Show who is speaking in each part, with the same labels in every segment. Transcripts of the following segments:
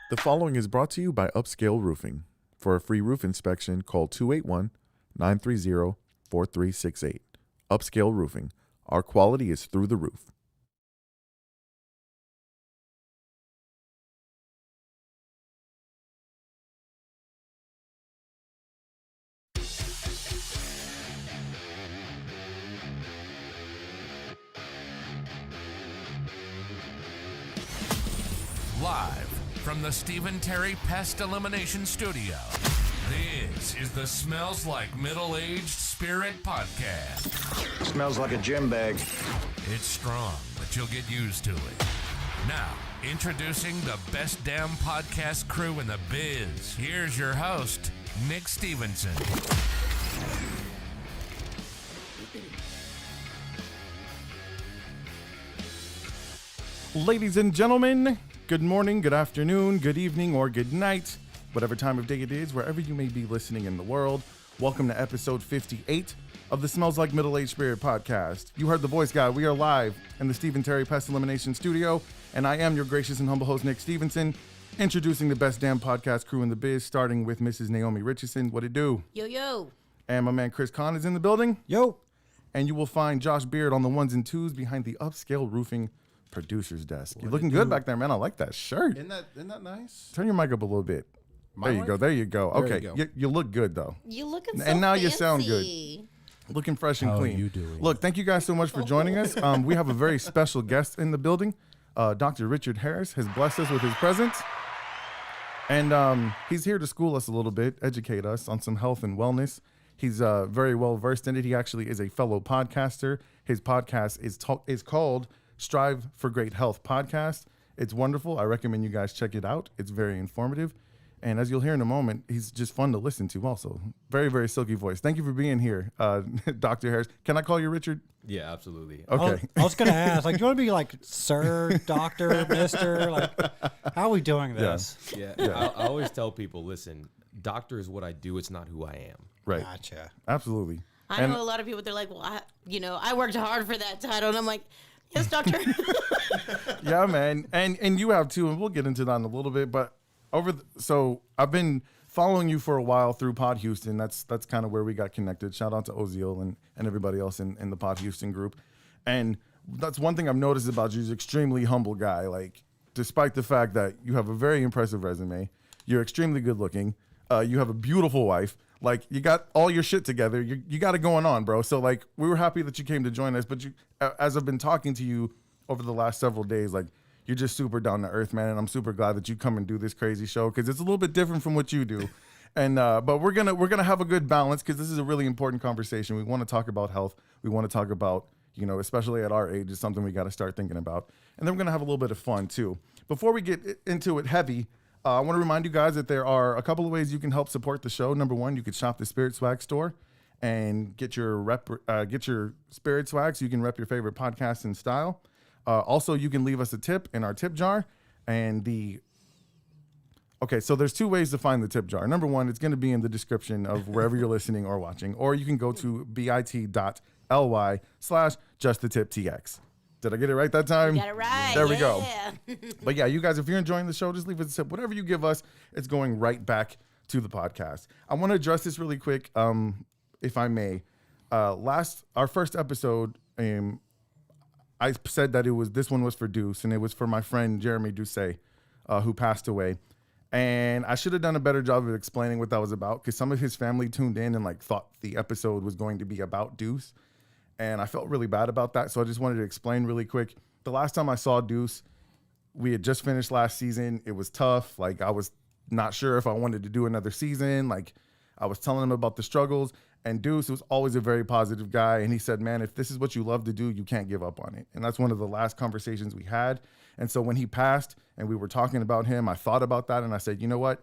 Speaker 1: The following is brought to you by Upscale Roofing. For a free roof inspection, call 281-930-4368. Upscale Roofing. Our quality is through the roof.
Speaker 2: Live from the Stephen Terry Pest Elimination Studio, this is the Smells Like Middle-Aged Spirit podcast.
Speaker 3: Smells like a gym bag.
Speaker 2: It's strong, but you'll get used to it. Now, introducing the best damn podcast crew in the biz. Here's your host, Nick Stevenson.
Speaker 1: Ladies and gentlemen, good morning, good afternoon, good evening, or good night, whatever time of day it is, wherever you may be listening in the world. Welcome to episode 58 of the Smells Like Middle-Aged Spirit podcast. You heard the voice guy. We are live in the Stephen Terry Pest Elimination Studio, and I am your gracious and humble host, Nick Stevenson, introducing the best damn podcast crew in the biz, starting with Mrs. Naomi Richardson. What it do?
Speaker 4: Yo, yo.
Speaker 1: And my man Chris Kahn is in the building.
Speaker 5: Yo.
Speaker 1: And you will find Josh Beard on the ones and twos behind the Upscale Roofing producer's desk. You're looking good back there, man. I like that shirt.
Speaker 5: Isn't that nice?
Speaker 1: Turn your mic up a little bit. There you go. There you go.
Speaker 5: There
Speaker 1: Okay.
Speaker 5: you go.
Speaker 1: You look good, though.
Speaker 4: You looking so
Speaker 1: And now
Speaker 4: fancy.
Speaker 1: you sound good. Looking fresh and
Speaker 5: How are
Speaker 1: clean.
Speaker 5: you doing?
Speaker 1: Look, thank you guys so much for joining us. We have a very special guest in the building. Dr. Richard Harris has blessed us with his presence. And he's here to school us a little bit, educate us on some health and wellness. He's very well versed in it. He actually is a fellow podcaster. His podcast is called Strive for Great Health Podcast. It's wonderful. I recommend you guys check it out. It's very informative. And as you'll hear in a moment, he's just fun to listen to also. Very, very silky voice. Thank you for being here, Dr. Harris. Can I call you Richard?
Speaker 6: Yeah, absolutely.
Speaker 1: Okay.
Speaker 5: I was going to ask, do you want to be like sir, doctor, mister? How are we doing this?
Speaker 6: Yeah, I always tell people, listen, doctor is what I do. It's not who I am.
Speaker 1: Right.
Speaker 5: Gotcha.
Speaker 1: Absolutely.
Speaker 4: I know a lot of people, they're like, well, I worked hard for that title. And I'm like, yes, doctor.
Speaker 1: Yeah, man. And you have too, and we'll get into that in a little bit. But so I've been following you for a while through Pod Houston. That's kind of where we got connected. Shout out to Oziel and everybody else in the Pod Houston group. And that's one thing I've noticed about you. You're an extremely humble guy. Like, despite the fact that you have a very impressive resume, you're extremely good looking. You have a beautiful wife. Like, you got all your shit together. You got it going on, bro. So, like, we were happy that you came to join us. But as I've been talking to you over the last several days, like, you're just super down to earth, man. And I'm super glad that you come and do this crazy show because it's a little bit different from what you do. And but we're gonna have a good balance because this is a really important conversation. We want to talk about health. We want to talk about, especially at our age, is something we got to start thinking about. And then we're gonna have a little bit of fun too. Before we get into it heavy, I want to remind you guys that there are a couple of ways you can help support the show. Number one, you could shop the Spirit Swag store and get your Spirit Swag so you can rep your favorite podcast in style. Also, you can leave us a tip in our tip jar. So there's two ways to find the tip jar. Number one, it's going to be in the description of wherever you're listening or watching, or you can go to bit.ly/justthetiptx. Did I get it right that time?
Speaker 4: You got it right.
Speaker 1: There we go.
Speaker 4: Yeah.
Speaker 1: But yeah, you guys, if you're enjoying the show, just leave us a tip. Whatever you give us, it's going right back to the podcast. I want to address this really quick, if I may. Our first episode, I said that this one was for Deuce, and it was for my friend Jeremy Doucet, who passed away. And I should have done a better job of explaining what that was about because some of his family tuned in and thought the episode was going to be about Deuce. And I felt really bad about that. So I just wanted to explain really quick. The last time I saw Deuce, we had just finished last season. It was tough. I was not sure if I wanted to do another season. I was telling him about the struggles. And Deuce was always a very positive guy. And he said, man, if this is what you love to do, you can't give up on it. And that's one of the last conversations we had. And so when he passed and we were talking about him, I thought about that. And I said, you know what?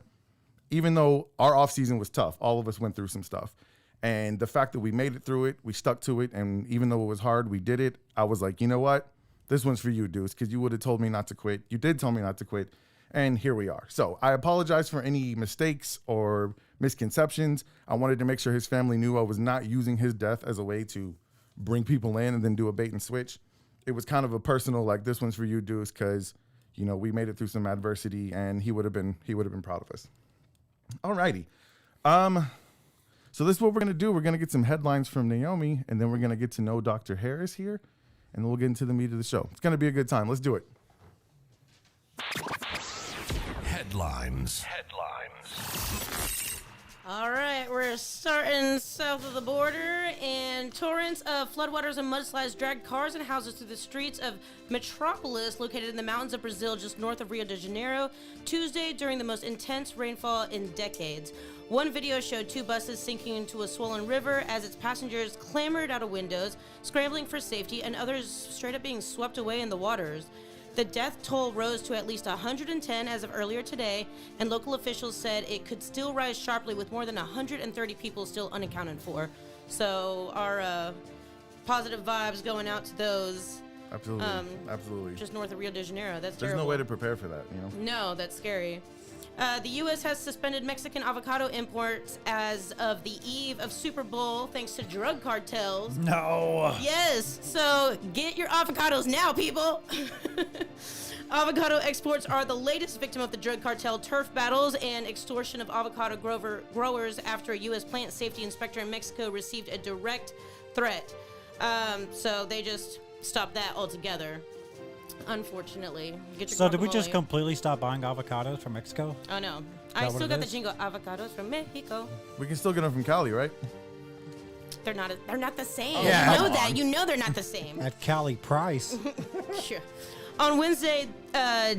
Speaker 1: Even though our off season was tough, all of us went through some stuff. And the fact that we made it through it, we stuck to it. And even though it was hard, we did it. I was like, you know what? This one's for you, Deuce, because you would have told me not to quit. You did tell me not to quit. And here we are. So I apologize for any mistakes or misconceptions. I wanted to make sure his family knew I was not using his death as a way to bring people in and then do a bait and switch. It was kind of a personal, this one's for you, Deuce, because we made it through some adversity, and he would have been proud of us. Alrighty. So this is what we're gonna do. We're gonna get some headlines from Naomi, and then we're gonna get to know Dr. Harris here, and then we'll get into the meat of the show. It's gonna be a good time. Let's do it.
Speaker 2: Headlines.
Speaker 4: All right, we're starting south of the border, and torrents of floodwaters and mudslides dragged cars and houses through the streets of Metropolis, located in the mountains of Brazil just north of Rio de Janeiro, Tuesday during the most intense rainfall in decades. One video showed 2 buses sinking into a swollen river as its passengers clambered out of windows, scrambling for safety, and others straight up being swept away in the waters. The death toll rose to at least 110 as of earlier today, and local officials said it could still rise sharply with more than 130 people still unaccounted for. So our positive vibes going out to those
Speaker 1: Absolutely.
Speaker 4: just north of Rio de Janeiro. That's
Speaker 1: There's
Speaker 4: terrible.
Speaker 1: no way to prepare for that,
Speaker 4: No, that's scary. The U.S. has suspended Mexican avocado imports as of the eve of Super Bowl thanks to drug cartels.
Speaker 5: No.
Speaker 4: Yes, so get your avocados now, people. Avocado exports are the latest victim of the drug cartel turf battles and extortion of avocado growers after a U.S. plant safety inspector in Mexico received a direct threat. So they just stopped that altogether. Unfortunately. Get your
Speaker 5: So did we just
Speaker 4: guacamole.
Speaker 5: completely stop buying avocados from Mexico?
Speaker 4: Oh no.
Speaker 5: that
Speaker 4: I
Speaker 5: what
Speaker 4: still
Speaker 5: it
Speaker 4: got the
Speaker 5: is?
Speaker 4: jingle avocados from Mexico.
Speaker 1: We can still get them from Cali, right?
Speaker 4: They're not the same.
Speaker 5: Yeah.
Speaker 4: You know that. You know they're not the same.
Speaker 5: At Cali price.
Speaker 4: Sure. On Wednesday,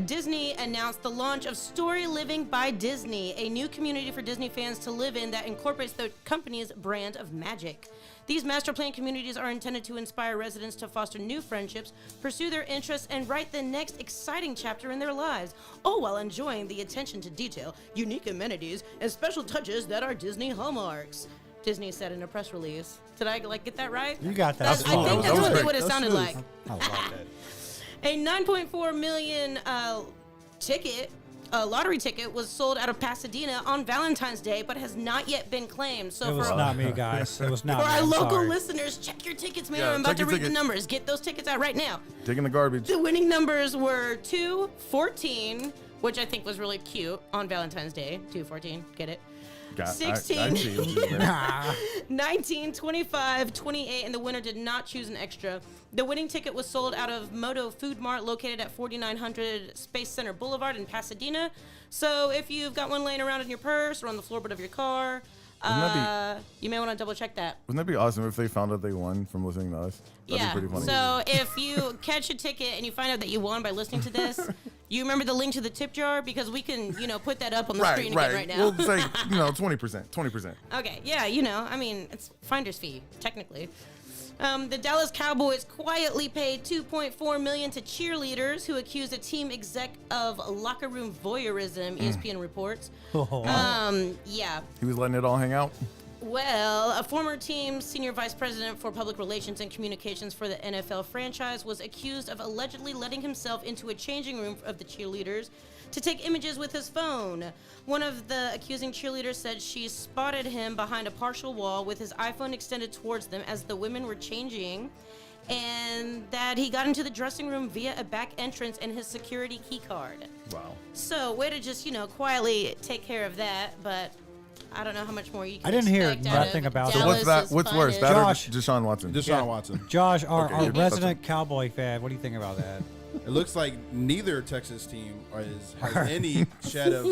Speaker 4: Disney announced the launch of Story Living by Disney, a new community for Disney fans to live in that incorporates the company's brand of magic. These master plan communities are intended to inspire residents to foster new friendships, pursue their interests, and write the next exciting chapter in their lives, all while enjoying the attention to detail, unique amenities, and special touches that are Disney hallmarks. Disney said in a press release. Did I get that right?
Speaker 5: You got that.
Speaker 4: I think
Speaker 1: that
Speaker 4: that's
Speaker 1: was
Speaker 4: really
Speaker 1: great.
Speaker 4: what it
Speaker 1: That's
Speaker 4: sounded
Speaker 1: smooth.
Speaker 4: like.
Speaker 5: I like that.
Speaker 4: A 9.4 million lottery ticket was sold out of Pasadena on Valentine's Day, but has not yet been claimed. So
Speaker 5: It was
Speaker 4: for
Speaker 5: not me, guys. It was not
Speaker 4: for
Speaker 5: me.
Speaker 4: our
Speaker 5: I'm
Speaker 4: local
Speaker 5: sorry.
Speaker 4: listeners, check your tickets, man.
Speaker 1: Yeah,
Speaker 4: I'm about
Speaker 1: check
Speaker 4: to
Speaker 1: your
Speaker 4: read the
Speaker 1: ticket.
Speaker 4: numbers. Get those tickets out right now.
Speaker 1: Taking the garbage.
Speaker 4: The winning numbers were 2, 14, which I think was really cute on Valentine's Day. 2, 14, get it?
Speaker 1: I
Speaker 4: 16.
Speaker 1: see what you did there.
Speaker 4: 19, 25, 28, and the winner did not choose an extra. The winning ticket was sold out of Moto Food Mart located at 4900 Space Center Boulevard in Pasadena. So if you've got one laying around in your purse or on the floorboard of your car,
Speaker 1: Wouldn't that
Speaker 4: you may want to double check that.
Speaker 1: Wouldn't that be awesome if they found out they won from listening to us? That'd
Speaker 4: Yeah.
Speaker 1: be pretty funny.
Speaker 4: So if you catch a ticket and you find out that you won by listening to this, you remember the link to the tip jar because we can, put that up on the screen again right now.
Speaker 1: We'll say, 20%.
Speaker 4: Okay, yeah, it's finder's fee, technically. The Dallas Cowboys quietly paid $2.4 million to cheerleaders who accused a team exec of locker room voyeurism, ESPN reports. Yeah.
Speaker 1: He was letting it all hang out.
Speaker 4: Well, a former team senior vice president for public relations and communications for the NFL franchise was accused of allegedly letting himself into a changing room of the cheerleaders to take images with his phone. One of the accusing cheerleaders said she spotted him behind a partial wall with his iPhone extended towards them as the women were changing, and that he got into the dressing room via a back entrance and his security key card.
Speaker 1: Wow.
Speaker 4: So, way to just, quietly take care of that, but I don't know how much more you can
Speaker 5: I didn't hear
Speaker 4: expect out
Speaker 5: nothing
Speaker 4: of
Speaker 5: about
Speaker 1: So
Speaker 5: that.
Speaker 1: what's
Speaker 4: Dallas's
Speaker 1: What's worse,
Speaker 4: finest.
Speaker 1: that
Speaker 5: Josh.
Speaker 1: or Deshaun Watson?
Speaker 3: Deshaun Watson.
Speaker 5: Josh, our
Speaker 1: Okay, yeah,
Speaker 5: resident Cowboy fan, what do you think about that?
Speaker 3: It looks like neither Texas team has any shed of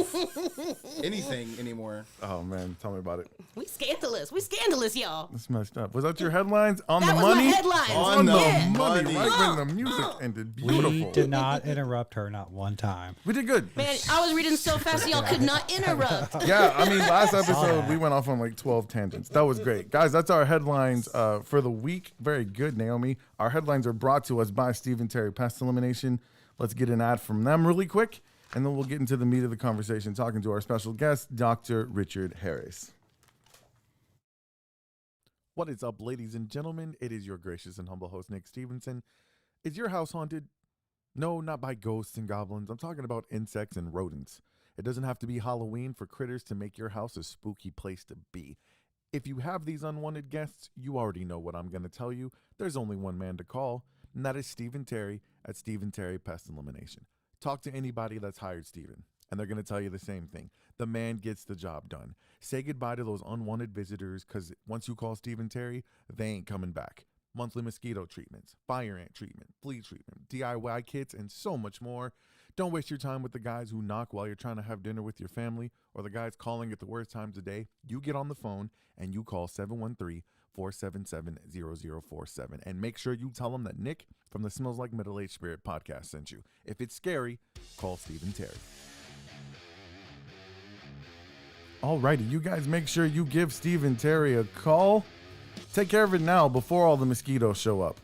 Speaker 3: anything anymore.
Speaker 1: Oh man, tell me about it.
Speaker 4: We scandalous, y'all.
Speaker 1: That's messed up. Was that your headlines on
Speaker 4: That
Speaker 1: the
Speaker 4: was
Speaker 1: money?
Speaker 4: my headlines.
Speaker 1: On the
Speaker 4: Yeah.
Speaker 1: money,
Speaker 3: money.
Speaker 1: right when the music ended. Beautiful.
Speaker 5: We did not interrupt her, not one time.
Speaker 1: We did good.
Speaker 4: Man, I was reading so fast y'all could not interrupt.
Speaker 1: Yeah, I mean, last episode we went off on like 12 tangents. That was great. Guys, that's our headlines for the week. Very good, Naomi. Our headlines are brought to us by Stephen Terry Pest Elimination. Let's get an ad from them really quick, and then we'll get into the meat of the conversation, talking to our special guest, Dr. Richard Harris. What is up, ladies and gentlemen? It is your gracious and humble host, Nick Stevenson. Is your house haunted? No, not by ghosts and goblins. I'm talking about insects and rodents. It doesn't have to be Halloween for critters to make your house a spooky place to be. If you have these unwanted guests, you already know what I'm going to tell you. There's only one man to call, and that is Stephen Terry at Stephen Terry Pest Elimination. Talk to anybody that's hired Steven, and they're going to tell you the same thing. The man gets the job done. Say goodbye to those unwanted visitors, because once you call Steve and Terry, they ain't coming back. Monthly mosquito treatments, fire ant treatment, flea treatment, DIY kits, and so much more. Don't waste your time with the guys who knock while you're trying to have dinner with your family, or the guys calling at the worst times of day. You get on the phone and you call 713-477-0047, and make sure you tell them that Nick from the Smells Like Middle-Aged Spirit podcast sent you. If it's scary, call Steve and Terry. Alrighty, you guys make sure you give Steve and Terry a call. Take care of it now before all the mosquitoes show up.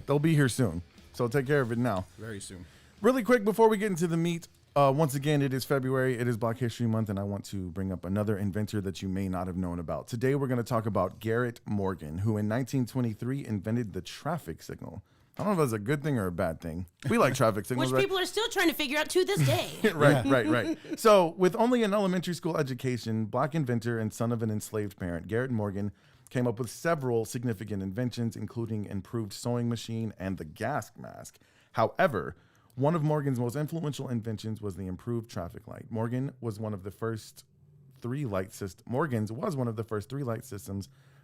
Speaker 1: They'll be here soon. So take care of it now.
Speaker 3: Very soon.
Speaker 1: Really quick before we get into the meat, once again, it is February. It is Black History Month, and I want to bring up another inventor that you may not have known about. Today, we're going to talk about Garrett Morgan, who in 1923 invented the traffic signal. I don't know if that's a good thing or a bad thing. We like traffic signals,
Speaker 4: Which
Speaker 1: right?
Speaker 4: people are still trying to figure out to this day.
Speaker 1: Right. So, with only an elementary school education, black inventor and son of an enslaved parent, Garrett Morgan came up with several significant inventions, including improved sewing machine and the gas mask. However, one of Morgan's most influential inventions was the improved traffic light. Morgan's was one of the first three light systems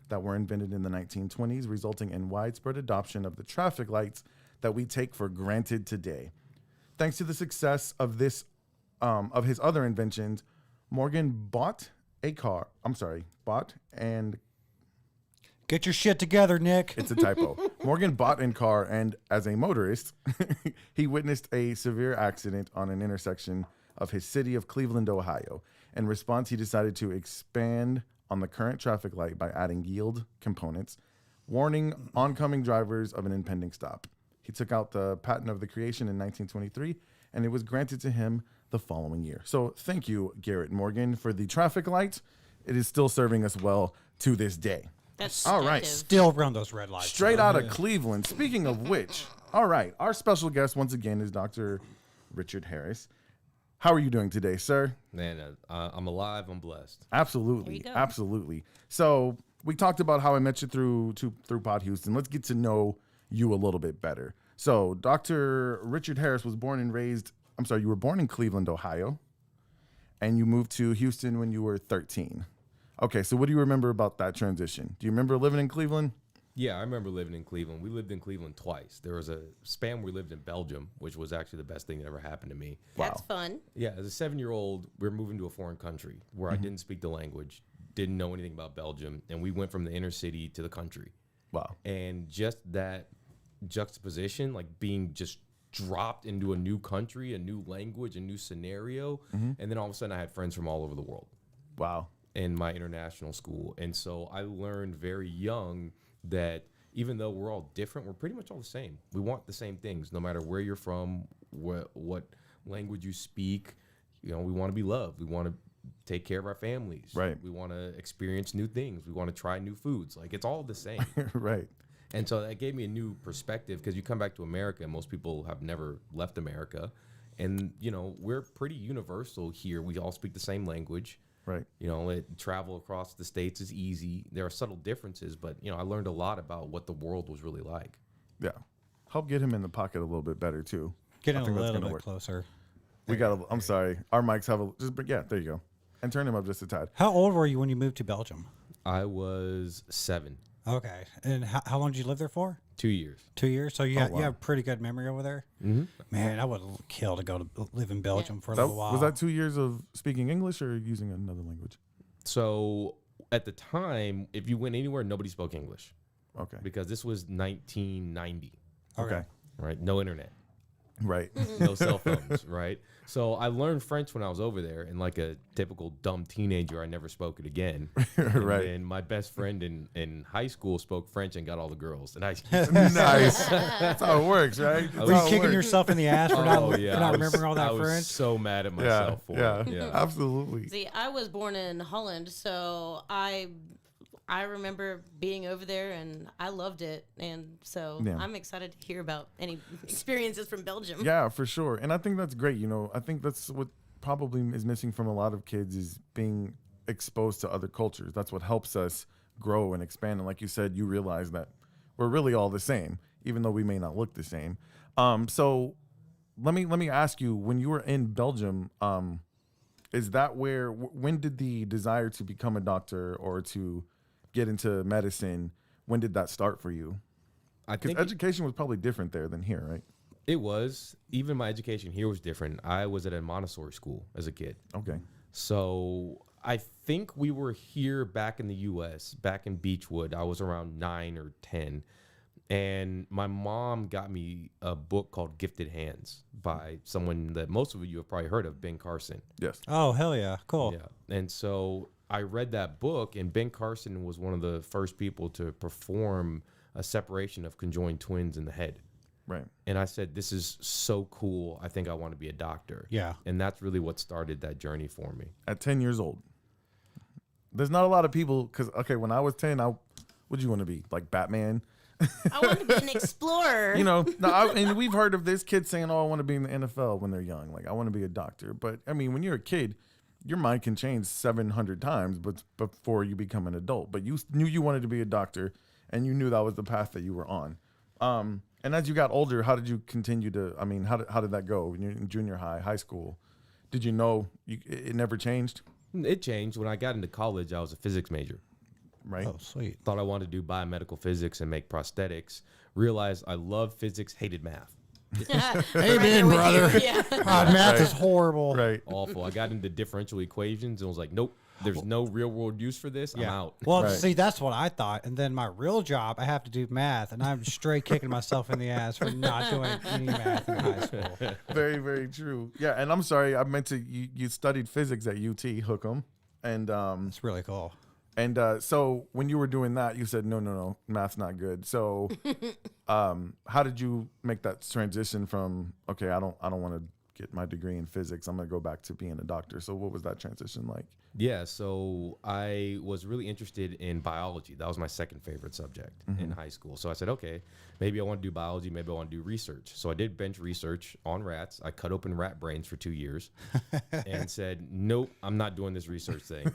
Speaker 1: that were invented in the 1920s, resulting in widespread adoption of the traffic lights that we take for granted today. Thanks to the success of his other inventions, Morgan bought and
Speaker 5: Get your shit together, Nick.
Speaker 1: it's a typo. Morgan bought a car, and as a motorist, he witnessed a severe accident on an intersection of his city of Cleveland, Ohio. In response, he decided to expand on the current traffic light by adding yield components, warning oncoming drivers of an impending stop. He took out the patent of the creation in 1923, and it was granted to him the following year. So thank you, Garrett Morgan, for the traffic light. It is still serving us well to this day.
Speaker 4: That's
Speaker 1: All right.
Speaker 4: subjective.
Speaker 5: Still run those red lights.
Speaker 1: Straight out of Cleveland. Speaking of which, all right, our special guest once again is Dr. Richard Harris. How are you doing today, sir?
Speaker 6: Man, I'm alive. I'm blessed.
Speaker 1: Absolutely.
Speaker 4: There you go.
Speaker 1: Absolutely. So we talked about how I met you through Pod Houston. Let's get to know you a little bit better. So Dr. Richard Harris was born and raised, you were born in Cleveland, Ohio, and you moved to Houston when you were 13. Okay, so what do you remember about that transition? Do you remember living in Cleveland?
Speaker 6: Yeah, I remember living in Cleveland. We lived in Cleveland twice. There was a span where we lived in Belgium, which was actually the best thing that ever happened to me.
Speaker 4: That's fun.
Speaker 6: Yeah, as a 7-year-old, we were moving to a foreign country where I didn't speak the language, didn't know anything about Belgium, and we went from the inner city to the country.
Speaker 1: Wow.
Speaker 6: And just that juxtaposition, like being just dropped into a new country, a new language, a new scenario, and then all of a sudden I had friends from all over the world
Speaker 1: Wow.
Speaker 6: in my international school. And so I learned very young that even though we're all different, we're pretty much all the same. We want the same things, no matter where you're from, what language you speak. You know, we want to be loved. We want to take care of our families.
Speaker 1: Right.
Speaker 6: We want to experience new things. We want to try new foods. Like, it's all the same.
Speaker 1: Right.
Speaker 6: And so that gave me a new perspective, because you come back to America, and most people have never left America. And, you know, we're pretty universal here. We all speak the same language.
Speaker 1: Right.
Speaker 6: You know, travel across the states is easy. There are subtle differences, but, you know, I learned a lot about what the world was really like.
Speaker 1: Yeah. Help get him in the pocket a little bit better, too.
Speaker 5: Get
Speaker 1: I
Speaker 5: in a
Speaker 1: think that's
Speaker 5: little
Speaker 1: gonna
Speaker 5: bit
Speaker 1: work.
Speaker 5: closer.
Speaker 1: I'm sorry. Our mics have there you go. And turn him up just a tad.
Speaker 5: How old were you when you moved to Belgium?
Speaker 6: I was 7.
Speaker 5: Okay. And how long did you live there for?
Speaker 6: 2 years.
Speaker 5: 2 years? So you
Speaker 1: wow.
Speaker 5: have pretty good memory over there? Mm-hmm. Man, I would kill to go to live in Belgium for a little while.
Speaker 1: Was that 2 years of speaking English or using another language?
Speaker 6: So at the time, if you went anywhere, nobody spoke English,
Speaker 1: Okay.
Speaker 6: because this was 1990,
Speaker 1: Okay.
Speaker 6: right? No internet,
Speaker 1: Right.
Speaker 6: no cell phones, right? So I learned French when I was over there, and like a typical dumb teenager, I never spoke it again.
Speaker 1: Right.
Speaker 6: And my best friend in high school spoke French and got all the girls. And I,
Speaker 1: Nice. That's how it works, right? That's
Speaker 5: Were
Speaker 1: how
Speaker 5: you
Speaker 1: it
Speaker 5: kicking
Speaker 1: works.
Speaker 5: yourself in the ass for
Speaker 6: I
Speaker 5: not
Speaker 6: was-
Speaker 5: remembering all that
Speaker 6: I was
Speaker 5: French?
Speaker 6: so mad at
Speaker 1: Yeah.
Speaker 6: myself for
Speaker 1: Yeah.
Speaker 6: it. Yeah.
Speaker 1: Absolutely.
Speaker 4: See, I was born in Holland, so I remember being over there and I loved it, and so
Speaker 1: Yeah.
Speaker 4: I'm excited to hear about any experiences from Belgium.
Speaker 1: Yeah, for sure. And I think that's great. You know, I think that's what probably is missing from a lot of kids is being exposed to other cultures. That's what helps us grow and expand. And like you said, you realize that we're really all the same, even though we may not look the same. So let me ask you, when you were in Belgium, is that where, when did the desire to become a doctor or to get into medicine, when did that start for you?
Speaker 6: I
Speaker 1: Because
Speaker 6: think
Speaker 1: education was probably different there than here, right?
Speaker 6: it was. Even my education here was different. I was at a Montessori school as a kid.
Speaker 1: Okay.
Speaker 6: So I think we were here back in the U.S., back in Beechwood. I was around 9 or 10. And my mom got me a book called Gifted Hands by someone that most of you have probably heard of, Ben Carson.
Speaker 1: Yes.
Speaker 5: Oh, hell yeah. Cool.
Speaker 6: Yeah. And so I read that book, and Ben Carson was one of the first people to perform a separation of conjoined twins in the head.
Speaker 1: Right.
Speaker 6: And I said, this is so cool. I think I want to be a doctor.
Speaker 5: Yeah.
Speaker 6: And that's really what started that journey for me.
Speaker 1: At 10 years old. There's not a lot of people, because, okay, when I was 10, what did you want to be? Like Batman?
Speaker 4: I want to be an explorer.
Speaker 1: You know, and we've heard of this kid saying, oh, I want to be in the NFL when they're young. Like, I want to be a doctor. But, I mean, when you're a kid, your mind can change 700 times before you become an adult. But you knew you wanted to be a doctor, and you knew that was the path that you were on. And as you got older, how did you continue to, I mean, how did that go when you're in junior high school? Did you know it never changed?
Speaker 6: It changed. When I got into college, I was a physics major.
Speaker 1: Right.
Speaker 5: Oh, sweet.
Speaker 6: Thought I wanted to do biomedical physics and make prosthetics. Realized I loved physics, hated math.
Speaker 5: Amen, brother.
Speaker 4: Yeah.
Speaker 5: God, math is horrible.
Speaker 1: Right.
Speaker 6: Awful. I got into differential equations and was like, nope, there's no real world use for this. I'm out.
Speaker 5: Well,
Speaker 1: Right.
Speaker 5: see, that's what I thought. And then my real job, I have to do math, and I'm straight kicking myself in the ass for not doing any math in high school.
Speaker 1: Very, very true. Yeah, and I'm sorry, I meant to. You studied physics at UT Hookham, and
Speaker 5: It's really cool.
Speaker 1: so when you were doing that, you said no, math's not good. So, how did you make that transition from okay, I don't want to get my degree in physics. I'm gonna go back to being a doctor. So, what was that transition like?
Speaker 6: Yeah, so I was really interested in biology. That was my second favorite subject in high school. So I said, okay, maybe I want to do biology. Maybe I want to do research. So I did bench research on rats. I cut open rat brains for 2 years and said, nope, I'm not doing this research thing.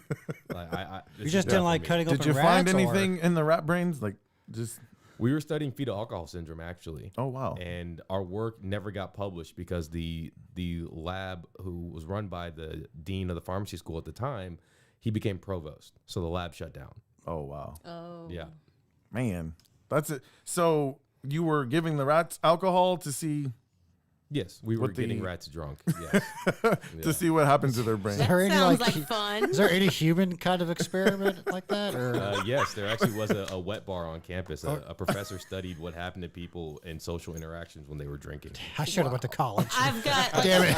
Speaker 5: You just didn't like cutting open
Speaker 1: Did you
Speaker 5: rats?
Speaker 1: find
Speaker 5: or-
Speaker 1: anything in the rat brains? Like just
Speaker 6: We were studying fetal alcohol syndrome, actually.
Speaker 1: oh wow,
Speaker 6: And our work never got published because the lab who was run by the dean of the pharmacy school at the time, he became provost. So the lab shut down.
Speaker 1: oh wow,
Speaker 4: Oh.
Speaker 6: Yeah.
Speaker 1: man, that's it. So you were giving the rats alcohol to see
Speaker 6: Yes, we were
Speaker 1: What the-
Speaker 6: getting rats drunk. Yes.
Speaker 1: to see what happens to their brain.
Speaker 5: Is there any,
Speaker 4: Sounds
Speaker 5: like,
Speaker 4: like fun.
Speaker 5: Is there any human kind of experiment like that? Or
Speaker 6: Yes, there actually was a wet bar on campus. A professor studied what happened to people in social interactions when they were drinking.
Speaker 5: I should have went to college.
Speaker 4: I've got
Speaker 5: Damn it.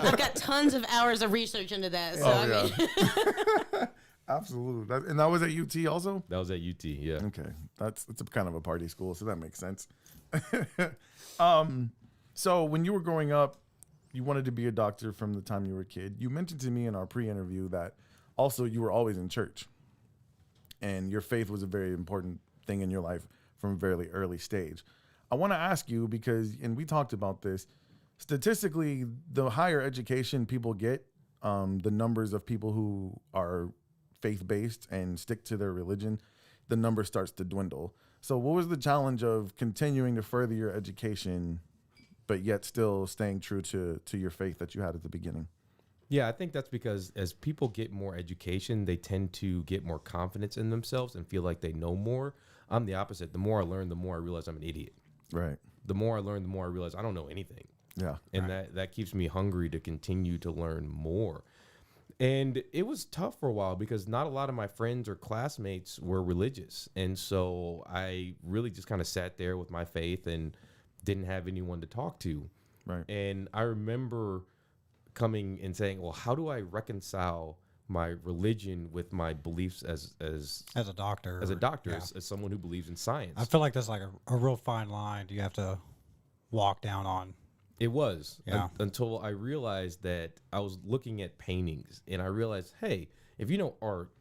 Speaker 4: I've got tons of hours of research into that. So I mean,
Speaker 1: Absolutely. And that was at UT also?
Speaker 6: That was at UT, yeah.
Speaker 1: Okay. It's a kind of a party school, so that makes sense. So when you were growing up, you wanted to be a doctor from the time you were a kid. You mentioned to me in our pre-interview that also you were always in church. And your faith was a very important thing in your life from a very early stage. I want to ask you because, and we talked about this, statistically, the higher education people get, the numbers of people who are faith-based and stick to their religion, the number starts to dwindle. So what was the challenge of continuing to further your education, but yet still staying true to your faith that you had at the beginning?
Speaker 6: Yeah, I think that's because as people get more education, they tend to get more confidence in themselves and feel like they know more. I'm the opposite. The more I learn, the more I realize I'm an idiot.
Speaker 1: Right.
Speaker 6: The more I learn, the more I realize I don't know anything.
Speaker 1: Yeah.
Speaker 6: And that keeps me hungry to continue to learn more. And it was tough for a while because not a lot of my friends or classmates were religious. And so I really just kind of sat there with my faith and didn't have anyone to talk to.
Speaker 1: Right.
Speaker 6: And I remember coming and saying, well, how do I reconcile my religion with my beliefs as
Speaker 5: As a doctor.
Speaker 6: a doctor,
Speaker 5: yeah.
Speaker 6: as someone who believes in science?
Speaker 5: I feel like that's like a real fine line you have to walk down on.
Speaker 6: It was
Speaker 5: Yeah.
Speaker 6: until I realized that I was looking at paintings and I realized, hey, if you know art,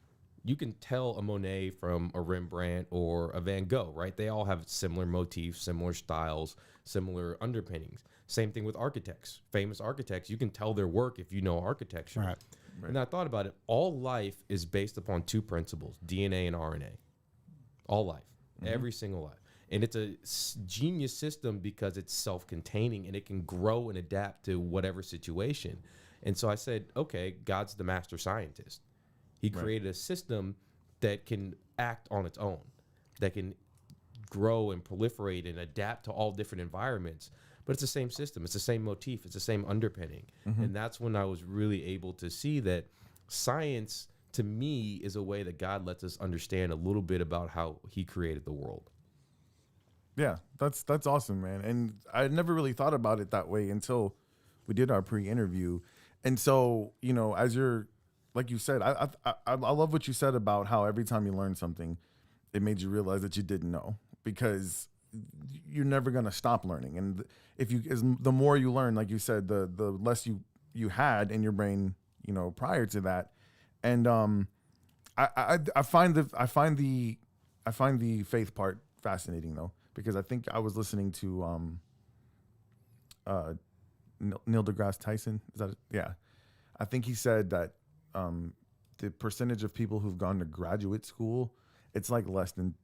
Speaker 6: you can tell a Monet from a Rembrandt or a Van Gogh, right? They all have similar motifs, similar styles, similar underpinnings. Same thing with architects, famous architects. You can tell their work if you know architecture.
Speaker 5: Right.
Speaker 6: And I thought about it. All life is based upon two principles, DNA and RNA. All life, every single life. And it's a genius system because it's self-containing and it can grow and adapt to whatever situation. And so I said, okay, God's the master scientist. He created a system that can act on its own, that can grow and proliferate and adapt to all different environments. But it's the same system. It's the same motif. It's the same underpinning. And that's when I was really able to see that science, to me, is a way that God lets us understand a little bit about how he created the world.
Speaker 1: Yeah, that's awesome, man. And I never really thought about it that way until we did our pre-interview. And so, you know, as you're, like you said, I love what you said about how every time you learn something, it made you realize that you didn't know, because you're never going to stop learning. And the more you learn, like you said, the less you had in your brain, you know, prior to that. And I find the faith part fascinating, though, because I think I was listening to Neil deGrasse Tyson. Is that it? Yeah? I think he said that the percentage of people who've gone to graduate school, it's like less than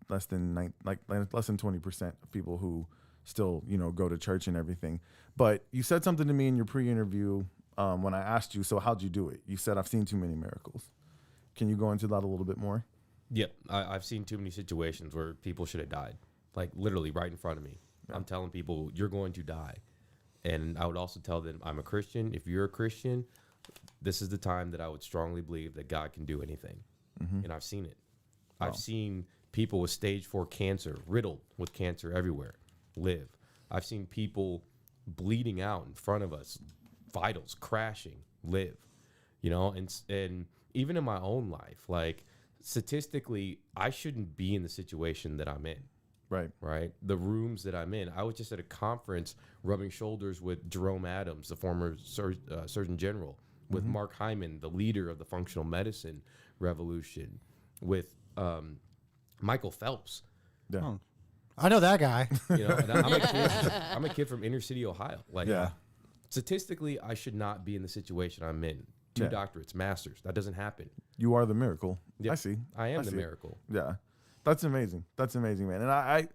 Speaker 1: 20% of people who still, you know, go to church and everything. But you said something to me in your pre-interview when I asked you, so how'd you do it? You said, I've seen too many miracles. Can you go into that a little bit more?
Speaker 6: Yep. I've seen too many situations where people should have died, like literally right in front of me. Yeah. I'm telling people, you're going to die. And I would also tell them, I'm a Christian. If you're a Christian, this is the time that I would strongly believe that God can do anything. And I've seen it. Wow. I've seen people with stage 4 cancer, riddled with cancer everywhere, live. I've seen people bleeding out in front of us, vitals crashing, live. You know, and even in my own life, like statistically, I shouldn't be in the situation that I'm in. Right. The rooms that I'm in. I was just at a conference rubbing shoulders with Jerome Adams, the former Surgeon General, with Mark Hyman, the leader of the functional medicine revolution, with Michael Phelps.
Speaker 1: Yeah.
Speaker 5: Oh, I know that guy.
Speaker 6: You know, and I'm a kid from inner city Ohio. Like, statistically, I should not be in the situation I'm in. 2 doctorates, masters. That doesn't happen.
Speaker 1: You are the miracle.
Speaker 6: Yep.
Speaker 1: I see.
Speaker 6: I am the miracle.
Speaker 1: Yeah. That's amazing. That's amazing, man. And I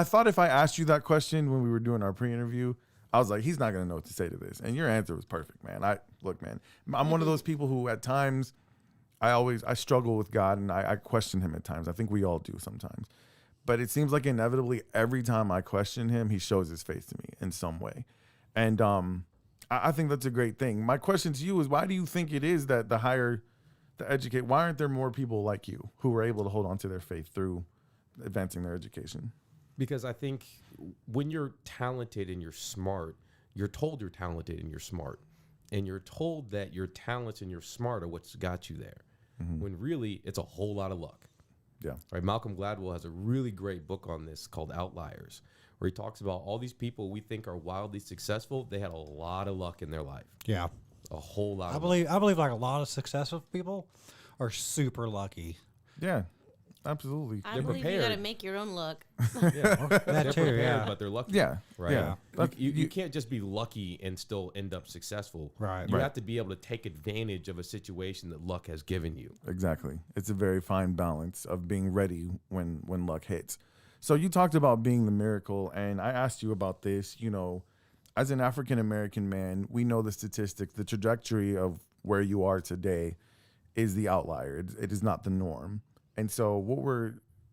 Speaker 1: thought if I asked you that question when we were doing our pre-interview, I was like, he's not going to know what to say to this. And your answer was perfect, man. Look, man, I'm one of those people who at times I struggle with God, and I question him at times. I think we all do sometimes. But it seems like inevitably every time I question him, he shows his face to me in some way. And I think that's a great thing. My question to you is, why do you think it is that why aren't there more people like you who are able to hold on to their faith through advancing their education?
Speaker 6: Because I think when you're talented and you're smart, you're told you're talented and you're smart. And you're told that your talents and you're smart are what's got you there. When really it's a whole lot of luck.
Speaker 1: Yeah.
Speaker 6: Right. Malcolm Gladwell has a really great book on this called Outliers, where he talks about all these people we think are wildly successful. They had a lot of luck in their life.
Speaker 5: Yeah.
Speaker 6: A whole lot.
Speaker 5: I believe like a lot of successful people are super lucky.
Speaker 1: Yeah. Absolutely.
Speaker 4: I believe you got to make your own luck.
Speaker 6: Yeah,
Speaker 5: That
Speaker 6: they're
Speaker 5: too,
Speaker 6: prepared,
Speaker 5: yeah.
Speaker 6: but they're lucky.
Speaker 1: Yeah.
Speaker 6: Right.
Speaker 1: Yeah.
Speaker 6: You can't just be lucky and still end up successful.
Speaker 5: Right.
Speaker 6: You have to be able to take advantage of a situation that luck has given you.
Speaker 1: Exactly. It's a very fine balance of being ready when luck hits. So you talked about being the miracle, and I asked you about this. You know, as an African-American man, we know the statistic, the trajectory of where you are today is the outlier. It is not the norm. And so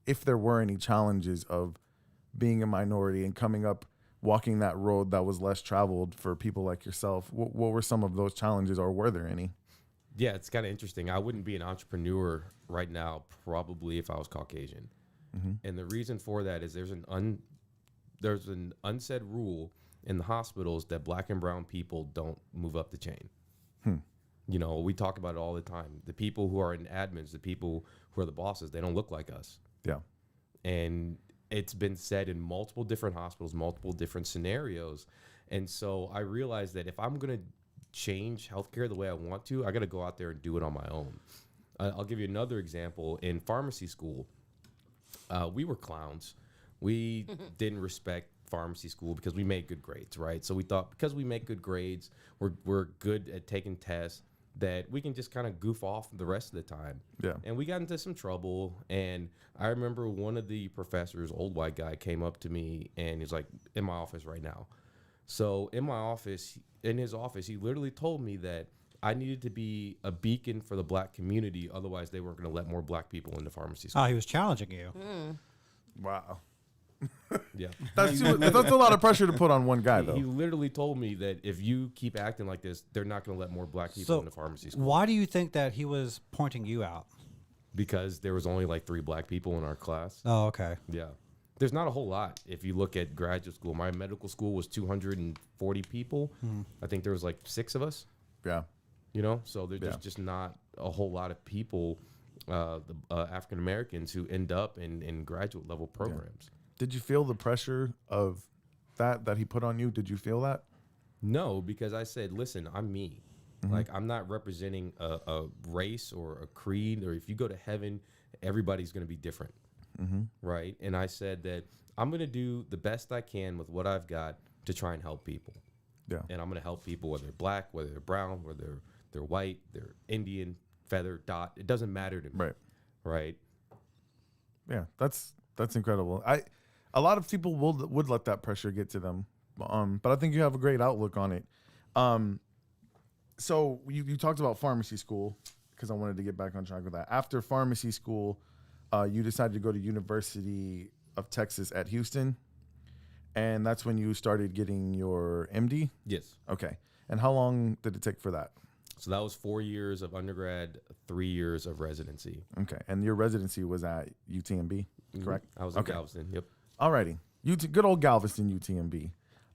Speaker 1: if there were any challenges of being a minority and coming up, walking that road that was less traveled for people like yourself, what were some of those challenges, or were there any?
Speaker 6: Yeah, it's kind of interesting. I wouldn't be an entrepreneur right now probably if I was Caucasian. And the reason for that is there's an unsaid rule in the hospitals that black and brown people don't move up the chain. You know, we talk about it all the time. The people who are in admins, the people who are the bosses, they don't look like us.
Speaker 1: Yeah.
Speaker 6: And it's been said in multiple different hospitals, multiple different scenarios. And so I realized that if I'm going to change healthcare the way I want to, I got to go out there and do it on my own. I'll give you another example. In pharmacy school, we were clowns. We didn't respect pharmacy school because we made good grades, right? So we thought because we make good grades, we're good at taking tests, that we can just kind of goof off the rest of the time.
Speaker 1: Yeah.
Speaker 6: And we got into some trouble. And I remember one of the professors, old white guy, came up to me and he's like, in my office right now. So in his office, he literally told me that I needed to be a beacon for the black community. Otherwise, they weren't going to let more black people into pharmacy school.
Speaker 5: Oh, he was challenging you.
Speaker 1: Wow.
Speaker 6: Yeah.
Speaker 1: That's a lot of pressure to put on one guy, though.
Speaker 6: He literally told me that if you keep acting like this, they're not going to let more black people
Speaker 5: So
Speaker 6: into pharmacy school.
Speaker 5: why do you think that he was pointing you out?
Speaker 6: Because there was only like 3 black people in our class.
Speaker 5: Oh, okay.
Speaker 6: Yeah. There's not a whole lot. If you look at graduate school, my medical school was 240 people. I think there was like 6 of us,
Speaker 1: Yeah.
Speaker 6: you know? So there's just not a whole lot of people, African Americans, who end up in graduate level programs.
Speaker 1: Did you feel the pressure of that he put on you? Did you feel that?
Speaker 6: No, because I said, listen, I'm me. Like, I'm not representing a race or a creed, or if you go to heaven, everybody's going to be different. Right. And I said that I'm going to do the best I can with what I've got to try and help people.
Speaker 1: Yeah.
Speaker 6: And I'm going to help people, whether they're black, whether they're brown, whether they're white, they're Indian, feather, dot. It doesn't matter to me.
Speaker 1: Right.
Speaker 6: Right.
Speaker 1: Yeah. That's incredible. A lot of people would let that pressure get to them. But I think you have a great outlook on it. So you talked about pharmacy school, because I wanted to get back on track with that. After pharmacy school, you decided to go to University of Texas at Houston, and that's when you started getting your MD?
Speaker 6: Yes.
Speaker 1: Okay. And how long did it take for that?
Speaker 6: So that was 4 years of undergrad, 3 years of residency.
Speaker 1: Okay. And your residency was at UTMB, correct?
Speaker 6: I was in Galveston. Yep.
Speaker 1: Alrighty. Good old Galveston UTMB.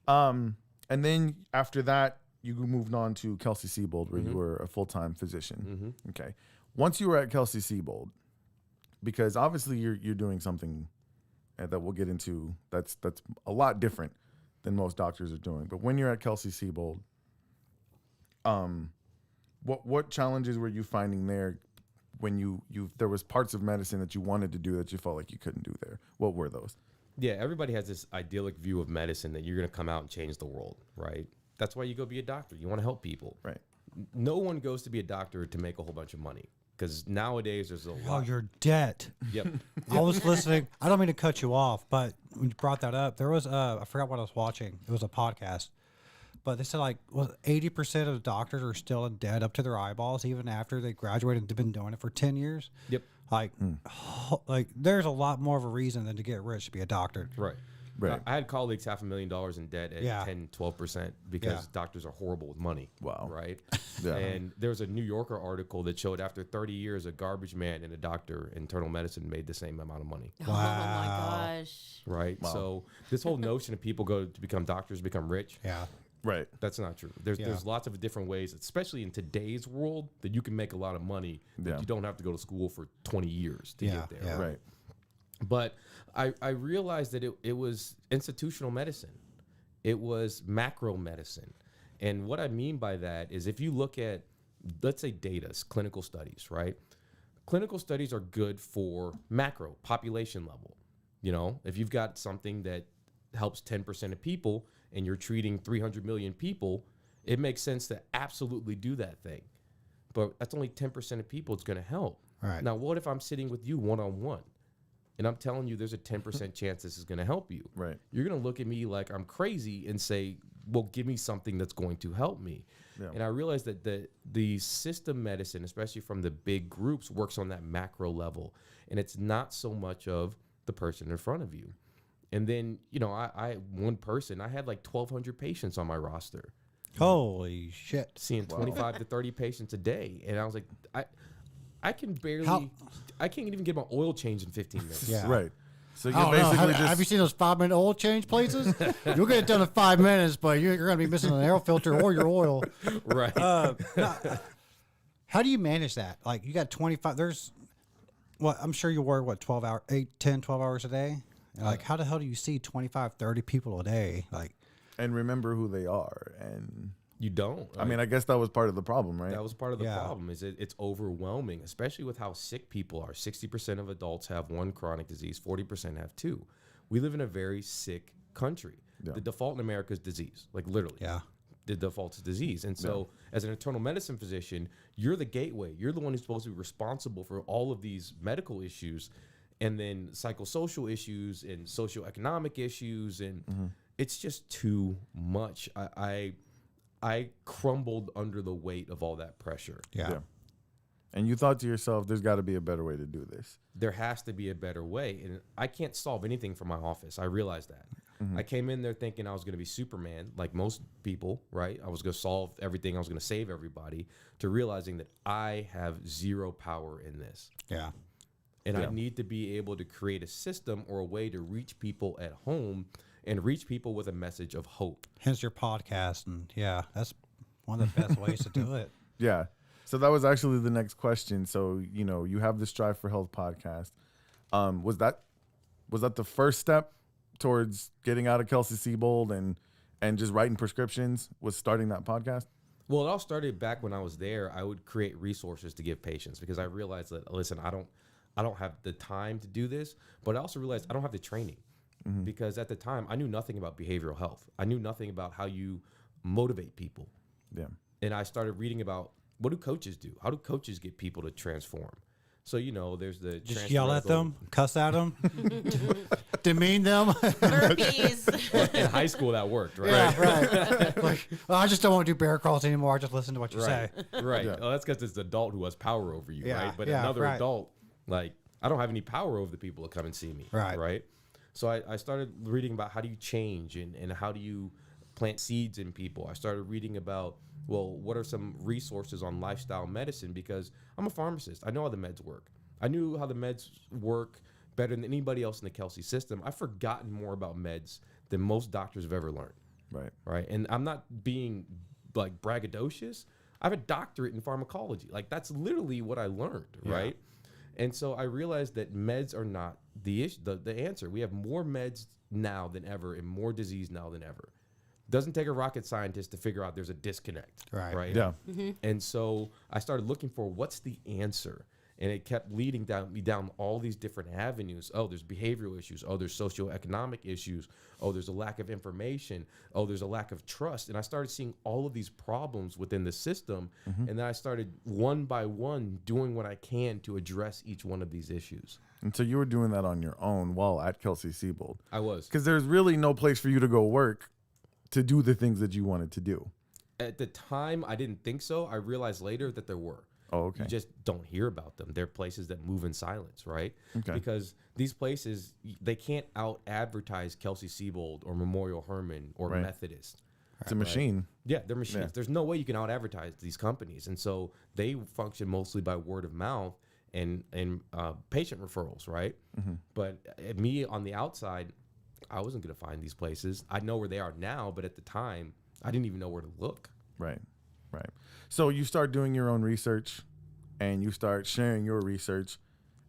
Speaker 1: And then after that, you moved on to Kelsey-Seybold, where you were a full-time physician. Okay. Once you were at Kelsey-Seybold, because obviously you're doing something that we'll get into that's a lot different than most doctors are doing. But when you're at Kelsey-Seybold, what challenges were you finding there when there was parts of medicine that you wanted to do that you felt like you couldn't do there? What were those?
Speaker 6: Yeah, everybody has this idyllic view of medicine that you're going to come out and change the world, right? That's why you go be a doctor. You want to help people.
Speaker 1: Right.
Speaker 6: No one goes to be a doctor to make a whole bunch of money, because nowadays there's a
Speaker 5: Oh,
Speaker 6: lot.
Speaker 5: your debt.
Speaker 6: Yep.
Speaker 5: I was listening. I don't mean to cut you off, but when you brought that up, there was I forgot what I was watching. It was a podcast, but they said 80% of doctors are still in debt up to their eyeballs even after they graduated. They've been doing it for 10 years.
Speaker 6: Yep.
Speaker 5: Like there's a lot more of a reason than to get rich to be a doctor.
Speaker 6: Right.
Speaker 1: Right.
Speaker 6: I had colleagues $500,000 in debt at 10, 12% because doctors are horrible with money.
Speaker 1: Wow.
Speaker 6: Right.
Speaker 1: Yeah.
Speaker 6: And there was a New Yorker article that showed after 30 years, a garbage man and a doctor in internal medicine made the same amount of money.
Speaker 4: Oh my gosh.
Speaker 6: Right. So this whole notion of people go to become doctors, become rich.
Speaker 5: Yeah.
Speaker 1: Right.
Speaker 6: That's not true. There's lots of different ways, especially in today's world, that you can make a lot of money. That you don't have to go to school for 20 years to get there.
Speaker 5: Yeah.
Speaker 1: Right.
Speaker 6: But I realized that it was institutional medicine. It was macro medicine. And what I mean by that is if you look at, let's say, data, clinical studies, right? Clinical studies are good for macro, population level. You know, if you've got something that helps 10% of people and you're treating 300 million people, it makes sense to absolutely do that thing. But that's only 10% of people it's going to help.
Speaker 5: Right.
Speaker 6: Now, what if I'm sitting with you one-on-one and I'm telling you there's a 10% chance this is going to help you?
Speaker 1: Right.
Speaker 6: You're going to look at me like I'm crazy and say, well, give me something that's going to help me.
Speaker 1: Yeah.
Speaker 6: And I realized that the system medicine, especially from the big groups, works on that macro level. And it's not so much of the person in front of you. And then, you know, I one person, I had like 1,200 patients on my roster,
Speaker 5: Holy shit.
Speaker 6: seeing 25 to 30 patients a day. And I was like, I can barely, I can't even get my oil changed in 15 minutes.
Speaker 5: Yeah.
Speaker 1: Right. So you
Speaker 5: I don't know.
Speaker 1: basically
Speaker 5: Have you seen those 5-minute oil change places? You'll get it done in 5 minutes, but you're going to be missing an air filter or your oil.
Speaker 6: Right.
Speaker 5: How do you manage that? Like, you got 25, I'm sure you work, 12 hours, 12 hours a day? Like, how the hell do you see 25, 30 people a day? Like,
Speaker 1: and remember who they are. And
Speaker 6: You don't.
Speaker 1: I mean, I guess that was part of the problem, right?
Speaker 6: That was part of the
Speaker 5: Yeah.
Speaker 6: problem. Is it's overwhelming, especially with how sick people are. 60% of adults have one chronic disease. 40% have two. We live in a very sick country.
Speaker 1: Yeah.
Speaker 6: The default in America is disease, like literally.
Speaker 5: yeah.
Speaker 6: the defaults disease. And so as an internal medicine physician, you're the gateway. You're the one who's supposed to be responsible for all of these medical issues and then psychosocial issues and socioeconomic issues. And it's just too much. I crumbled under the weight of all that pressure.
Speaker 5: Yeah.
Speaker 1: And you thought to yourself, there's got to be a better way to do this.
Speaker 6: There has to be a better way. And I can't solve anything from my office. I realized that. I came in there thinking I was going to be Superman, like most people, right? I was going to solve everything. I was going to save everybody, to realizing that I have zero power in this.
Speaker 5: Yeah.
Speaker 6: And I need to be able to create a system or a way to reach people at home and reach people with a message of hope.
Speaker 5: Hence your podcast. And yeah, that's one of the best ways to do it.
Speaker 1: Yeah. So that was actually the next question. So, you know, you have the Strive for Health podcast. Was that the first step towards getting out of Kelsey-Seybold and just writing prescriptions, was starting that podcast?
Speaker 6: Well, it all started back when I was there. I would create resources to give patients because I realized that, listen, I don't have the time to do this, but I also realized I don't have the training because at the time I knew nothing about behavioral health. I knew nothing about how you motivate people.
Speaker 1: Yeah.
Speaker 6: And I started reading about, what do coaches do? How do coaches get people to transform? So, you know, there's the
Speaker 5: just yell at them, cuss at them, demean them.
Speaker 4: Burpees.
Speaker 6: in high school that worked, right?
Speaker 5: Yeah, right. Like, well, I just don't want to do bear crawls anymore. I just listen to what you say.
Speaker 6: Right.
Speaker 1: Yeah.
Speaker 6: Well, that's because it's the adult who has power over you,
Speaker 5: Yeah,
Speaker 6: right? But
Speaker 5: yeah,
Speaker 6: another
Speaker 5: right.
Speaker 6: adult, like, I don't have any power over the people that come and see me,
Speaker 5: Right.
Speaker 6: Right. So I started reading about how do you change and how do you plant seeds in people. I started reading about, well, what are some resources on lifestyle medicine? Because I'm a pharmacist. I know how the meds work. I knew how the meds work better than anybody else in the Kelsey system. I've forgotten more about meds than most doctors have ever learned.
Speaker 1: Right.
Speaker 6: Right. And I'm not being like braggadocious. I have a doctorate in pharmacology. Like, that's literally what I learned. Right. And so I realized that meds are not the issue, the answer. We have more meds now than ever and more disease now than ever. Doesn't take a rocket scientist to figure out there's a disconnect. Right.
Speaker 1: Yeah.
Speaker 6: And so I started looking for what's the answer. And it kept leading me down all these different avenues. Oh, there's behavioral issues. Oh, there's socioeconomic issues. Oh, there's a lack of information. Oh, there's a lack of trust. And I started seeing all of these problems within the system. And then I started one by one doing what I can to address each one of these issues.
Speaker 1: And so you were doing that on your own while at Kelsey-Seybold.
Speaker 6: I was.
Speaker 1: Because there's really no place for you to go work to do the things that you wanted to do.
Speaker 6: At the time, I didn't think so. I realized later that there were.
Speaker 1: Oh, okay.
Speaker 6: You just don't hear about them. They're places that move in silence, right?
Speaker 1: Okay.
Speaker 6: Because these places, they can't out-advertise Kelsey-Seybold or Memorial Hermann or
Speaker 1: Right.
Speaker 6: Methodist.
Speaker 1: It's a machine.
Speaker 6: Yeah, they're machines.
Speaker 1: Yeah.
Speaker 6: There's no way you can out-advertise these companies. And so they function mostly by word of mouth and patient referrals, right? But me on the outside, I wasn't going to find these places. I know where they are now, but at the time, I didn't even know where to look.
Speaker 1: Right. Right. So you start doing your own research and you start sharing your research,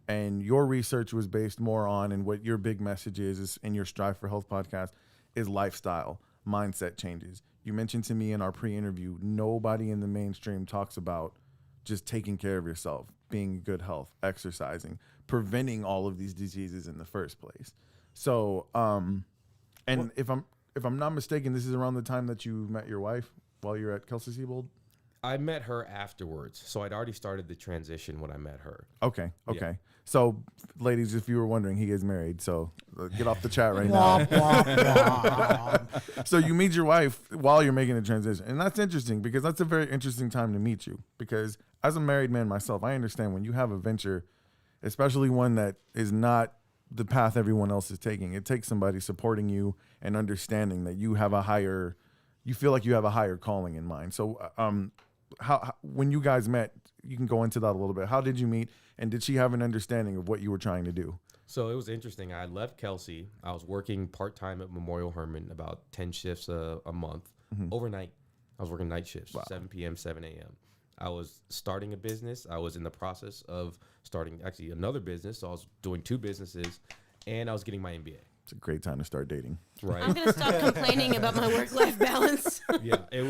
Speaker 1: and your research was based more on, and what your big message is in your Strive for Health podcast, is lifestyle, mindset changes. You mentioned to me in our pre-interview, nobody in the mainstream talks about just taking care of yourself, being in good health, exercising, preventing all of these diseases in the first place. So, and if I'm not mistaken, this is around the time that you met your wife while you're at Kelsey-Seybold?
Speaker 6: I met her afterwards, so I'd already started the transition when I met her.
Speaker 1: Okay.
Speaker 6: Yeah.
Speaker 1: So, ladies, if you were wondering, he is married. So get off the chat right now. So you meet your wife while you're making the transition. And that's interesting because that's a very interesting time to meet you. Because as a married man myself, I understand when you have a venture, especially one that is not the path everyone else is taking, it takes somebody supporting you and understanding that you feel like you have a higher calling in mind. So how when you guys met, you can go into that a little bit. How did you meet, and did she have an understanding of what you were trying to do?
Speaker 6: So it was interesting. I left Kelsey. I was working part-time at Memorial Hermann, about 10 shifts a month. Overnight, I was working night shifts, 7 p.m., 7 a.m. I was starting a business. I was in the process of starting actually another business. So I was doing 2 businesses, and I was getting my MBA.
Speaker 1: It's a great time to start dating.
Speaker 6: Right.
Speaker 4: I'm gonna stop complaining about my work-life balance.
Speaker 6: Yeah, it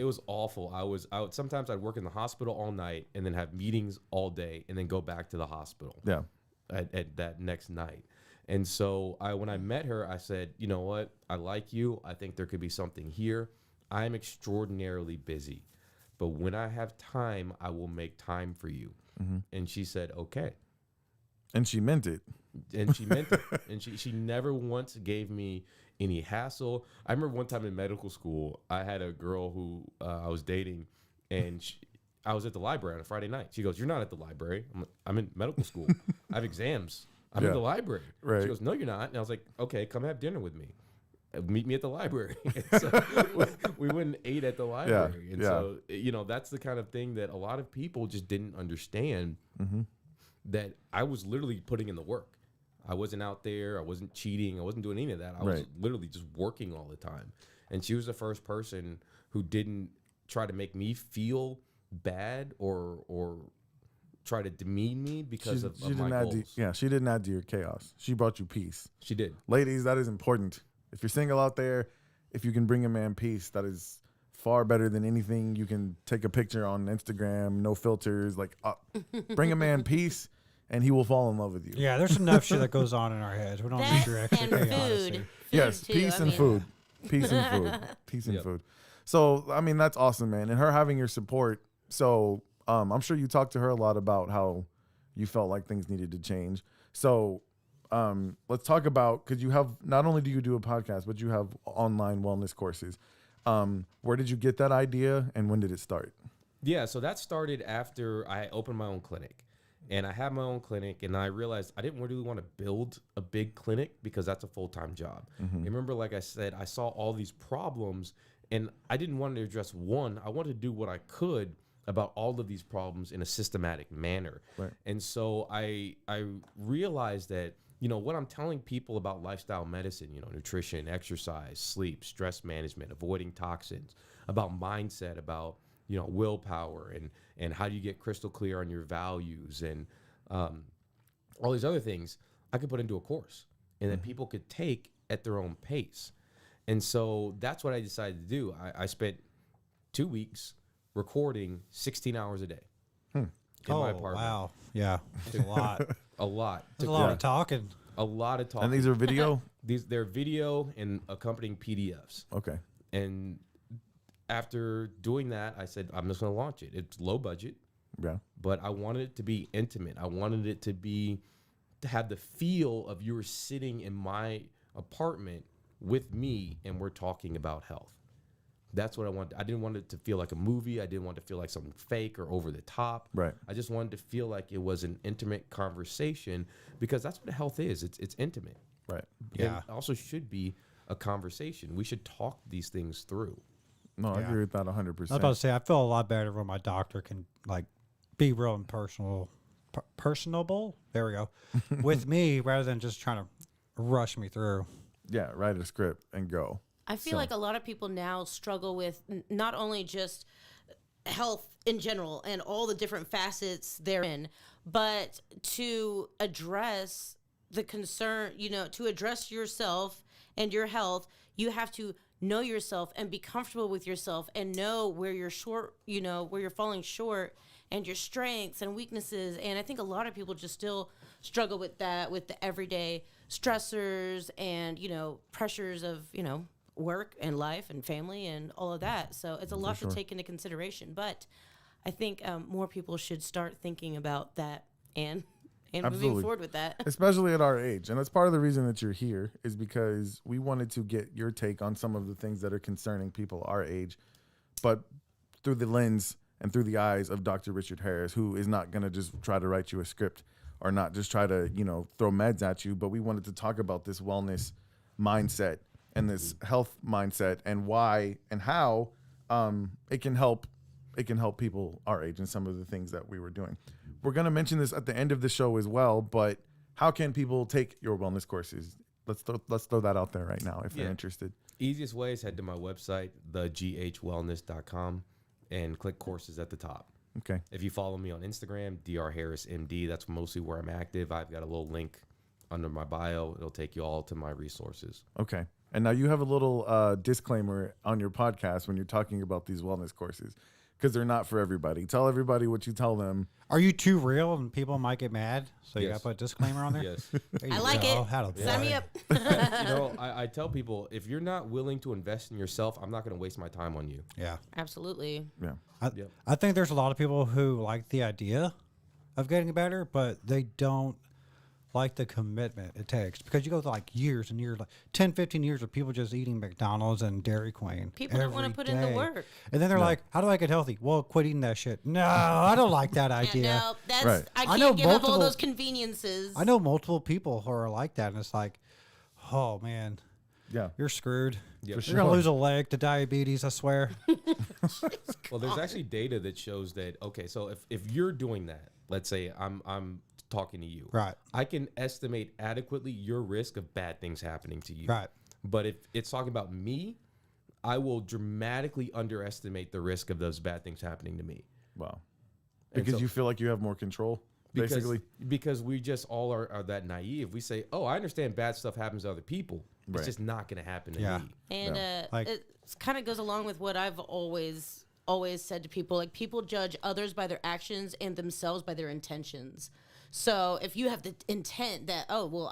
Speaker 6: was awful. I would sometimes I'd work in the hospital all night and then have meetings all day and then go back to the hospital.
Speaker 1: Yeah.
Speaker 6: At that next night. And so when I met her, I said, you know what? I like you. I think there could be something here. I'm extraordinarily busy, but when I have time, I will make time for you. And she said, okay.
Speaker 1: And she meant it.
Speaker 6: And she meant it. And she never once gave me any hassle. I remember one time in medical school, I had a girl who I was dating, and I was at the library on a Friday night. She goes, "You're not at the library." I'm in medical school. I have exams. I'm in the library.
Speaker 1: Right.
Speaker 6: She goes, "No, you're not." And I was like, "Okay, come have dinner with me. Meet me at the library." So we went and ate at the library. And so, that's the kind of thing that a lot of people just didn't understand, that I was literally putting in the work. I wasn't out there. I wasn't cheating. I wasn't doing any of that. I was literally just working all the time. And she was the first person who didn't try to make me feel bad or try to demean me because of my goals.
Speaker 1: She didn't add to your chaos. She brought you peace.
Speaker 6: She did.
Speaker 1: Ladies, that is important. If you're single out there, if you can bring a man peace, that is far better than anything. You can take a picture on Instagram, no filters, like bring a man peace, and he will fall in love with you.
Speaker 5: Yeah, there's enough shit that goes on in our heads. We don't need your extra
Speaker 4: and
Speaker 5: chaos.
Speaker 4: food.
Speaker 1: Yes,
Speaker 4: Too,
Speaker 1: peace and food. Peace and food. Peace and food. So, I mean, that's awesome, man. And her having your support. So, I'm sure you talked to her a lot about how you felt like things needed to change. So, let's talk about, because you have, not only do you do a podcast, but you have online wellness courses. Where did you get that idea, and when did it start?
Speaker 6: Yeah, so that started after I opened my own clinic. And I had my own clinic, and I realized I didn't really want to build a big clinic because that's a full-time job. And remember, like I said, I saw all these problems, and I didn't want to address one. I wanted to do what I could about all of these problems in a systematic manner.
Speaker 1: Right.
Speaker 6: And so I realized that, what I'm telling people about lifestyle medicine, nutrition, exercise, sleep, stress management, avoiding toxins, about mindset, about willpower, and how do you get crystal clear on your values, and all these other things I could put into a course, and that people could take at their own pace. And so that's what I decided to do. I spent 2 weeks recording 16 hours a day in my apartment.
Speaker 5: Wow. Yeah. That's a lot.
Speaker 6: A lot.
Speaker 5: That's a lot of talking.
Speaker 6: A lot of talking.
Speaker 1: And these are video?
Speaker 6: They're video and accompanying PDFs.
Speaker 1: Okay.
Speaker 6: And after doing that, I said, I'm just going to launch it. It's low budget.
Speaker 1: Yeah.
Speaker 6: But I wanted it to be intimate. I wanted it to have the feel of you were sitting in my apartment with me and we're talking about health. That's what I wanted. I didn't want it to feel like a movie. I didn't want it to feel like something fake or over the top.
Speaker 1: Right.
Speaker 6: I just wanted to feel like it was an intimate conversation, because that's what health is. It's intimate.
Speaker 1: Right.
Speaker 5: Yeah.
Speaker 6: It also should be a conversation. We should talk these things through.
Speaker 1: No, I
Speaker 5: Yeah.
Speaker 1: agree with that 100%.
Speaker 5: I was about to say, I feel a lot better when my doctor can be real and personable. There we go. With me, rather than just trying to rush me through.
Speaker 1: Yeah, write a script and go.
Speaker 4: I feel like a lot of people now struggle with not only just health in general and all the different facets therein, but to address the concern, to address yourself and your health, you have to know yourself and be comfortable with yourself and know where you're short, where you're falling short, and your strengths and weaknesses. And I think a lot of people just still struggle with that, with the everyday stressors and, pressures of, work and life and family and all of that. So it's a lot to take into consideration. But I think more people should start thinking about that and moving forward with that.
Speaker 1: Especially at our age. And that's part of the reason that you're here, is because we wanted to get your take on some of the things that are concerning people our age, but through the lens and through the eyes of Dr. Richard Harris, who is not going to just try to write you a script or not just try to, throw meds at you. But we wanted to talk about this wellness mindset and this health mindset and why and how it can help people our age and some of the things that we were doing. We're going to mention this at the end of the show as well, but how can people take your wellness courses? Let's throw that out there right now if they're interested.
Speaker 6: Easiest way is head to my website, theghwellness.com, and click courses at the top.
Speaker 1: Okay.
Speaker 6: If you follow me on Instagram, drharrismd, that's mostly where I'm active. I've got a little link under my bio. It'll take you all to my resources.
Speaker 1: Okay. And now you have a little disclaimer on your podcast when you're talking about these wellness courses, because they're not for everybody. Tell everybody what you tell them.
Speaker 5: Are you too real and people might get mad? So you
Speaker 6: Yes.
Speaker 5: got to put a disclaimer on there?
Speaker 6: Yes.
Speaker 5: There you
Speaker 4: I like
Speaker 5: go.
Speaker 4: it.
Speaker 5: Had a
Speaker 4: Sign me
Speaker 5: boy.
Speaker 4: up.
Speaker 6: You know, I tell people, if you're not willing to invest in yourself, I'm not going to waste my time on you.
Speaker 5: Yeah.
Speaker 4: Absolutely.
Speaker 1: Yeah.
Speaker 6: Yep.
Speaker 5: I think there's a lot of people who like the idea of getting better, but they don't like the commitment it takes, because you go through like years and years, like 10, 15 years of people just eating McDonald's and Dairy Queen.
Speaker 4: People don't wanna
Speaker 5: every
Speaker 4: put in the
Speaker 5: day.
Speaker 4: work.
Speaker 5: And then they're like, how do I get healthy? Well, quit eating that shit. No, I don't like that
Speaker 4: Yeah,
Speaker 5: idea.
Speaker 4: no, that's
Speaker 1: Right.
Speaker 4: I
Speaker 5: I
Speaker 4: can't
Speaker 5: know
Speaker 4: give up all
Speaker 5: multiple-
Speaker 4: those conveniences.
Speaker 5: I know multiple people who are like that, and it's like, oh man,
Speaker 1: Yeah.
Speaker 5: you're screwed.
Speaker 6: Yep.
Speaker 5: You're gonna lose a leg to diabetes, I swear.
Speaker 6: Well, there's actually data that shows that, okay, so if you're doing that, let's say I'm talking to you.
Speaker 5: Right.
Speaker 6: I can estimate adequately your risk of bad things happening to you.
Speaker 5: Right.
Speaker 6: But if it's talking about me, I will dramatically underestimate the risk of those bad things happening to me.
Speaker 1: Wow.
Speaker 6: And
Speaker 1: Because
Speaker 6: so-
Speaker 1: you feel like you have more control, basically.
Speaker 6: Because we just all are that naive. We say, oh, I understand bad stuff happens to other people.
Speaker 1: Right.
Speaker 6: It's just not going to happen to
Speaker 5: Yeah.
Speaker 6: me.
Speaker 4: And
Speaker 5: Like-
Speaker 4: it kind of goes along with what I've always said to people. Like, people judge others by their actions and themselves by their intentions. So if you have the intent that, oh, well,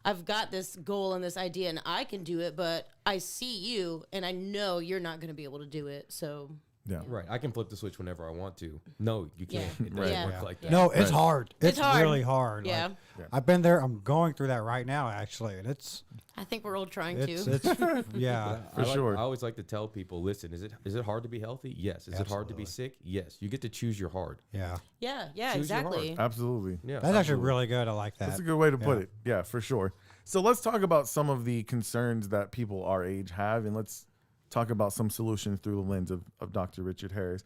Speaker 4: I've got this goal and this idea and I can do it, but I see you and I know you're not going to be able to do it. So
Speaker 1: Yeah.
Speaker 6: Right. I can flip the switch whenever I want to. No, you can't.
Speaker 4: Yeah.
Speaker 6: It doesn't
Speaker 4: Yeah.
Speaker 6: work like that.
Speaker 5: No, it's
Speaker 1: Right.
Speaker 5: hard. It's
Speaker 4: hard.
Speaker 5: really hard. Like,
Speaker 4: Yeah.
Speaker 5: I've been there. I'm going through that right now, actually, and it's
Speaker 4: I think we're all trying
Speaker 5: it's
Speaker 4: to.
Speaker 5: yeah.
Speaker 1: For sure.
Speaker 6: I always like to tell people, listen, is it hard to be healthy? Yes. Is it hard to be
Speaker 5: Absolutely.
Speaker 6: sick? Yes. You get to choose your hard.
Speaker 5: Yeah.
Speaker 4: Yeah,
Speaker 6: Choose your
Speaker 4: exactly.
Speaker 1: Absolutely.
Speaker 6: Yeah.
Speaker 5: That's actually really good. I like that.
Speaker 1: That's a good way to put
Speaker 5: Yeah.
Speaker 1: it. Yeah, for sure. So let's talk about some of the concerns that people our age have, and let's talk about some solutions through the lens of Dr. Richard Harris.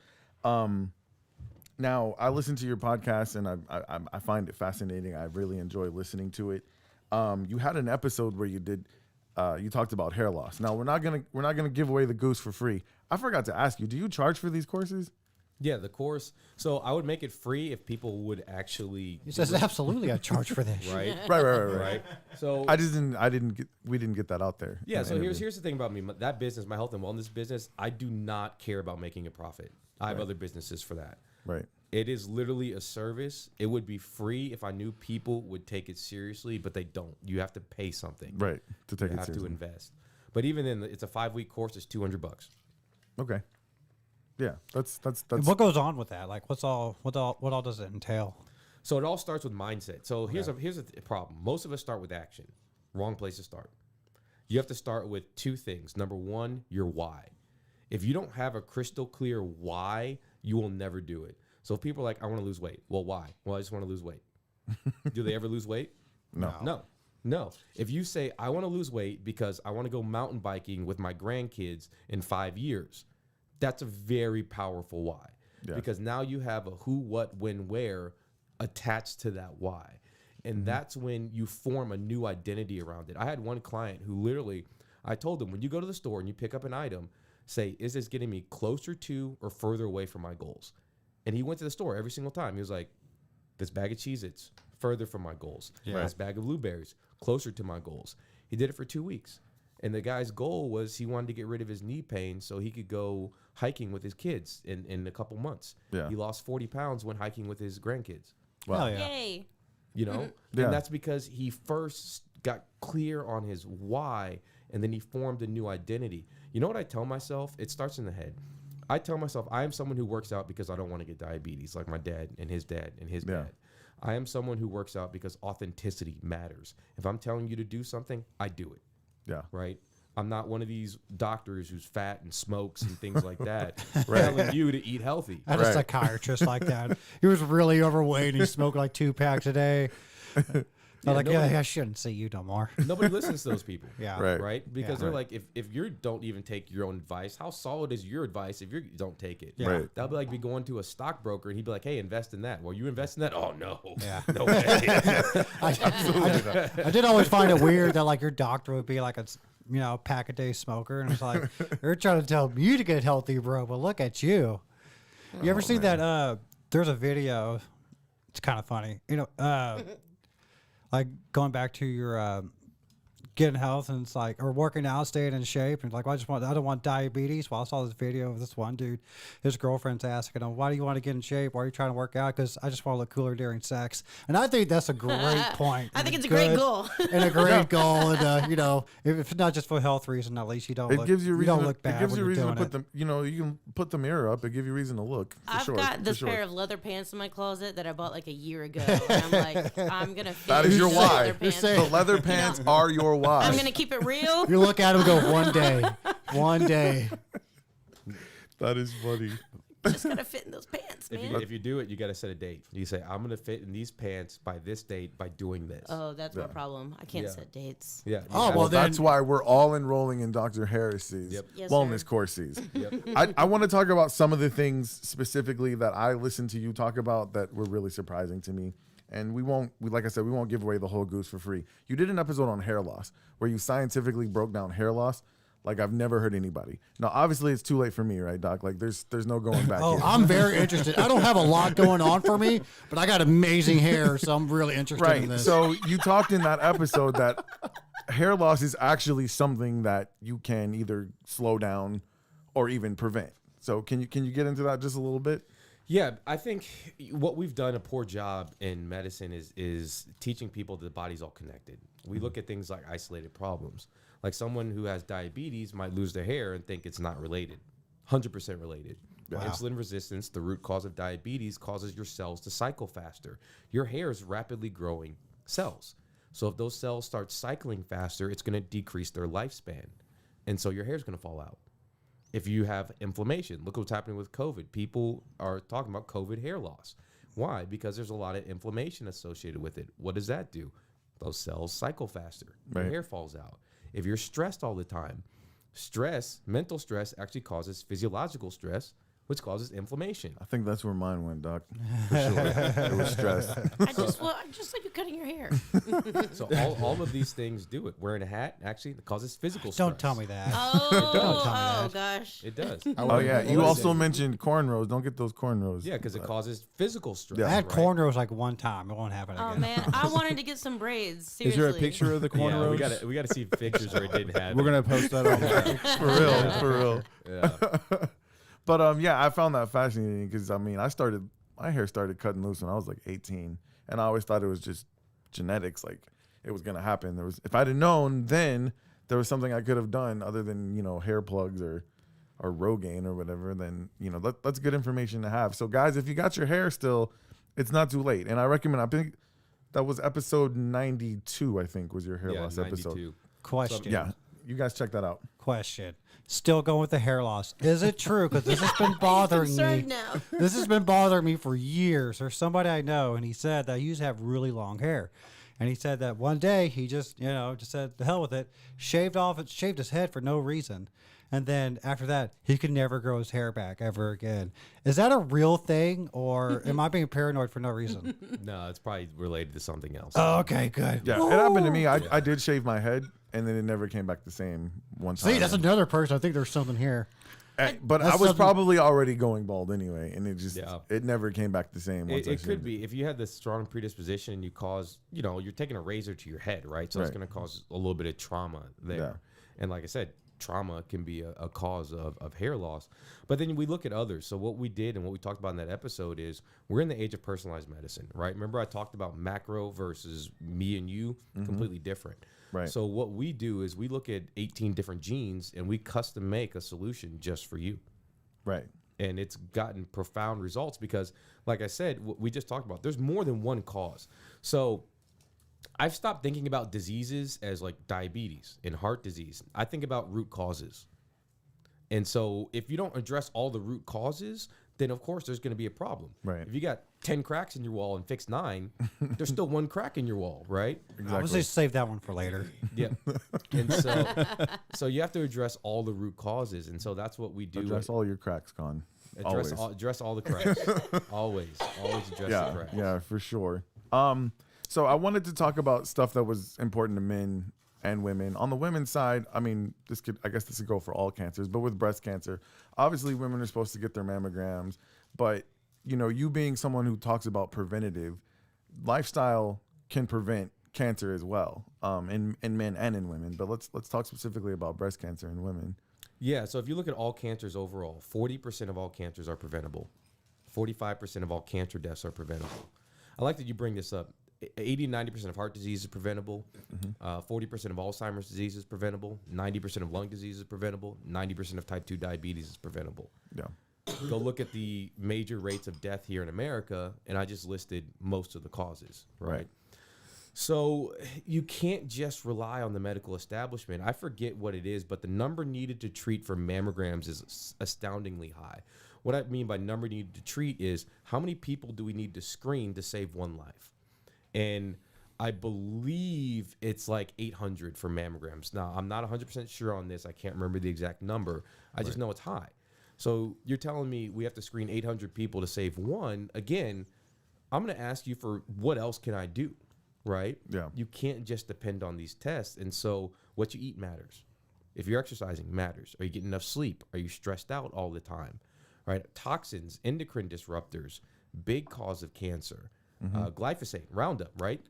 Speaker 1: Now, I listen to your podcast, and I find it fascinating. I really enjoy listening to it. You had an episode where you talked about hair loss. Now, we're not gonna give away the goose for free. I forgot to ask you, do you charge for these courses?
Speaker 6: Yeah, the course. So I would make it free if people would actually.
Speaker 5: He says, absolutely, I charge for this.
Speaker 6: Right.
Speaker 1: Right.
Speaker 6: Right. So
Speaker 1: We didn't get that out there.
Speaker 6: yeah.
Speaker 1: in the
Speaker 6: So
Speaker 1: interview.
Speaker 6: here's the thing about me. That business, my health and wellness business, I do not care about making a profit. I have other businesses for that.
Speaker 1: Right.
Speaker 6: It is literally a service. It would be free if I knew people would take it seriously, but they don't. You have to pay something.
Speaker 1: Right. To take
Speaker 6: You
Speaker 1: it
Speaker 6: have to
Speaker 1: seriously.
Speaker 6: invest. But even then, it's a 5-week course. It's $200.
Speaker 1: Okay. Yeah. That's
Speaker 5: And what goes on with that? Like, what all does it entail?
Speaker 6: So it all starts with mindset. So here's a problem. Most of us start with action. Wrong place to start. You have to start with two things. Number one, your why. If you don't have a crystal clear why, you will never do it. So if people are like, I want to lose weight. Well, why? Well, I just want to lose weight. Do they ever lose weight?
Speaker 1: No.
Speaker 6: No. If you say, I want to lose weight because I want to go mountain biking with my grandkids in 5 years, that's a very powerful why.
Speaker 1: Yeah.
Speaker 6: Because now you have a who, what, when, where attached to that why. And that's when you form a new identity around it. I had one client who literally, I told him, when you go to the store and you pick up an item, say, is this getting me closer to or further away from my goals? And he went to the store every single time. He was like, this bag of Cheez-Its, further from my goals.
Speaker 5: Yeah.
Speaker 6: This bag of blueberries, closer to my goals. He did it for 2 weeks. And the guy's goal was he wanted to get rid of his knee pain so he could go hiking with his kids in a couple months.
Speaker 1: Yeah.
Speaker 6: He lost 40 pounds when hiking with his grandkids.
Speaker 5: Hell yeah.
Speaker 4: Yay.
Speaker 6: You know?
Speaker 1: Yeah.
Speaker 6: And that's because he first got clear on his why, and then he formed a new identity. You know what I tell myself? It starts in the head. I tell myself I am someone who works out because I don't want to get diabetes, like my dad and his dad and his
Speaker 1: Yeah.
Speaker 6: dad. I am someone who works out because authenticity matters. If I'm telling you to do something, I do it,
Speaker 1: Yeah.
Speaker 6: right? I'm not one of these doctors who's fat and smokes and things like that, telling you to eat healthy.
Speaker 5: I had a
Speaker 1: Right.
Speaker 5: psychiatrist like that. He was really overweight and he smoked like 2 packs a day. I was like,
Speaker 6: nobody-
Speaker 5: yeah, I shouldn't see you no more.
Speaker 6: Nobody listens to those people.
Speaker 5: Yeah.
Speaker 1: Right.
Speaker 6: Right? Because
Speaker 5: Yeah.
Speaker 6: they're like, if you don't even take your own advice, how solid is your advice if you don't take it?
Speaker 5: Yeah.
Speaker 1: Right.
Speaker 6: That'll be like me going to a stockbroker and he'd be like, hey, invest in that. Well, you invest in that? Oh, no.
Speaker 5: Yeah.
Speaker 6: No way.
Speaker 5: I did always find it weird that like your doctor would be like a pack a day smoker, and it's like they're trying to tell me to get healthy, bro. But look at you. You ever see that? There's a video. It's kind of funny, like going back to your getting health and it's like, or working out, staying in shape. And like, well, I don't want diabetes. Well, I saw this video of this one dude, his girlfriend's asking him, why do you want to get in shape? Why are you trying to work out? Because I just want to look cooler during sex. And I think that's a great point.
Speaker 4: I think it's a great goal.
Speaker 5: And a great goal. And, if it's not just for health reason, at least you don't look,
Speaker 1: gives you
Speaker 5: you don't
Speaker 1: reason.
Speaker 5: look bad.
Speaker 1: It gives you
Speaker 5: when
Speaker 1: reason
Speaker 5: you're
Speaker 1: to
Speaker 5: doing
Speaker 1: put them. You can put the mirror up. It gives you reason to look.
Speaker 4: I've
Speaker 1: sure,
Speaker 4: got this
Speaker 1: sure.
Speaker 4: pair of leather pants in my closet that I bought like a year ago. And I'm like, I'm going to fit
Speaker 1: That is your
Speaker 4: these
Speaker 1: why.
Speaker 4: leather
Speaker 1: You're
Speaker 4: pants.
Speaker 1: The leather pants are your why.
Speaker 4: I'm going to keep it real.
Speaker 5: You look at him and go, one day.
Speaker 1: That is funny.
Speaker 4: Just got to fit in those pants, man.
Speaker 6: If you do it, you got to set a date. You say, I'm going to fit in these pants by this date by doing this.
Speaker 4: Oh, that's my problem. I can't
Speaker 6: Yeah.
Speaker 4: set dates.
Speaker 6: Yeah.
Speaker 5: Oh, well, then.
Speaker 1: That's why we're all enrolling in Dr. Harris's
Speaker 4: Yes,
Speaker 1: wellness
Speaker 4: sir.
Speaker 1: courses.
Speaker 6: Yep.
Speaker 1: I want to talk about some of the things specifically that I listened to you talk about that were really surprising to me. And like I said, we won't give away the whole goose for free. You did an episode on hair loss where you scientifically broke down hair loss. Like I've never heard anybody. Now, obviously, it's too late for me, right, Doc? Like there's no going back.
Speaker 5: Oh,
Speaker 1: here.
Speaker 5: I'm very interested. I don't have a lot going on for me, but I got amazing hair, so I'm really interested in
Speaker 1: Right.
Speaker 5: this.
Speaker 1: So you talked in that episode that hair loss is actually something that you can either slow down or even prevent. So can you get into that just a little bit?
Speaker 6: Yeah, I think what we've done a poor job in medicine is teaching people that the body's all connected. We look at things like isolated problems. Like someone who has diabetes might lose their hair and think it's not related. 100% related.
Speaker 5: Wow.
Speaker 6: Insulin resistance, the root cause of diabetes, causes your cells to cycle faster. Your hair is rapidly growing cells. So if those cells start cycling faster, it's going to decrease their lifespan. And so your hair is going to fall out. If you have inflammation, look what's happening with COVID. People are talking about COVID hair loss. Why? Because there's a lot of inflammation associated with it. What does that do? Those cells cycle faster. Your
Speaker 1: Right.
Speaker 6: hair falls out. If you're stressed all the time, mental stress actually causes physiological stress, which causes inflammation.
Speaker 1: I think that's where mine went, Doc. For sure. It was stress.
Speaker 4: I just like you cutting your hair.
Speaker 6: So all of these things do it. Wearing a hat actually causes physical stress.
Speaker 5: Don't tell me that.
Speaker 4: Oh gosh.
Speaker 6: It does.
Speaker 1: Oh yeah. You also mentioned cornrows. Don't get those cornrows.
Speaker 6: Yeah, because it causes physical stress.
Speaker 1: Yeah.
Speaker 5: I had
Speaker 6: right?
Speaker 5: cornrows like one time. It won't happen
Speaker 4: Oh
Speaker 5: again.
Speaker 4: man, I wanted to get some braids.
Speaker 3: Is
Speaker 4: Seriously.
Speaker 3: there a picture of the
Speaker 6: Yeah,
Speaker 3: cornrows?
Speaker 6: we got to see pictures where it didn't happen.
Speaker 3: We're gonna post that on.
Speaker 1: For real. For real.
Speaker 6: Yeah.
Speaker 1: But yeah, I found that fascinating because I mean, my hair started cutting loose when I was like 18, and I always thought it was just genetics, like it was gonna happen. If I'd have known then there was something I could have done other than hair plugs or Rogaine or whatever, then that's good information to have. So guys, if you got your hair still, it's not too late, and I recommend. I think that was episode 92. I think was your hair
Speaker 6: Yeah,
Speaker 1: loss
Speaker 6: 92.
Speaker 1: episode.
Speaker 5: Question.
Speaker 1: Yeah, you guys check that out.
Speaker 5: Question. Still going with the hair loss. Is it true? Because this has been bothering me.
Speaker 4: Concerned now.
Speaker 5: This has been bothering me for years. There's somebody I know, and he said that he used to have really long hair. And he said that one day he just said, the hell with it, shaved his head for no reason. And then after that, he could never grow his hair back ever again. Is that a real thing, or am I being paranoid for no reason?
Speaker 6: No, it's probably related to something else.
Speaker 5: Oh, okay, good.
Speaker 1: Yeah, it happened to me. I did shave my head, and then it never came back the same one time.
Speaker 5: See, that's another person. I think there's something here.
Speaker 1: But I
Speaker 5: That's
Speaker 1: was
Speaker 5: something-
Speaker 1: probably already going bald anyway, and it never came back the same. Once I
Speaker 6: It could
Speaker 1: shaved
Speaker 6: be if you had this strong predisposition, you're taking a razor to your head, right? So it's
Speaker 1: Right.
Speaker 6: going to cause a little bit of trauma there.
Speaker 1: Yeah.
Speaker 6: And like I said, trauma can be a cause of hair loss. But then we look at others. So what we did and what we talked about in that episode is we're in the age of personalized medicine, right? Remember I talked about macro versus me and you, completely different.
Speaker 1: Right.
Speaker 6: So what we do is we look at 18 different genes and we custom make a solution just for you.
Speaker 1: Right.
Speaker 6: And it's gotten profound results because, like I said, we just talked about, there's more than one cause. So I've stopped thinking about diseases as like diabetes and heart disease. I think about root causes. And so if you don't address all the root causes, then of course there's going to be a problem.
Speaker 1: Right.
Speaker 6: If you got 10 cracks in your wall and fix 9, there's still one crack in your wall, right?
Speaker 5: I was just save that one for later.
Speaker 6: Yeah. And so you have to address all the root causes. And so that's what we do.
Speaker 1: Address all your cracks, Con. Always.
Speaker 6: Address all the cracks. always address the cracks.
Speaker 1: Yeah, for sure. So I wanted to talk about stuff that was important to men and women. On the women's side, I mean, I guess this could go for all cancers, but with breast cancer, obviously women are supposed to get their mammograms, but you being someone who talks about preventative, lifestyle can prevent cancer as well, in men and in women. But let's talk specifically about breast cancer in women.
Speaker 6: Yeah, so if you look at all cancers overall, 40% of all cancers are preventable. 45% of all cancer deaths are preventable. I like that you bring this up. 80 to 90% of heart disease is preventable. 40% of Alzheimer's disease is preventable. 90% of lung disease is preventable. 90% of type 2 diabetes is preventable.
Speaker 1: Yeah.
Speaker 6: Go look at the major rates of death here in America, and I just listed most of the causes, right? So you can't just rely on the medical establishment. I forget what it is, but the number needed to treat for mammograms is astoundingly high. What I mean by number needed to treat is how many people do we need to screen to save one life? And I believe it's like 800 for mammograms. Now, I'm not 100% sure on this. I can't remember the exact number. I just know it's high. So you're telling me we have to screen 800 people to save one. Again, I'm going to ask you for what else can I do, right?
Speaker 1: Yeah.
Speaker 6: You can't just depend on these tests. And so what you eat matters. If you're exercising, matters. Are you getting enough sleep? Are you stressed out all the time? Right? Toxins, endocrine disruptors, big cause of cancer. Glyphosate, Roundup, right?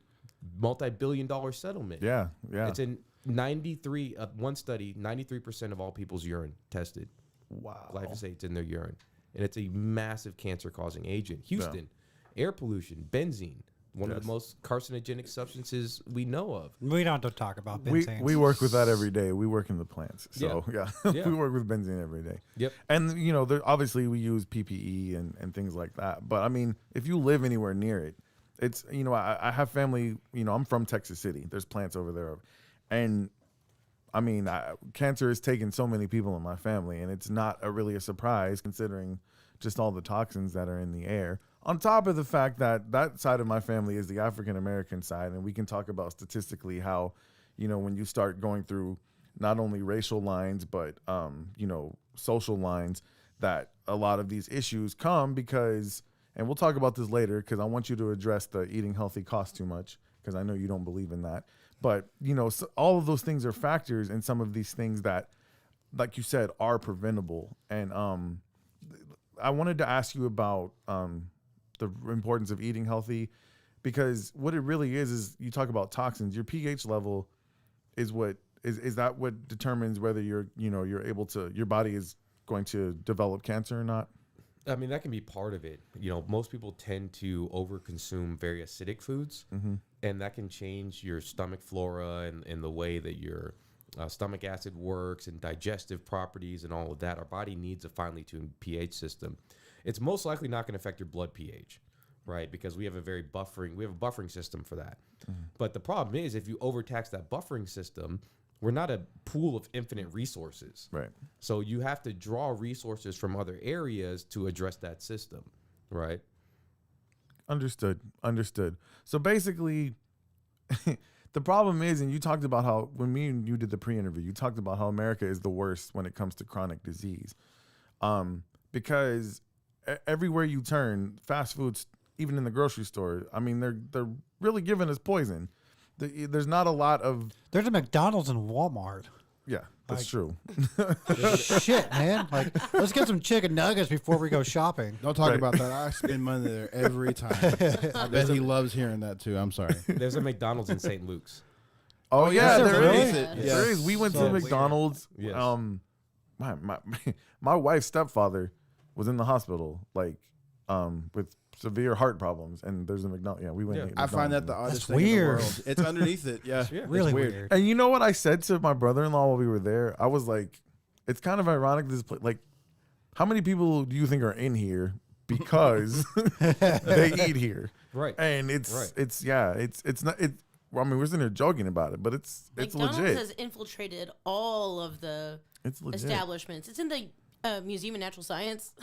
Speaker 6: Multi-billion-dollar settlement.
Speaker 1: Yeah.
Speaker 6: It's in 93, one study, 93% of all people's urine tested.
Speaker 1: Wow.
Speaker 6: Glyphosate's in their urine. And it's a massive cancer-causing agent. Houston, air pollution, benzene, one of the most carcinogenic substances we know of.
Speaker 5: We don't have to talk about benzene.
Speaker 1: We work with that every day. We work in the plants. So,
Speaker 6: Yeah.
Speaker 1: we work with benzene every day.
Speaker 6: Yep.
Speaker 1: And, obviously we use PPE and things like that. But, I mean, if you live anywhere near it, it's, I have family, I'm from Texas City. There's plants over there. And, I mean, cancer has taken so many people in my family, and it's not really a surprise considering just all the toxins that are in the air. On top of the fact that side of my family is the African-American side, and we can talk about statistically how, when you start going through not only racial lines, but, social lines, that a lot of these issues come because, and we'll talk about this later because I want you to address the eating healthy costs too much because I know you don't believe in that. But, so all of those things are factors in some of these things that, like you said, are preventable. And I wanted to ask you about the importance of eating healthy, because what it really is you talk about toxins. Your pH level is that what determines whether your body is going to develop cancer or not?
Speaker 6: I mean, that can be part of it. Most people tend to overconsume very acidic foods, and that can change your stomach flora and the way that your stomach acid works and digestive properties and all of that. Our body needs a finely tuned pH system. It's most likely not going to affect your blood pH, right? Because we have a buffering system for that. But the problem is if you overtax that buffering system, we're not a pool of infinite resources.
Speaker 1: Right.
Speaker 6: So you have to draw resources from other areas to address that system, right?
Speaker 1: Understood. So basically, the problem is, and you talked about how when me and you did the pre-interview, you talked about how America is the worst when it comes to chronic disease, because everywhere you turn, fast foods, even in the grocery store, I mean, they're really giving us poison. There's not a lot of.
Speaker 5: There's a McDonald's and Walmart.
Speaker 1: Yeah, that's true.
Speaker 5: Shit, man. Like, let's get some chicken nuggets before we go shopping.
Speaker 3: Don't talk about that. I spend money there every time. I bet he loves hearing that too. I'm sorry.
Speaker 6: There's a McDonald's in St. Luke's.
Speaker 1: Oh yeah,
Speaker 5: there
Speaker 1: there
Speaker 5: really?
Speaker 1: is.
Speaker 3: Yes.
Speaker 1: There is. We went
Speaker 5: So
Speaker 1: to McDonald's.
Speaker 6: Yes.
Speaker 1: My wife's stepfather was in the hospital, with severe heart problems, and there's a McDonald's. Yeah, we went.
Speaker 6: Yeah.
Speaker 1: to eat
Speaker 3: I find that
Speaker 1: McDonald's.
Speaker 3: the oddest
Speaker 5: That's
Speaker 3: thing
Speaker 5: weird.
Speaker 3: in the world. It's underneath it. Yeah,
Speaker 6: Yeah.
Speaker 5: Really
Speaker 3: It's
Speaker 5: weird.
Speaker 1: And you know what I said to my brother-in-law while we were there? I was like, it's kind of ironic this place. Like, how many people do you think are in here because they eat here?
Speaker 6: Right.
Speaker 1: And it's not. I mean, we're sitting here joking about it, but it's
Speaker 4: McDonald's
Speaker 1: legit.
Speaker 4: has infiltrated all of the
Speaker 1: It's legit.
Speaker 4: establishments. It's in the Museum of Natural Science.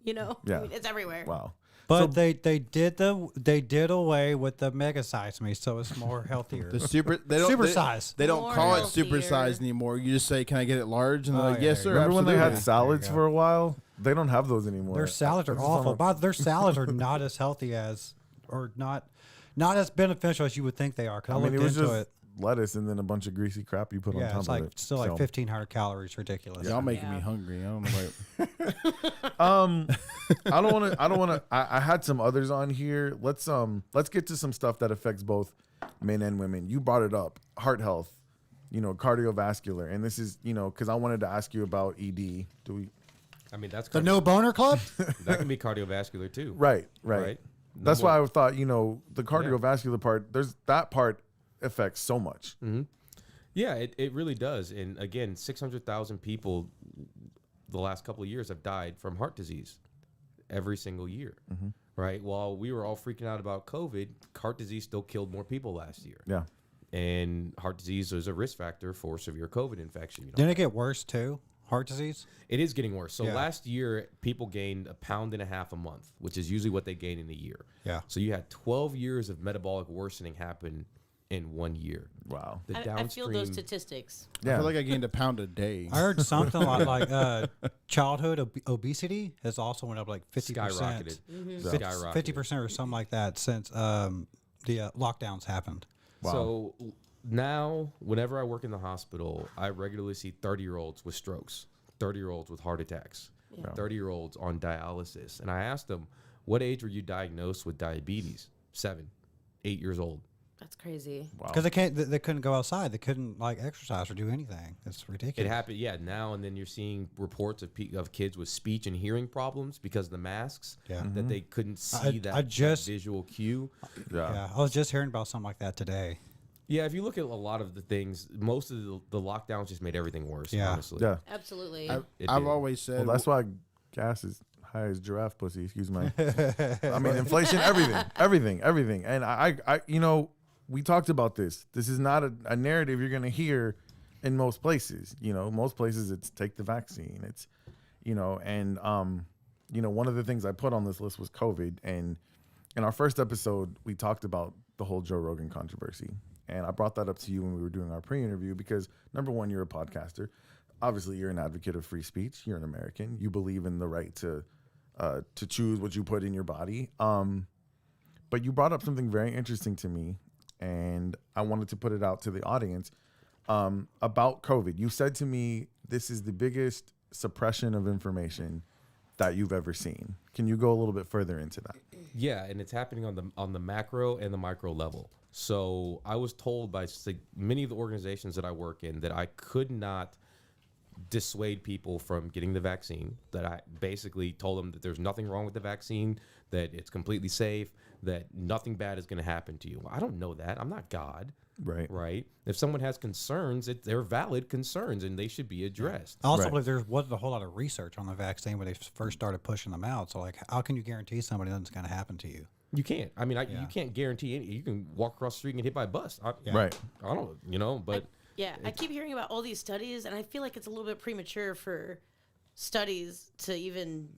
Speaker 1: Yeah.
Speaker 4: I mean, it's everywhere.
Speaker 1: Wow.
Speaker 5: But they did away with the mega size me, so it's more healthier.
Speaker 3: The they don't
Speaker 5: Super
Speaker 3: they,
Speaker 5: size.
Speaker 3: They don't
Speaker 4: More
Speaker 3: call it
Speaker 4: healthier.
Speaker 3: super size anymore. You just say, "Can I get it large?" And they're
Speaker 5: Oh,
Speaker 3: like,
Speaker 5: yeah,
Speaker 3: "Yes,
Speaker 5: yeah.
Speaker 3: sir."
Speaker 1: Remember when they had
Speaker 3: absolutely.
Speaker 1: salads for a while? They don't have those anymore.
Speaker 5: Their salads are
Speaker 1: I just
Speaker 5: awful.
Speaker 1: don't know.
Speaker 5: But their salads are not as healthy as, or not as beneficial as you would think they are. Cause I
Speaker 1: I mean,
Speaker 5: looked
Speaker 1: it was
Speaker 5: into
Speaker 1: just
Speaker 5: it.
Speaker 1: lettuce and then a bunch of greasy crap you put on
Speaker 5: Yeah,
Speaker 1: top
Speaker 5: it's
Speaker 1: of
Speaker 5: like
Speaker 1: it.
Speaker 5: still like
Speaker 1: So,
Speaker 5: 1,500 calories. Ridiculous.
Speaker 3: Y'all making
Speaker 4: Yeah.
Speaker 3: me hungry. I don't know.
Speaker 1: I don't want to. I had some others on here. Let's get to some stuff that affects both men and women. You brought it up, heart health, cardiovascular, and this is, because I wanted to ask you about ED. Do we?
Speaker 6: I mean, that's
Speaker 5: The No Boner Club?
Speaker 6: that can be cardiovascular too.
Speaker 1: Right. That's why I thought, the cardiovascular part. That part affects so much.
Speaker 6: Mm-hmm. Yeah, it really does. And again, 600,000 people the last couple of years have died from heart disease every single year.
Speaker 1: Mm-hmm.
Speaker 6: Right. While we were all freaking out about COVID, heart disease still killed more people last year.
Speaker 1: Yeah.
Speaker 6: And heart disease is a risk factor for severe COVID infection.
Speaker 5: Didn't it get worse too? Heart disease?
Speaker 6: It is getting worse. So
Speaker 5: Yeah.
Speaker 6: last year, people gained 1.5 pounds a month, which is usually what they gain in a year.
Speaker 5: Yeah.
Speaker 6: So you had 12 years of metabolic worsening happen in 1 year.
Speaker 1: Wow.
Speaker 6: The
Speaker 4: I feel
Speaker 6: downstream.
Speaker 4: those statistics.
Speaker 3: I
Speaker 1: Yeah.
Speaker 3: feel like I gained 1 pound a day.
Speaker 5: I heard something like childhood obesity has also went up like 50%.
Speaker 6: skyrocketed.
Speaker 4: Mm-hmm.
Speaker 6: Skyrocketed.
Speaker 5: 50% or something like that since the lockdowns happened.
Speaker 1: Wow.
Speaker 6: So now, whenever I work in the hospital, I regularly see 30-year-olds with strokes, 30-year-olds with heart attacks, 30-year-olds on dialysis. And I asked them, what age were you diagnosed with diabetes? 7, 8 years old.
Speaker 4: That's crazy.
Speaker 1: Wow.
Speaker 5: Because they couldn't go outside. They couldn't like exercise or do anything. It's ridiculous.
Speaker 6: It happened, yeah. Now and then you're seeing reports of kids with speech and hearing problems because of the masks.
Speaker 5: Yeah.
Speaker 6: That they couldn't see that visual cue.
Speaker 5: Yeah, I was just hearing about something like that today.
Speaker 6: Yeah, if you look at a lot of the things, most of the lockdowns just made everything worse.
Speaker 5: Yeah.
Speaker 6: Honestly.
Speaker 1: Yeah.
Speaker 4: Absolutely.
Speaker 3: I've
Speaker 6: It
Speaker 3: I've
Speaker 6: did.
Speaker 3: always said.
Speaker 1: Well, that's why gas is high as giraffe pussy. Excuse me. I mean, inflation, everything. And I we talked about this. This is not a narrative you're going to hear in most places. Most places it's take the vaccine. It's, and one of the things I put on this list was COVID. And in our first episode, we talked about the whole Joe Rogan controversy. And I brought that up to you when we were doing our pre-interview because, number one, you're a podcaster. Obviously, you're an advocate of free speech. You're an American. You believe in the right to choose what you put in your body. But you brought up something very interesting to me, and I wanted to put it out to the audience about COVID. You said to me, this is the biggest suppression of information that you've ever seen. Can you go a little bit further into that?
Speaker 6: Yeah, and it's happening on the macro and the micro level. So I was told by many of the organizations that I work in that I could not dissuade people from getting the vaccine, that I basically told them that there's nothing wrong with the vaccine, that it's completely safe, that nothing bad is going to happen to you. Well, I don't know that. I'm not God. Right. If someone has concerns, they're valid concerns and they should be addressed.
Speaker 5: I also
Speaker 1: Right.
Speaker 5: believe there wasn't a whole lot of research on the vaccine when they first started pushing them out. So, like, how can you guarantee somebody nothing's going to happen to you?
Speaker 6: You can't. I mean, you can't guarantee any. You can walk across the street and get hit by a bus.
Speaker 1: Right.
Speaker 6: I don't, but
Speaker 4: I keep hearing about all these studies, and I feel like it's a little bit premature for studies to even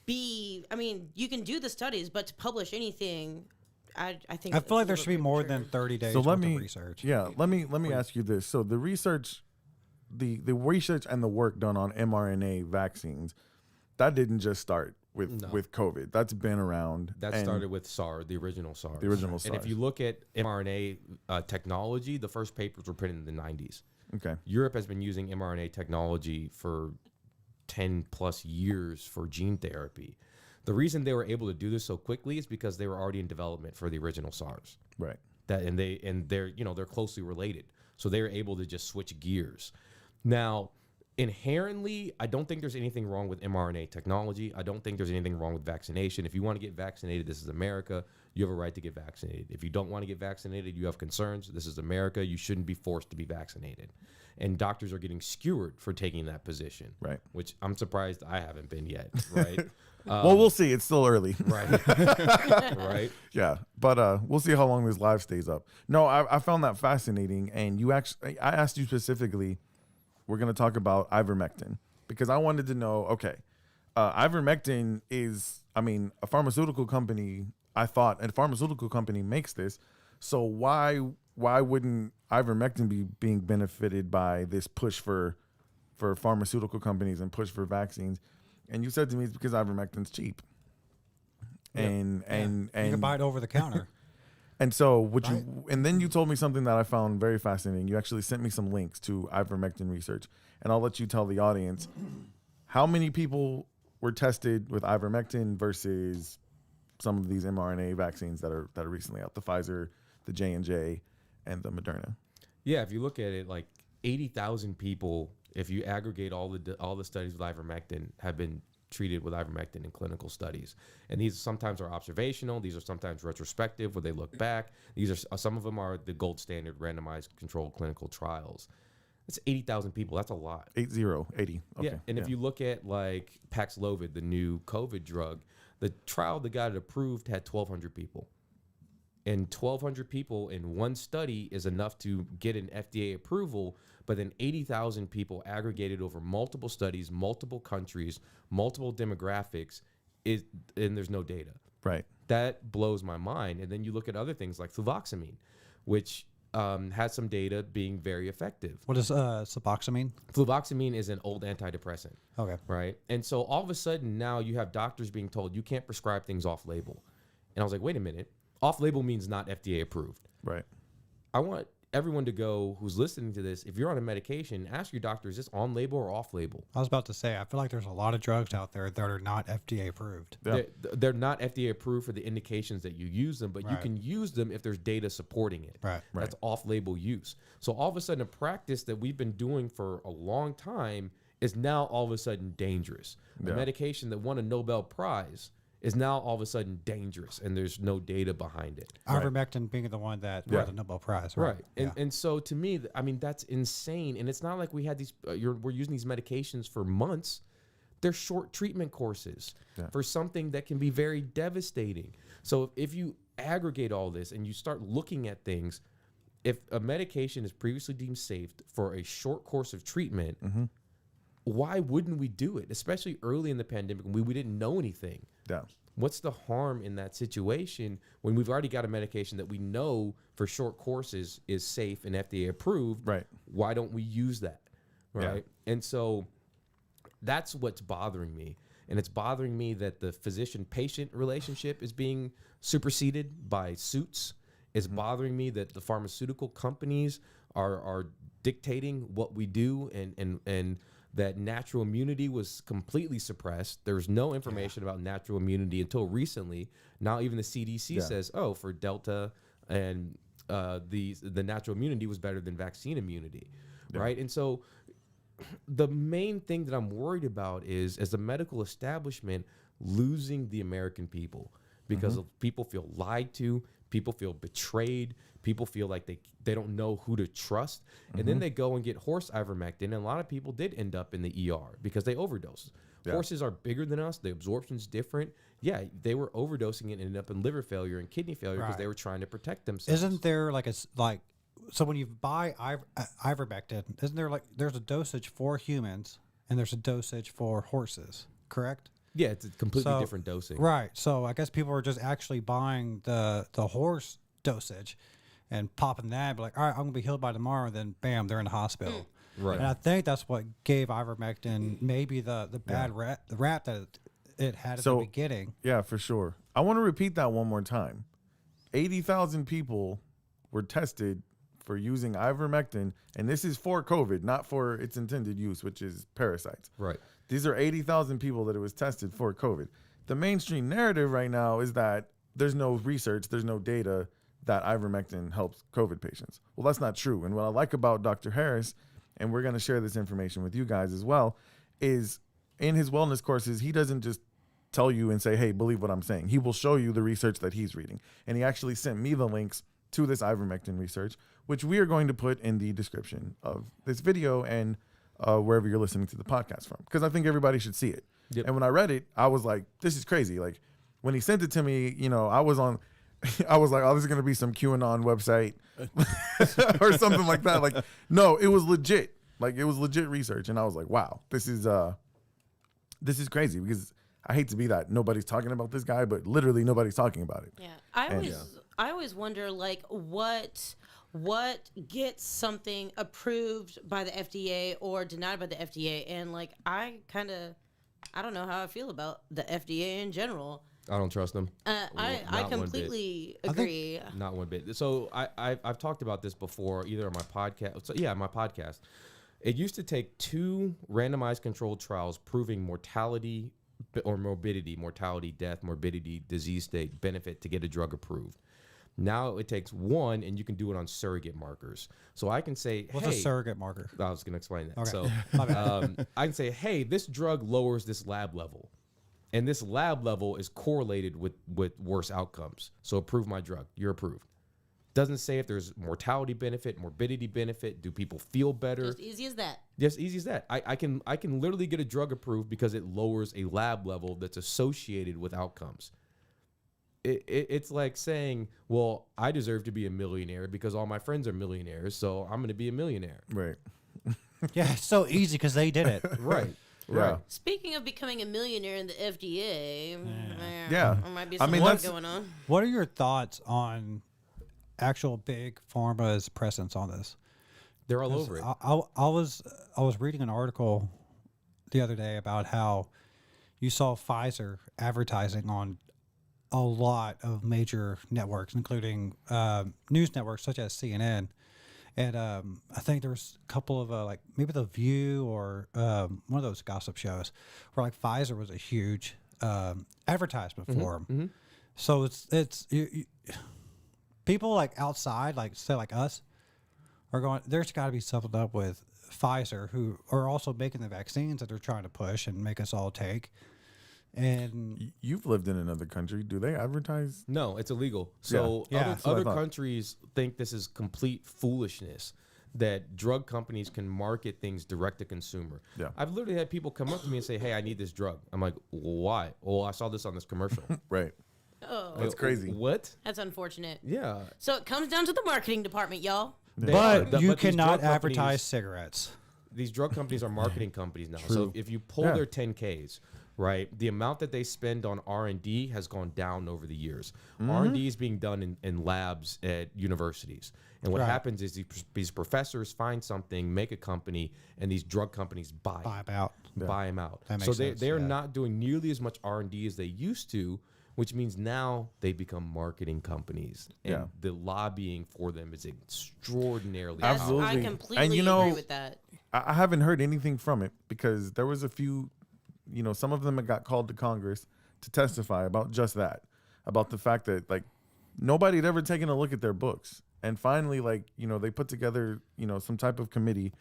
Speaker 4: be. I mean, you can do the studies, but to publish anything, I think
Speaker 5: I
Speaker 4: it's
Speaker 5: feel
Speaker 4: a
Speaker 5: like there
Speaker 4: little
Speaker 5: should be more
Speaker 4: premature.
Speaker 5: than 30 days
Speaker 1: So let
Speaker 5: worth
Speaker 1: me
Speaker 5: of research.
Speaker 1: let me ask you this. So the research, the research and the work done on mRNA vaccines, that didn't just start with COVID. That's been around.
Speaker 6: that
Speaker 1: and
Speaker 6: started with SARS, the original SARS.
Speaker 1: The original
Speaker 6: And
Speaker 1: SARS.
Speaker 6: if you look at mRNA technology, the first papers were printed in the 90s.
Speaker 1: Okay.
Speaker 6: Europe has been using mRNA technology for 10 plus years for gene therapy. The reason they were able to do this so quickly is because they were already in development for the original SARS.
Speaker 1: Right.
Speaker 6: They're closely related. So they were able to just switch gears. Now, inherently, I don't think there's anything wrong with mRNA technology. I don't think there's anything wrong with vaccination. If you want to get vaccinated, this is America. You have a right to get vaccinated. If you don't want to get vaccinated, you have concerns. This is America. You shouldn't be forced to be vaccinated. And doctors are getting skewered for taking that position.
Speaker 1: Right.
Speaker 6: Which I'm surprised I haven't been yet. Right.
Speaker 1: Well, we'll see. It's still early.
Speaker 6: Right. Right.
Speaker 1: Yeah, but we'll see how long this live stays up. No, I found that fascinating, and I asked you specifically. We're going to talk about ivermectin because I wanted to know. Okay, ivermectin is, a pharmaceutical company. I thought a pharmaceutical company makes this, so why wouldn't ivermectin be being benefited by this push for pharmaceutical companies and push for vaccines? And you said to me it's because ivermectin's cheap. And
Speaker 5: You can buy it over the counter.
Speaker 1: and so and then you told me something that I found very fascinating. You actually sent me some links to ivermectin research, and I'll let you tell the audience how many people were tested with ivermectin versus some of these mRNA vaccines that are recently out, the Pfizer, the J&J and the Moderna.
Speaker 6: Yeah, if you look at it, like 80,000 people, if you aggregate all the studies with ivermectin, have been treated with ivermectin in clinical studies. And these sometimes are observational. These are sometimes retrospective, where they look back. These are some of them are the gold standard randomized controlled clinical trials. That's 80,000 people. That's a lot.
Speaker 1: 80. Okay.
Speaker 6: Yeah, and if you look at like Paxlovid, the new COVID drug, the trial that got it approved had 1,200 people. And 1,200 people in one study is enough to get an FDA approval, but then 80,000 people aggregated over multiple studies, multiple countries, multiple demographics, and there's no data.
Speaker 1: Right.
Speaker 6: That blows my mind. And then you look at other things like fluvoxamine, which has some data being very effective.
Speaker 5: What does Suboxamine?
Speaker 6: Fluvoxamine is an old antidepressant.
Speaker 5: Okay.
Speaker 6: Right? And so all of a sudden now you have doctors being told you can't prescribe things off label. And I was like, wait a minute. Off label means not FDA approved.
Speaker 1: Right.
Speaker 6: I want everyone to go who's listening to this, if you're on a medication, ask your doctor, is this on label or off label?
Speaker 5: I was about to say, I feel like there's a lot of drugs out there that are not FDA approved.
Speaker 1: Yeah.
Speaker 6: They're not FDA approved for the indications that you use them, but you
Speaker 5: Right.
Speaker 6: can use them if there's data supporting it.
Speaker 5: Right.
Speaker 6: That's off-label use. So all of a sudden, a practice that we've been doing for a long time is now all of a sudden dangerous.
Speaker 1: Yeah.
Speaker 6: A medication that won a Nobel Prize is now all of a sudden dangerous, and there's no data behind it.
Speaker 5: Ivermectin being the one that won the Nobel Prize. Right.
Speaker 6: And so to me, I mean, that's insane. And it's not like we had these, we're using these medications for months. They're short treatment courses for something that can be very devastating. So if you aggregate all this and you start looking at things, if a medication is previously deemed safe for a short course of treatment, why wouldn't we do it? Especially early in the pandemic when we didn't know anything.
Speaker 1: Yeah.
Speaker 6: What's the harm in that situation when we've already got a medication that we know for short courses is safe and FDA approved?
Speaker 1: Right.
Speaker 6: Why don't we use that? Right. And so that's what's bothering me. And it's bothering me that the physician-patient relationship is being superseded by suits. It's bothering me that the pharmaceutical companies are dictating what we do, and that natural immunity was completely suppressed. There was no information about natural immunity until recently. Now even the CDC says, oh, for Delta and the natural immunity was better than vaccine immunity, right? And so the main thing that I'm worried about is, as a medical establishment, losing the American people, because people feel lied to, people feel betrayed, people feel like they don't know who to trust. And then they go and get horse ivermectin, and a lot of people did end up in the ER because they overdosed. Horses are bigger than us. The absorption's different. Yeah, they were overdosing and ended up in liver failure and kidney failure because they were trying to protect themselves.
Speaker 5: Isn't there so when you buy ivermectin, isn't there there's a dosage for humans and there's a dosage for horses, correct?
Speaker 6: Yeah, it's a completely different dosing.
Speaker 5: Right. So I guess people are just actually buying the horse dosage and popping that, be like, all right, I'm going to be healed by tomorrow. And then, bam, they're in the hospital.
Speaker 6: Right.
Speaker 5: And I think that's what gave ivermectin maybe the bad rap that it had at the beginning.
Speaker 1: Yeah, for sure. I want to repeat that one more time. 80,000 people were tested for using ivermectin, and this is for COVID, not for its intended use, which is parasites.
Speaker 6: Right.
Speaker 1: These are 80,000 people that it was tested for COVID. The mainstream narrative right now is that there's no research, there's no data that ivermectin helps COVID patients. Well, that's not true. And what I like about Dr. Harris, and we're going to share this information with you guys as well, is in his wellness courses, he doesn't just tell you and say, hey, believe what I'm saying. He will show you the research that he's reading. And he actually sent me the links to this ivermectin research, which we are going to put in the description of this video and wherever you're listening to the podcast from, because I think everybody should see it.
Speaker 6: Yep.
Speaker 1: And when I read it, I was like, this is crazy. Like when he sent it to me, I was like, oh, this is going to be some QAnon website or something like that. Like, no, it was legit. Like it was legit research. And I was like, wow, this is crazy, because I hate to be that nobody's talking about this guy, but literally nobody's talking about it.
Speaker 4: Yeah. I always wonder, like, what gets something approved by the FDA or denied by the FDA, and like I don't know how I feel about the FDA in general.
Speaker 6: I don't trust them.
Speaker 4: I completely agree.
Speaker 6: Not one bit. So I've talked about this before, either on my podcast. So yeah, my podcast. It used to take 2 randomized controlled trials proving mortality or morbidity, mortality, death, morbidity, disease state, benefit to get a drug approved. Now it takes one, and you can do it on surrogate markers. So I can say,
Speaker 5: What's
Speaker 6: hey,
Speaker 5: a surrogate marker?
Speaker 6: I was going to explain that.
Speaker 5: Okay.
Speaker 6: So
Speaker 5: My bad.
Speaker 6: I can say, hey, this drug lowers this lab level. And this lab level is correlated with worse outcomes. So approve my drug. You're approved. Doesn't say if there's mortality benefit, morbidity benefit. Do people feel better?
Speaker 4: Just easy as that.
Speaker 6: Just easy as that. I can literally get a drug approved because it lowers a lab level that's associated with outcomes. It's like saying, well, I deserve to be a millionaire because all my friends are millionaires, so I'm going to be a millionaire.
Speaker 1: Right.
Speaker 5: Yeah, it's so easy because they did it.
Speaker 6: Right.
Speaker 1: Yeah.
Speaker 6: Right.
Speaker 4: Speaking of becoming a millionaire in the FDA,
Speaker 1: Yeah.
Speaker 4: there might be
Speaker 1: I
Speaker 4: some
Speaker 1: mean,
Speaker 4: work
Speaker 1: that's-
Speaker 4: going on.
Speaker 5: What are your thoughts on actual big pharma's presence on this?
Speaker 6: They're all over it.
Speaker 5: I was reading an article the other day about how you saw Pfizer advertising on a lot of major networks, including news networks such as CNN. And I think there was a couple of like maybe The View or one of those gossip shows where like Pfizer was a huge advertisement for them. So it's people like outside, like say like us, are going. There's got to be something up with Pfizer, who are also making the vaccines that they're trying to push and make us all take. And
Speaker 1: You've lived in another country. Do they advertise?
Speaker 6: No, it's illegal. So
Speaker 5: Yeah.
Speaker 6: other,
Speaker 5: That's
Speaker 1: what I
Speaker 6: other
Speaker 1: thought.
Speaker 6: countries think this is complete foolishness that drug companies can market things direct to consumer.
Speaker 1: Yeah.
Speaker 6: I've literally had people come up to me and say, hey, I need this drug. I'm like, why? Oh, I saw this on this commercial.
Speaker 1: Right.
Speaker 4: Oh,
Speaker 1: That's crazy.
Speaker 6: What?
Speaker 4: that's unfortunate.
Speaker 6: Yeah.
Speaker 4: So it comes down to the marketing department, y'all.
Speaker 6: They are.
Speaker 5: but you
Speaker 6: But these
Speaker 5: cannot
Speaker 6: drug
Speaker 5: advertise
Speaker 6: companies-
Speaker 5: cigarettes.
Speaker 6: These drug companies are marketing companies now. So
Speaker 1: True.
Speaker 6: if you pull
Speaker 1: Yeah.
Speaker 6: their 10Ks, right, the amount that they spend on R&D has gone down over the years. R&D is being done in labs at universities. And what
Speaker 5: Right.
Speaker 6: happens is these professors find something, make a company, and these drug companies buy
Speaker 5: Buy 'em out.
Speaker 6: them out.
Speaker 5: That
Speaker 6: So
Speaker 5: makes sense,
Speaker 6: they're
Speaker 5: yeah.
Speaker 6: not doing nearly as much R&D as they used to, which means now they become marketing companies. And
Speaker 1: Yeah.
Speaker 6: the lobbying for them is extraordinarily
Speaker 4: That's-
Speaker 1: Absolutely.
Speaker 4: I
Speaker 1: And
Speaker 4: completely
Speaker 1: you know,
Speaker 4: agree with that.
Speaker 1: I haven't heard anything from it because there was a few, some of them that got called to Congress to testify about just that, about the fact that like nobody had ever taken a look at their books. And finally, like, they put together, some type of committee.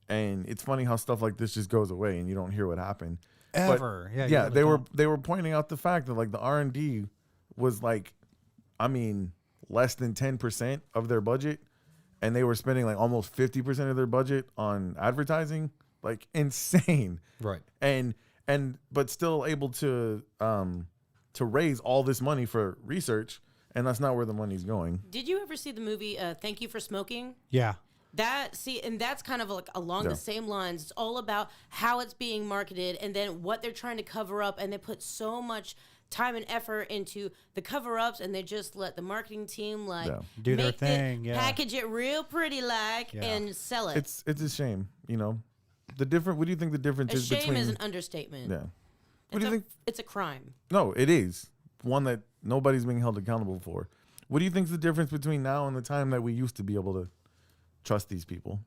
Speaker 1: And it's funny how stuff like this just goes away and you don't hear what happened. But,
Speaker 5: Ever. Yeah, you
Speaker 1: yeah,
Speaker 5: really
Speaker 1: they
Speaker 5: don't.
Speaker 1: were pointing out the fact that like the R&D was like, less than 10% of their budget. And they were spending like almost 50% of their budget on advertising, like insane.
Speaker 6: Right.
Speaker 1: But still able to raise all this money for research, and that's not where the money's going.
Speaker 4: Did you ever see the movie Thank You for Smoking?
Speaker 5: Yeah.
Speaker 4: And that's kind of like along
Speaker 1: Yeah.
Speaker 4: the same lines. It's all about how it's being marketed and then what they're trying to cover up, and they put so much time and effort into the cover-ups, and they just let the marketing team
Speaker 1: Yeah.
Speaker 5: Do their
Speaker 4: make
Speaker 5: thing, yeah.
Speaker 4: package it real pretty
Speaker 5: Yeah.
Speaker 4: and sell it.
Speaker 1: It's a shame, What do you think the difference
Speaker 4: A
Speaker 1: is
Speaker 4: shame
Speaker 1: between?
Speaker 4: is an understatement.
Speaker 1: Yeah. What do you think?
Speaker 4: It's a crime.
Speaker 1: No, it is one that nobody's being held accountable for. What do you think is the difference between now and the time that we used to be able to trust these people?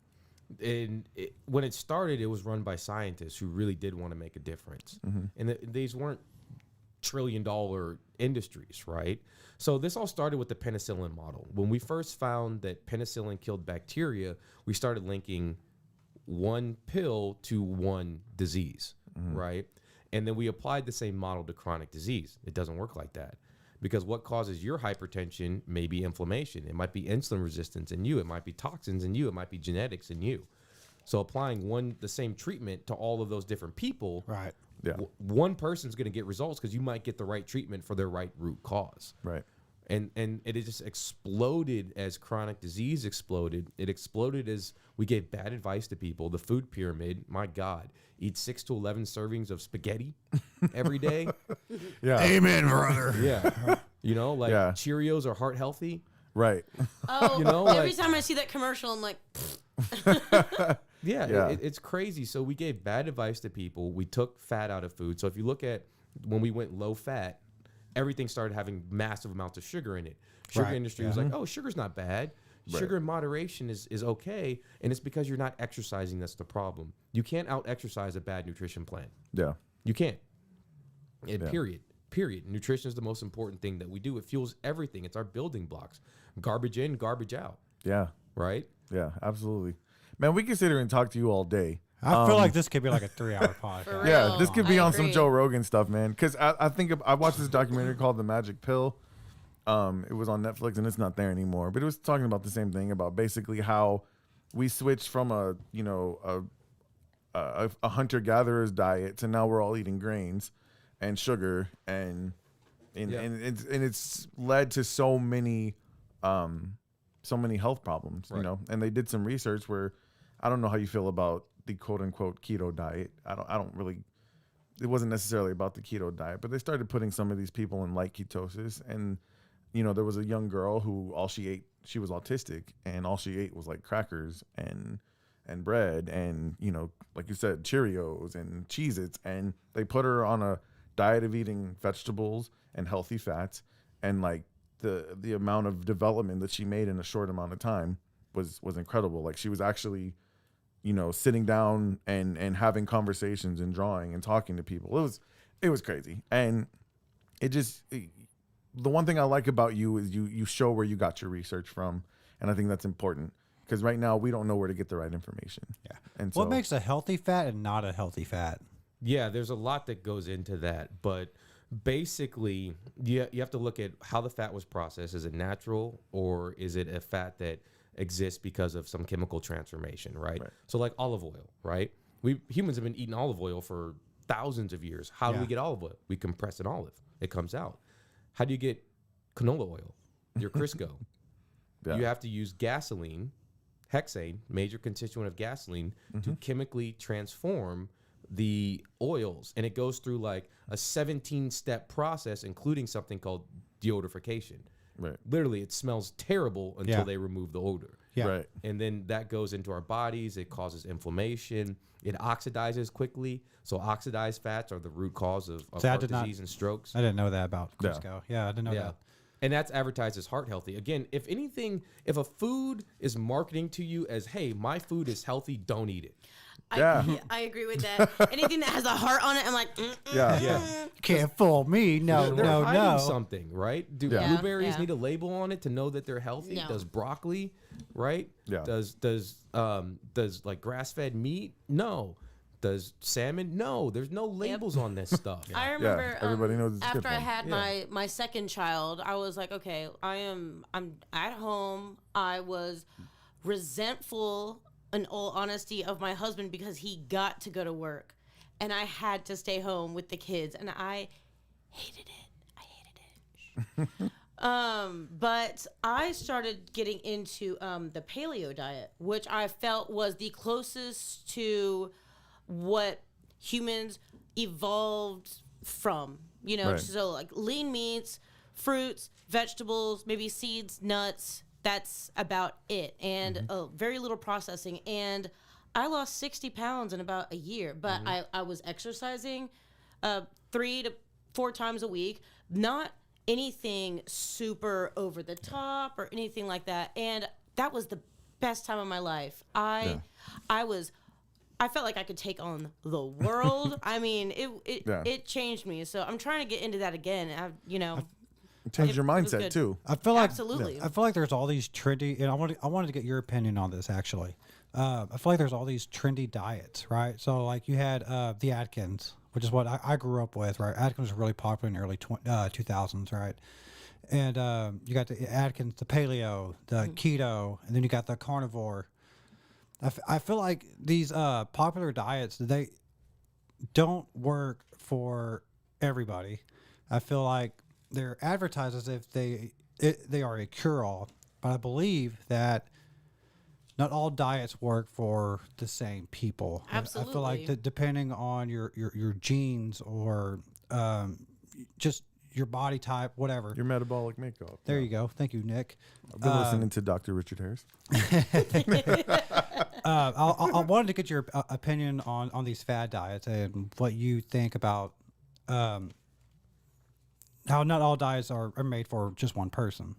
Speaker 6: When it started, it was run by scientists who really did want to make a difference. And these weren't trillion-dollar industries, right? So this all started with the penicillin model. When we first found that penicillin killed bacteria, we started linking one pill to one disease, right? And then we applied the same model to chronic disease. It doesn't work like that. Because what causes your hypertension may be inflammation. It might be insulin resistance in you. It might be toxins in you. It might be genetics in you. So applying the same treatment to all of those different people,
Speaker 5: Right.
Speaker 1: Yeah.
Speaker 6: one person's going to get results because you might get the right treatment for their right root cause.
Speaker 1: Right.
Speaker 6: And it just exploded as chronic disease exploded. It exploded as we gave bad advice to people. The food pyramid, my God, eat 6 to 11 servings of spaghetti every day.
Speaker 1: Yeah.
Speaker 5: Amen, brother.
Speaker 6: Yeah.
Speaker 1: Yeah.
Speaker 6: Cheerios are heart healthy.
Speaker 1: Right.
Speaker 4: Oh, every time I see that commercial, I'm like,
Speaker 6: Yeah,
Speaker 1: Yeah.
Speaker 6: It's crazy. So we gave bad advice to people. We took fat out of food. So if you look at when we went low fat, everything started having massive amounts of sugar in it. Sugar
Speaker 5: Right,
Speaker 6: industry was like, oh, sugar's not bad. Sugar in moderation is okay. And it's because you're not exercising that's the problem. You can't out-exercise a bad nutrition plan.
Speaker 1: Yeah.
Speaker 6: You can't.
Speaker 1: Yeah.
Speaker 6: Period. period. Nutrition is the most important thing that we do. It fuels everything. It's our building blocks. Garbage in, garbage out.
Speaker 1: Yeah.
Speaker 6: Right?
Speaker 1: Yeah, absolutely. Man, we can sit here and talk to you all day.
Speaker 5: I feel like this could be like a 3-hour podcast.
Speaker 4: real.
Speaker 1: Yeah, this could be
Speaker 4: I
Speaker 1: on some
Speaker 4: agree.
Speaker 1: Joe Rogan stuff, man. Because I think I watched this documentary called The Magic Pill. It was on Netflix and it's not there anymore. But it was talking about the same thing, about basically how we switched from a hunter gatherer's diet to now we're all eating grains and sugar and it's led to so many health problems, you know. And they did some research where I don't know how you feel about the quote unquote keto diet. I don't really. It wasn't necessarily about the keto diet, but they started putting some of these people in light ketosis. And you know, there was a young girl who all she ate, she was autistic, and all she ate was like crackers and bread and, you know, like you said, Cheerios and Cheez-Its. And they put her on a diet of eating vegetables and healthy fats, and like the amount of development that she made in a short amount of time was incredible. Like she was actually, you know, sitting down and having conversations and drawing and talking to people. It was crazy. And the one thing I like about you is you show where you got your research from. And I think that's important, because right now we don't know where to get the right information.
Speaker 5: Yeah.
Speaker 1: And
Speaker 5: What
Speaker 1: so,
Speaker 5: makes a healthy fat and not a healthy fat?
Speaker 6: Yeah, there's a lot that goes into that, but basically, you have to look at how the fat was processed. Is it natural, or is it a fat that exists because of some chemical transformation, right? So like olive oil, right? We humans have been eating olive oil for thousands of years. How do we get olive oil? We compress an olive. It comes out. How do you get canola oil? Your Crisco. You have to use gasoline, hexane, major constituent of gasoline, to chemically transform the oils. And it goes through like a 17-step process, including something called deodorification.
Speaker 1: Right.
Speaker 6: Literally, it smells terrible until they remove the odor.
Speaker 5: Yeah.
Speaker 1: Right.
Speaker 6: And then that goes into our bodies. It causes inflammation. It oxidizes quickly. So oxidized fats are the root cause of heart disease and strokes.
Speaker 5: I didn't know that about Crisco. Yeah, I didn't know
Speaker 6: Yeah.
Speaker 5: that.
Speaker 6: And that's advertised as heart healthy. Again, if anything, if a food is marketing to you as, hey, my food is healthy, don't eat it.
Speaker 4: I agree with that. Anything that has a heart on it, I'm like,
Speaker 1: Yeah.
Speaker 5: Can't fool me. No,
Speaker 6: They're
Speaker 5: no,
Speaker 6: hiding
Speaker 5: no.
Speaker 6: something, right? Do
Speaker 1: Yeah.
Speaker 6: blueberries
Speaker 4: Yeah.
Speaker 6: need a label on it to know that they're healthy?
Speaker 4: No.
Speaker 6: Does broccoli, right?
Speaker 1: Yeah.
Speaker 6: Does like grass-fed meat? No. Does salmon? No. There's no labels on this stuff.
Speaker 4: I remember
Speaker 1: everybody knows it's good
Speaker 4: after I
Speaker 1: for 'em.
Speaker 4: had my second child, I was like, okay, I'm at home. I was resentful, in all honesty, of my husband because he got to go to work and I had to stay home with the kids, and I hated it. But I started getting into the paleo diet, which I felt was the closest to what humans evolved from, you know.
Speaker 1: Right.
Speaker 4: So like lean meats, fruits, vegetables, maybe seeds, nuts. That's about it, and very little processing. And I lost 60 pounds in about a year, but I was exercising 3 to 4 times a week, not anything super over the top or anything like that. And that was the best time of my life. I felt like I could take on the world. I mean, it changed me. So I'm trying to get into that again.
Speaker 1: Change your
Speaker 4: it was
Speaker 1: mindset
Speaker 4: good.
Speaker 1: too.
Speaker 5: I feel like
Speaker 4: Absolutely.
Speaker 5: I feel like there's all these trendy, and I wanted to get your opinion on this actually. I feel like there's all these trendy diets, right? So like you had the Atkins, which is what I grew up with, right? Atkins was really popular in the early 2000s, right? And you got the Atkins, the paleo, the keto, and then you got the carnivore. I feel like these popular diets, they don't work for everybody. I feel like they're advertised as if they are a cure-all, but I believe that not all diets work for the same people.
Speaker 4: Absolutely.
Speaker 5: I feel like depending on your genes or just your body type, whatever.
Speaker 1: Your metabolic makeup.
Speaker 5: There you go. Thank you, Nick.
Speaker 1: I've been listening to Dr. Richard Harris.
Speaker 5: I wanted to get your opinion on these fad diets and what you think about how not all diets are made for just one person.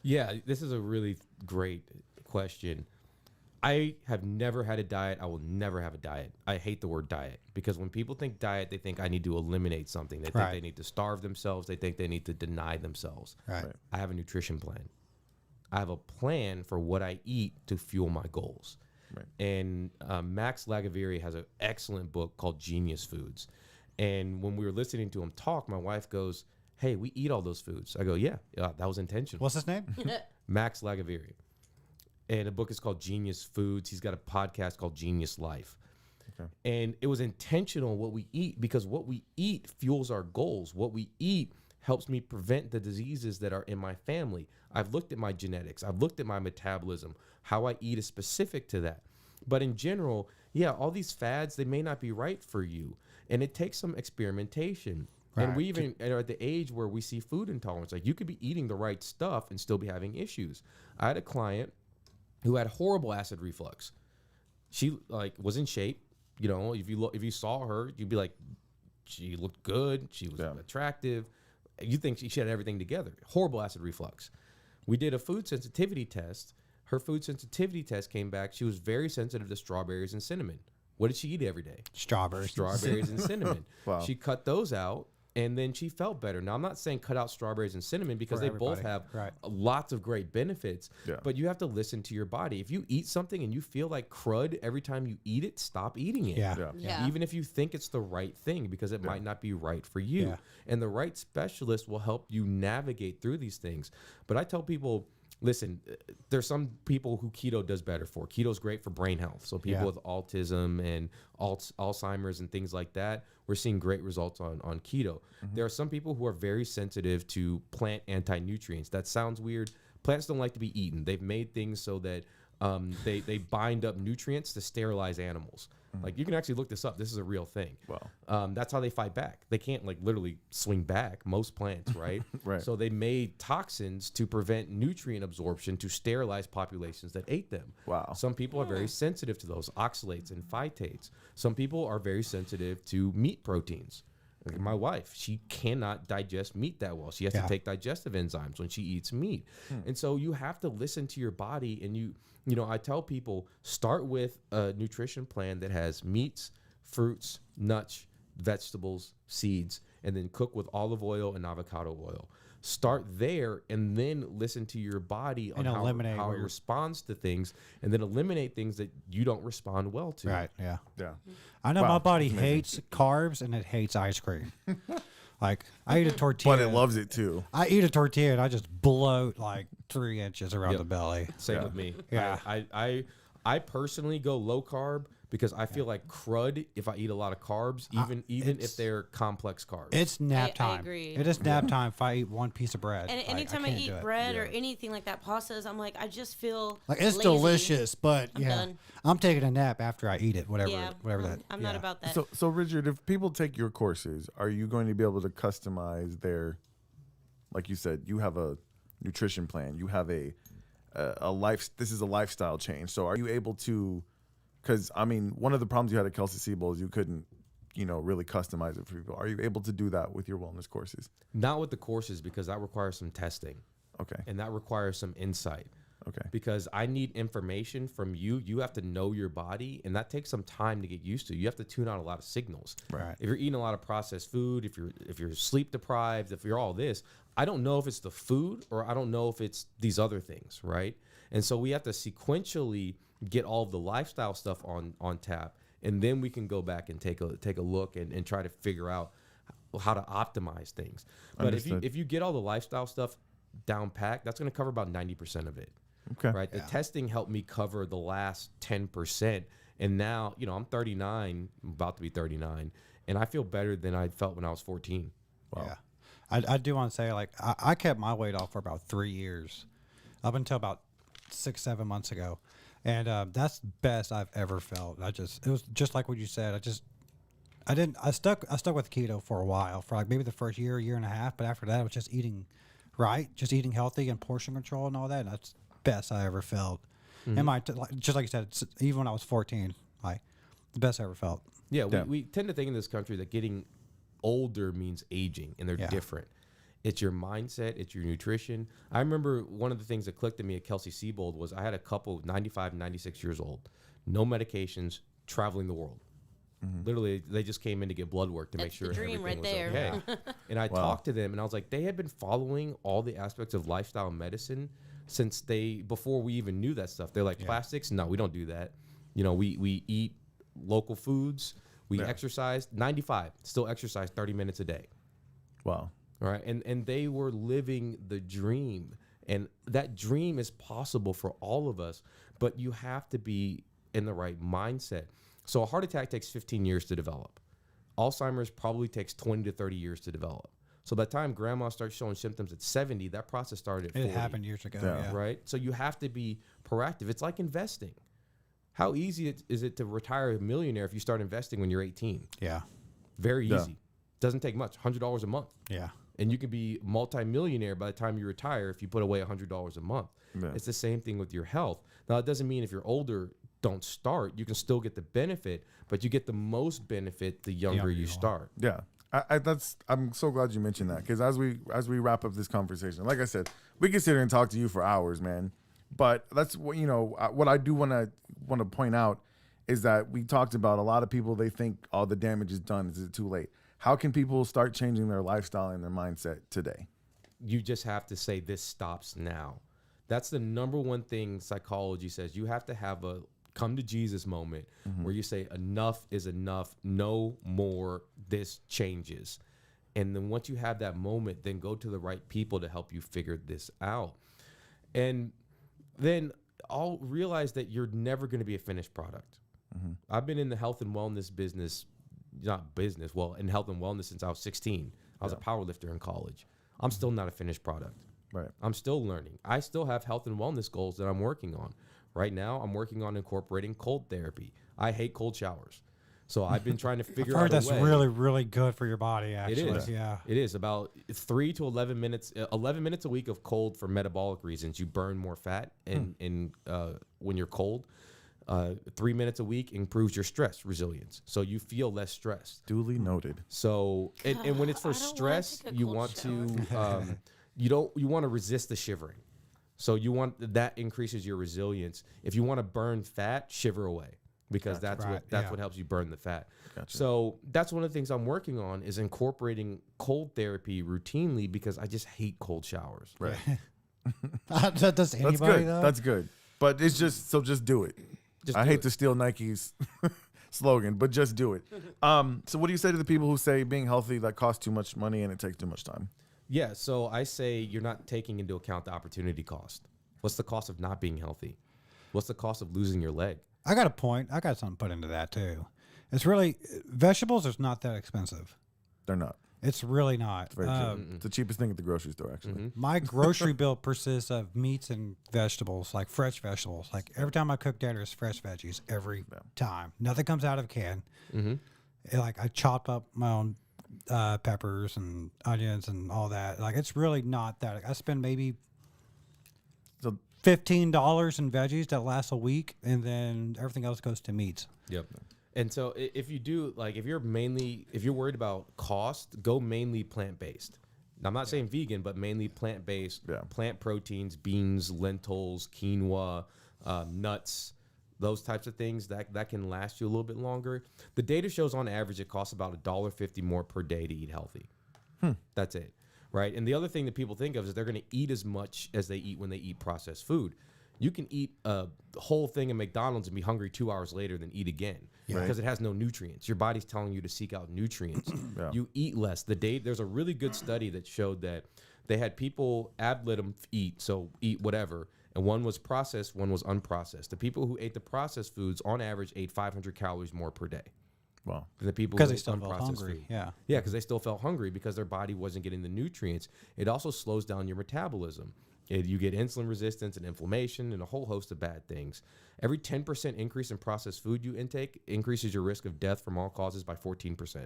Speaker 6: Yeah, this is a really great question. I have never had a diet. I will never have a diet. I hate the word diet because when people think diet, they think I need to eliminate something. They think they need to starve themselves. They think they need to deny themselves.
Speaker 5: Right.
Speaker 6: I have a nutrition plan. I have a plan for what I eat to fuel my goals.
Speaker 1: Right.
Speaker 6: And Max Lagaviri has an excellent book called Genius Foods. And when we were listening to him talk, my wife goes, "Hey, we eat all those foods." I go, yeah, that was intentional.
Speaker 5: What's his name?
Speaker 6: Max Lagaviri. And the book is called Genius Foods. He's got a podcast called Genius Life. Okay. And it was intentional what we eat because what we eat fuels our goals. What we eat helps me prevent the diseases that are in my family. I've looked at my genetics. I've looked at my metabolism. How I eat is specific to that. But in general, yeah, all these fads, they may not be right for you. And it takes some experimentation. Right. And we even are at the age where we see food intolerance. Like you could be eating the right stuff and still be having issues. I had a client who had horrible acid reflux. She was in shape. You know, if you saw her, you'd be like, she looked good. She was attractive. You think she had everything together. Horrible acid reflux. We did a food sensitivity test. Her food sensitivity test came back. She was very sensitive to strawberries and cinnamon. What did she eat every day?
Speaker 5: Strawberries
Speaker 6: and cinnamon. Wow. She cut those out, and then she felt better. Now, I'm not saying cut out strawberries and cinnamon because they both have lots of great benefits, but you have to listen to your body. If you eat something and you feel like crud every time you eat it, stop eating it.
Speaker 4: Yeah.
Speaker 6: Even if you think it's the right thing because it might not be right for you.
Speaker 5: Yeah.
Speaker 6: And the right specialist will help you navigate through these things. But I tell people, listen, there's some people who keto does better for. Keto's great for brain health. So people with autism and Alzheimer's and things like that, we're seeing great results on keto. Mm-hmm. There are some people who are very sensitive to plant anti-nutrients. That sounds weird. Plants don't like to be eaten. They've made things so that they bind up nutrients to sterilize animals. Like you can actually look this up. This is a real thing.
Speaker 1: Wow.
Speaker 6: That's how they fight back. They can't literally swing back, most plants, right?
Speaker 1: Right.
Speaker 6: So they made toxins to prevent nutrient absorption to sterilize populations that ate them.
Speaker 1: Wow.
Speaker 6: Some people are very sensitive to those oxalates and phytates. Some people are very sensitive to meat proteins. Like my wife, she cannot digest meat that well. She has to take digestive enzymes when she eats meat. And so you have to listen to your body. And you know, I tell people, start with a nutrition plan that has meats, fruits, nuts, vegetables, seeds, and then cook with olive oil and avocado oil. Start there and then listen to your body on how it responds to things, and then eliminate things that you don't respond well to.
Speaker 5: Right, yeah.
Speaker 1: Yeah.
Speaker 5: I know my body hates carbs and it hates ice cream. Like, I eat a tortilla.
Speaker 1: But it loves it too.
Speaker 5: I eat a tortilla and I just bloat like 3 inches around the belly.
Speaker 6: Same with me.
Speaker 5: Yeah.
Speaker 6: I personally go low carb because I feel like crud if I eat a lot of carbs, even if they're complex carbs.
Speaker 5: It's nap time.
Speaker 4: I agree.
Speaker 5: It is nap time if I eat one piece of bread.
Speaker 4: And anytime I eat bread or anything like that, pastas, I'm like, I just feel
Speaker 5: like it's
Speaker 4: lazy.
Speaker 5: delicious, but
Speaker 4: done.
Speaker 5: I'm taking a nap after I eat it, whatever that.
Speaker 4: I'm not about that.
Speaker 1: So Richard, if people take your courses, are you going to be able to customize their, like you said, you have a nutrition plan, you have a life. This is a lifestyle change. So are you able to? Because, I mean, one of the problems you had at Kelsey Siebel is you couldn't, really customize it for people. Are you able to do that with your wellness courses?
Speaker 6: Not with the courses because that requires some testing.
Speaker 1: Okay.
Speaker 6: And that requires some insight.
Speaker 1: Okay.
Speaker 6: Because I need information from you. You have to know your body, and that takes some time to get used to. You have to tune out a lot of signals.
Speaker 5: Right.
Speaker 6: If you're eating a lot of processed food, if you're sleep deprived, if you're all this, I don't know if it's the food or I don't know if it's these other things, right? And so we have to sequentially get all of the lifestyle stuff on tap, and then we can go back and take a look and try to figure out how to optimize things. But if you get all the lifestyle stuff down packed, that's going to cover about 90% of it.
Speaker 1: Okay.
Speaker 6: Right. The testing helped me cover the last 10%, and now I'm 39, about to be 39, and I feel better than I felt when I was 14.
Speaker 1: Wow.
Speaker 5: Yeah. I do want to say, like, I kept my weight off for about 3 years, up until about 6-7 months ago. And that's the best I've ever felt. It was just like what you said. I stuck with keto for a while, for like maybe the first year and a half. But after that, I was just eating right, just eating healthy and portion control and all that. And that's the best I ever felt.
Speaker 6: Mm-hmm.
Speaker 5: And just like you said, even when I was 14, like the best I ever felt.
Speaker 6: Yeah, we tend to think in this country that getting older means aging, and they're different. It's your mindset. It's your nutrition. I remember one of the things that clicked at me at Kelsey Siebold was I had a couple 95, 96 years old, no medications, traveling the world. Literally, they just came in to get blood work to make sure
Speaker 4: the dream
Speaker 6: everything
Speaker 4: right
Speaker 6: was
Speaker 4: there.
Speaker 6: okay. And I talked to them, and I was like, they had been following all the aspects of lifestyle medicine since before we even knew that stuff. They're like, plastics? No, we don't do that. You know, we eat local foods. We exercise. 95, still exercise 30 minutes a day.
Speaker 1: Wow.
Speaker 6: All right. And they were living the dream. And that dream is possible for all of us, but you have to be in the right mindset. So a heart attack takes 15 years to develop. Alzheimer's probably takes 20 to 30 years to develop. So by the time grandma starts showing symptoms at 70, that process started at 40.
Speaker 5: It happened years ago. Yeah.
Speaker 6: Right? So you have to be proactive. It's like investing. How easy is it to retire a millionaire if you start investing when you're 18?
Speaker 5: Yeah.
Speaker 6: Very easy. Doesn't take much, $100 a month.
Speaker 5: Yeah.
Speaker 6: And you can be multimillionaire by the time you retire if you put away $100 a month. Yeah. It's the same thing with your health. Now, it doesn't mean if you're older, don't start. You can still get the benefit, but you get the most benefit the younger you start.
Speaker 1: Yeah. I'm so glad you mentioned that, because as we wrap up this conversation, like I said, we can sit here and talk to you for hours, man. But that's what, what I do want to point out is that we talked about a lot of people, they think all the damage is done. Is it too late? How can people start changing their lifestyle and their mindset today?
Speaker 6: You just have to say this stops now. That's the number one thing psychology says. You have to have a come to Jesus moment where you say enough is enough, no more, this changes. And then once you have that moment, then go to the right people to help you figure this out. And then I'll realize that you're never going to be a finished product. I've been in the health and wellness business, in health and wellness since I was 16. I was a power lifter in college. I'm still not a finished product.
Speaker 1: Right.
Speaker 6: I'm still learning. I still have health and wellness goals that I'm working on. Right now, I'm working on incorporating cold therapy. I hate cold showers. So I've been trying to figure out a way.
Speaker 5: That's really, really good for your body, actually.
Speaker 6: It is.
Speaker 5: Yeah.
Speaker 6: It is about 3 to 11 minutes, 11 minutes a week of cold for metabolic reasons. You burn more fat and when you're cold. 3 minutes a week improves your stress resilience. So you feel less stressed.
Speaker 1: Duly noted.
Speaker 6: So, and when it's for stress, you want to, you want to resist the shivering. So that increases your resilience. If you want to burn fat, shiver away, because that's what helps you burn the fat. Gotcha. So that's one of the things I'm working on is incorporating cold therapy routinely, because I just hate cold showers.
Speaker 1: Right.
Speaker 5: Does anybody
Speaker 1: That's good.
Speaker 5: though?
Speaker 1: That's good. But it's just do it. I hate to steal Nike's slogan, but just do it. So what do you say to the people who say being healthy, that costs too much money and it takes too much time?
Speaker 6: Yeah, so I say you're not taking into account the opportunity cost. What's the cost of not being healthy? What's the cost of losing your leg?
Speaker 5: I got a point. I got something put into that too. It's really, vegetables is not that expensive.
Speaker 1: They're not.
Speaker 5: It's really not.
Speaker 1: It's very cheap. It's the cheapest thing at the grocery store, actually.
Speaker 5: My grocery bill persists of meats and vegetables, like fresh vegetables. Like every time I cook dinner, it's fresh veggies every time. Nothing comes out of a can. Like I chop up my own peppers and onions and all that. Like it's really not that. I spend maybe $15 in veggies that lasts a week, and then everything else goes to meats.
Speaker 6: Yep. And so if you do, like, if you're worried about cost, go mainly plant-based. Now, I'm not saying vegan, but mainly plant-based, plant proteins, beans, lentils, quinoa, nuts, those types of things that can last you a little bit longer. The data shows on average it costs about $1.50 more per day to eat healthy. That's it, right? And the other thing that people think of is they're going to eat as much as they eat when they eat processed food. You can eat a whole thing of McDonald's and be hungry 2 hours later than eat again because it has no nutrients. Your body's telling you to seek out nutrients. You eat less. There's a really good study that showed that they had people ad litem eat, so eat whatever, and one was processed, one was unprocessed. The people who ate the processed foods on average ate 500 calories more per day.
Speaker 1: Wow.
Speaker 6: Than the people
Speaker 5: because
Speaker 6: who
Speaker 5: they still felt hungry.
Speaker 6: Food.
Speaker 5: Yeah,
Speaker 6: because they still felt hungry because their body wasn't getting the nutrients. It also slows down your metabolism. You get insulin resistance and inflammation and a whole host of bad things. Every 10% increase in processed food you intake increases your risk of death from all causes by 14%.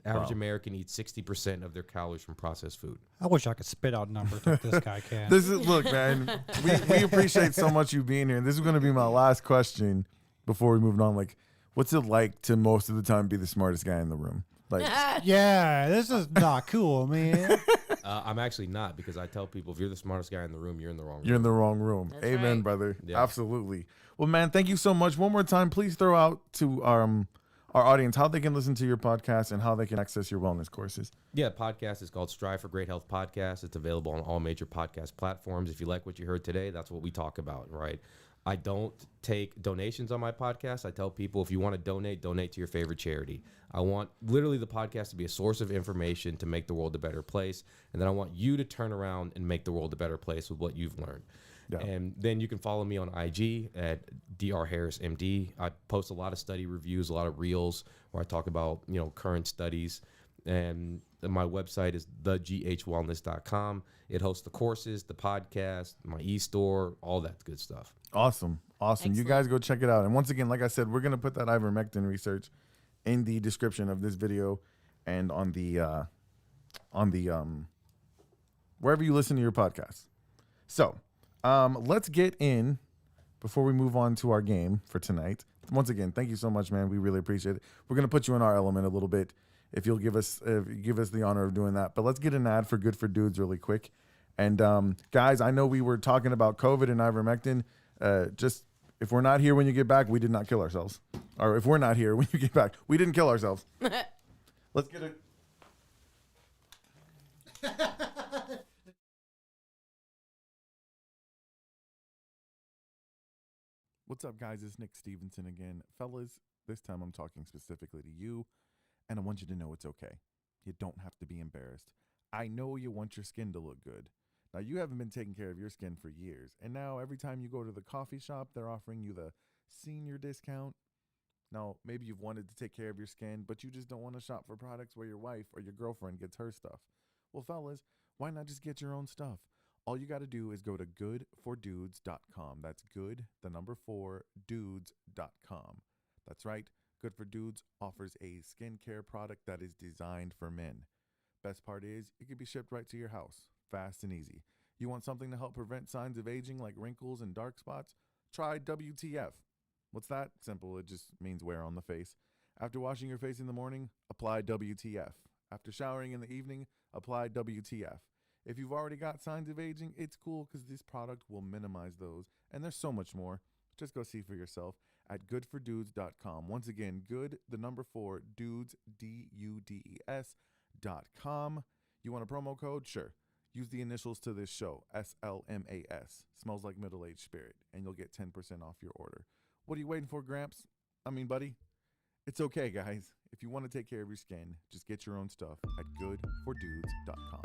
Speaker 6: Average American eats 60% of their calories from processed food.
Speaker 5: I wish I could spit out numbers like this guy can.
Speaker 1: Look, man, we appreciate so much you being here. And this is going to be my last question before we move on. Like, what's it like to most of the time be the smartest guy in the room? Like,
Speaker 5: yeah, this is not cool, man.
Speaker 6: I'm actually not, because I tell people if you're the smartest guy in the room, you're in the wrong room.
Speaker 1: You're in the wrong room.
Speaker 4: That's
Speaker 1: Amen,
Speaker 4: right.
Speaker 1: brother.
Speaker 6: Yeah.
Speaker 1: Absolutely. Well, man, thank you so much. One more time, please throw out to our audience how they can listen to your podcast and how they can access your wellness courses.
Speaker 6: Yeah, podcast is called Strive for Great Health Podcast. It's available on all major podcast platforms. If you like what you heard today, that's what we talk about, right? I don't take donations on my podcast. I tell people if you want to donate to your favorite charity. I want literally the podcast to be a source of information to make the world a better place. And then I want you to turn around and make the world a better place with what you've learned.
Speaker 1: Yeah.
Speaker 6: And then you can follow me on IG at drharrismd. I post a lot of study reviews, a lot of reels where I talk about, current studies. And my website is theghwellness.com. It hosts the courses, the podcast, my e-store, all that good stuff.
Speaker 1: Awesome. You
Speaker 4: Excellent.
Speaker 1: guys go check it out. And once again, like I said, we're going to put that ivermectin research in the description of this video and on the wherever you listen to your podcast. So, let's get in before we move on to our game for tonight. Once again, thank you so much, man. We really appreciate it. We're going to put you in our element a little bit if you'll give us the honor of doing that. But let's get an ad for Good for Dudes really quick. And guys, I know we were talking about COVID and ivermectin. Just if we're not here when you get back, we did not kill ourselves. Or if we're not here when you get back, we didn't kill ourselves. Let's get it. What's up, guys? It's Nick Stevenson again. Fellas, this time I'm talking specifically to you, and I want you to know it's okay. You don't have to be embarrassed. I know you want your skin to look good. Now, you haven't been taking care of your skin for years, and now every time you go to the coffee shop, they're offering you the senior discount. Now, maybe you've wanted to take care of your skin, but you just don't want to shop for products where your wife or your girlfriend gets her stuff. Well, fellas, why not just get your own stuff? All you got to do is go to goodfordudes.com. That's good, the number 4, dudes.com. That's right. Good for Dudes offers a skincare product that is designed for men. Best part is, it can be shipped right to your house, fast and easy. You want something to help prevent signs of aging like wrinkles and dark spots? Try WTF. What's that? Simple. It just means wear on the face. After washing your face in the morning, apply WTF. After showering in the evening, apply WTF. If you've already got signs of aging, it's cool because this product will minimize those. And there's so much more. Just go see for yourself at goodfordudes.com. Once again, good, the number 4, dudes, DUDES.com. You want a promo code? Sure. Use the initials to this show, SLMAS. Smells like middle-aged spirit. And you'll get 10% off your order. What are you waiting for, Gramps? I mean, buddy. It's okay, guys. If you want to take care of your skin, just get your own stuff at goodfordudes.com.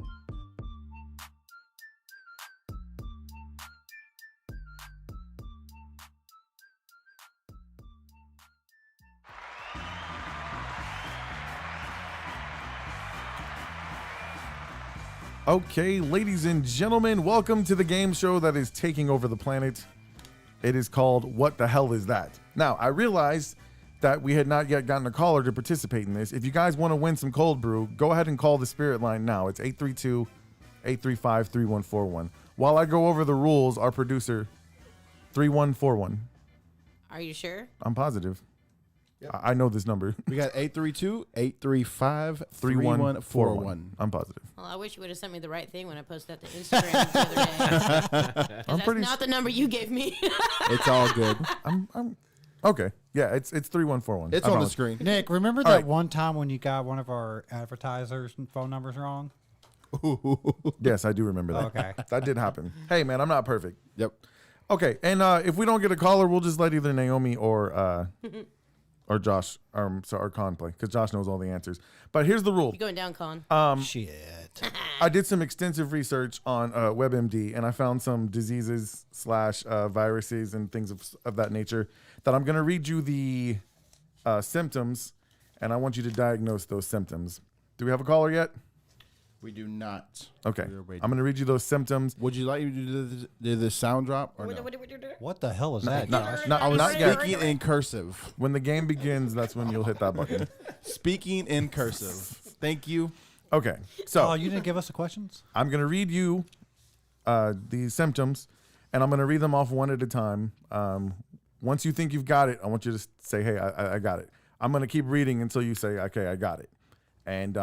Speaker 1: Okay, ladies and gentlemen, welcome to the game show that is taking over the planet. It is called What the Hell Is That? Now, I realized that we had not yet gotten a caller to participate in this. If you guys want to win some cold brew, go ahead and call the Spirit line now. It's 832-835-3141. While I go over the rules, our producer, 3141.
Speaker 4: Are you sure?
Speaker 1: I'm positive. I know this number.
Speaker 3: We got 832-835-3141.
Speaker 1: I'm positive.
Speaker 4: Well, I wish you would have sent me the right thing when I posted that to Instagram the other day. 'Cause that's
Speaker 1: pretty
Speaker 4: not the number you gave me.
Speaker 3: It's all good.
Speaker 1: I'm okay. Yeah, it's 3141.
Speaker 3: It's
Speaker 1: I
Speaker 3: on the
Speaker 1: promise.
Speaker 3: screen.
Speaker 5: Nick, remember
Speaker 1: All
Speaker 5: that
Speaker 1: right.
Speaker 5: one time when you got one of our advertisers' phone numbers wrong?
Speaker 1: Yes, I do remember that.
Speaker 5: Okay.
Speaker 1: That did happen. Hey, man, I'm not perfect.
Speaker 3: Yep.
Speaker 1: Okay, and if we don't get a caller, we'll just let either Naomi or Josh, or Con play, because Josh knows all the answers. But here's the rule.
Speaker 4: You're going down, Con.
Speaker 5: Shit.
Speaker 1: I did some extensive research on WebMD, and I found some diseases / viruses and things of that nature that I'm going to read you the symptoms, and I want you to diagnose those symptoms. Do we have a caller yet?
Speaker 3: We do not.
Speaker 1: Okay.
Speaker 3: We are waiting.
Speaker 1: I'm going to read you those symptoms.
Speaker 3: Would you like me to do the sound drop or no?
Speaker 5: What the hell is that,
Speaker 1: No,
Speaker 5: Josh?
Speaker 1: not,
Speaker 3: I was
Speaker 1: not yet.
Speaker 3: speaking in cursive.
Speaker 1: When the game begins, that's when you'll hit that button.
Speaker 3: Speaking in cursive. Thank you.
Speaker 1: Okay. So
Speaker 5: Oh, you didn't give us the questions?
Speaker 1: I'm going to read you the symptoms, and I'm going to read them off one at a time. Once you think you've got it, I want you to say, hey, I got it. I'm going to keep reading until you say, okay, I got it. And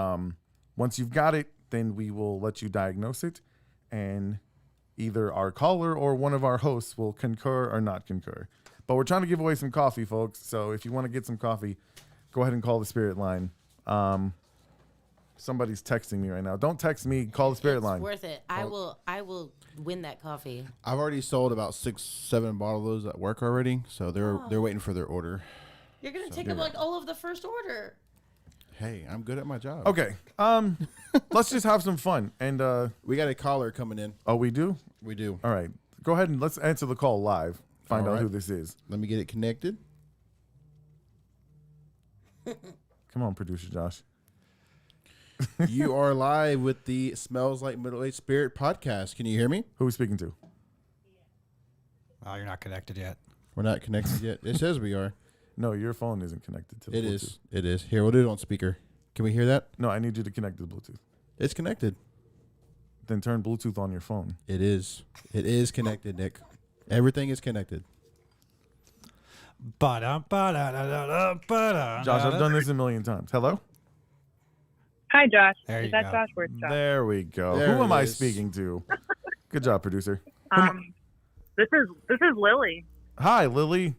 Speaker 1: once you've got it, then we will let you diagnose it, and either our caller or one of our hosts will concur or not concur. But we're trying to give away some coffee, folks. So if you want to get some coffee, go ahead and call the Spirit line. Somebody's texting me right now. Don't text me. Call the Spirit line.
Speaker 4: Worth it. I will win that coffee.
Speaker 3: I've already sold about 6-7 bottles of those at work already, so they're waiting for their order.
Speaker 4: You're gonna take up like all of the first order.
Speaker 3: Hey, I'm good at my job.
Speaker 1: Okay. Let's just have some fun. And
Speaker 3: We got a caller coming in.
Speaker 1: oh, we do?
Speaker 3: We do.
Speaker 1: All right. Go ahead and let's answer the call live. Find
Speaker 3: All
Speaker 1: out
Speaker 3: right.
Speaker 1: who this is.
Speaker 3: Let me get it connected.
Speaker 1: Come on, producer Josh.
Speaker 3: You are live with the Smells Like Middle-Aged Spirit podcast. Can you hear me?
Speaker 1: Who are we speaking to?
Speaker 5: Oh, you're not connected yet.
Speaker 3: We're not connected yet. It says we are.
Speaker 1: No, your phone isn't connected to the
Speaker 3: It
Speaker 1: Bluetooth.
Speaker 3: is. It is. Here, we'll do it on speaker. Can we hear that?
Speaker 1: No, I need you to connect to the Bluetooth.
Speaker 3: It's connected.
Speaker 1: Then turn Bluetooth on your phone.
Speaker 3: It is. It is connected, Nick. Everything is connected.
Speaker 1: Josh, I've done this a million times. Hello?
Speaker 7: Hi, Josh.
Speaker 5: There you
Speaker 7: Is that
Speaker 5: go.
Speaker 7: Josh? Where's Josh?
Speaker 1: There we go.
Speaker 3: There
Speaker 1: Who am
Speaker 3: it
Speaker 1: I
Speaker 3: is.
Speaker 1: speaking to? Good job, producer.
Speaker 7: This is Lily.
Speaker 1: Hi, Lily.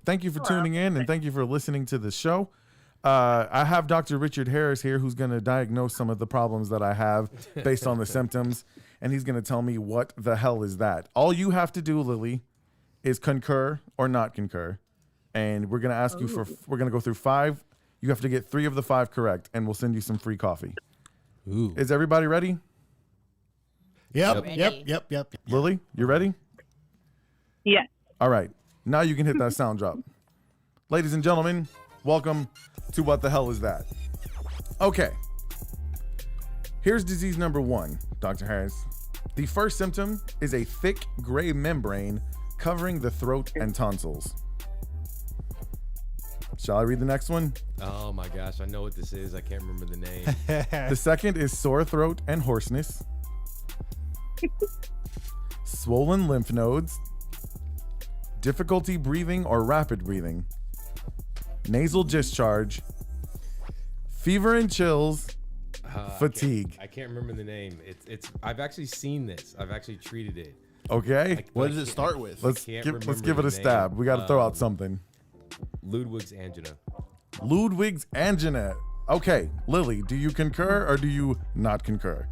Speaker 1: Thank you for tuning in, and thank you for listening to the show. I have Dr. Richard Harris here, who's going to diagnose some of the problems that I have based on the symptoms, and he's going to tell me what the hell is that. All you have to do, Lily, is concur or not concur, and we're going to ask you for. We're going to go through 5. You have to get 3 of the 5 correct, and we'll send you some free coffee.
Speaker 3: Ooh.
Speaker 1: Is everybody ready?
Speaker 3: Yep.
Speaker 4: Ready.
Speaker 3: Yep.
Speaker 1: Lily, you ready?
Speaker 7: Yes.
Speaker 1: All right. Now you can hit that sound drop. Ladies and gentlemen, welcome to What the Hell Is That? Okay. Here's disease number 1, Dr. Harris. The first symptom is a thick gray membrane covering the throat and tonsils. Shall I read the next one?
Speaker 6: Oh my gosh, I know what this is. I can't remember the name.
Speaker 1: The second is sore throat and hoarseness. Swollen lymph nodes. Difficulty breathing or rapid breathing. Nasal discharge. Fever and chills. Fatigue.
Speaker 6: I can't remember the name. It's. I've actually seen this. I've actually treated it.
Speaker 1: Okay.
Speaker 3: What does it start with?
Speaker 1: Let's
Speaker 6: can't
Speaker 1: give
Speaker 6: remember
Speaker 1: it
Speaker 6: the
Speaker 1: a stab.
Speaker 6: name.
Speaker 1: We got to throw out something.
Speaker 6: Ludwig's angina.
Speaker 1: Ludwig's angina. Okay, Lily, do you concur or do you not concur?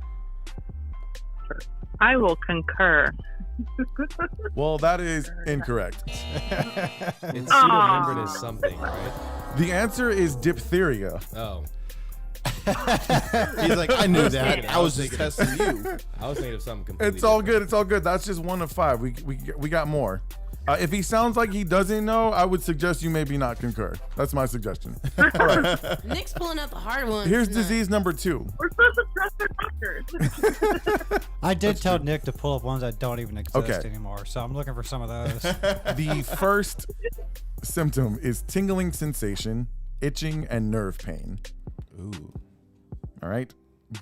Speaker 7: I will concur.
Speaker 1: Well, that is incorrect.
Speaker 6: It's pseudo-membrane is something, right?
Speaker 1: The answer is diphtheria.
Speaker 6: Oh,
Speaker 3: He's like, I knew that. I was just testing you.
Speaker 6: I was thinking of something completely.
Speaker 1: It's all
Speaker 6: different.
Speaker 1: good. It's all good. That's just 1 of 5. We got more. If he sounds like he doesn't know, I would suggest you maybe not concur. That's my suggestion. All right.
Speaker 4: Nick's pulling out the hard ones.
Speaker 1: Here's
Speaker 4: tonight.
Speaker 1: disease number 2.
Speaker 7: We're supposed to trust our doctors.
Speaker 5: I did tell Nick to pull up ones that don't even exist
Speaker 1: Okay.
Speaker 5: anymore, so I'm looking for some of those.
Speaker 1: The first symptom is tingling sensation, itching, and nerve pain.
Speaker 3: Ooh.
Speaker 1: All right.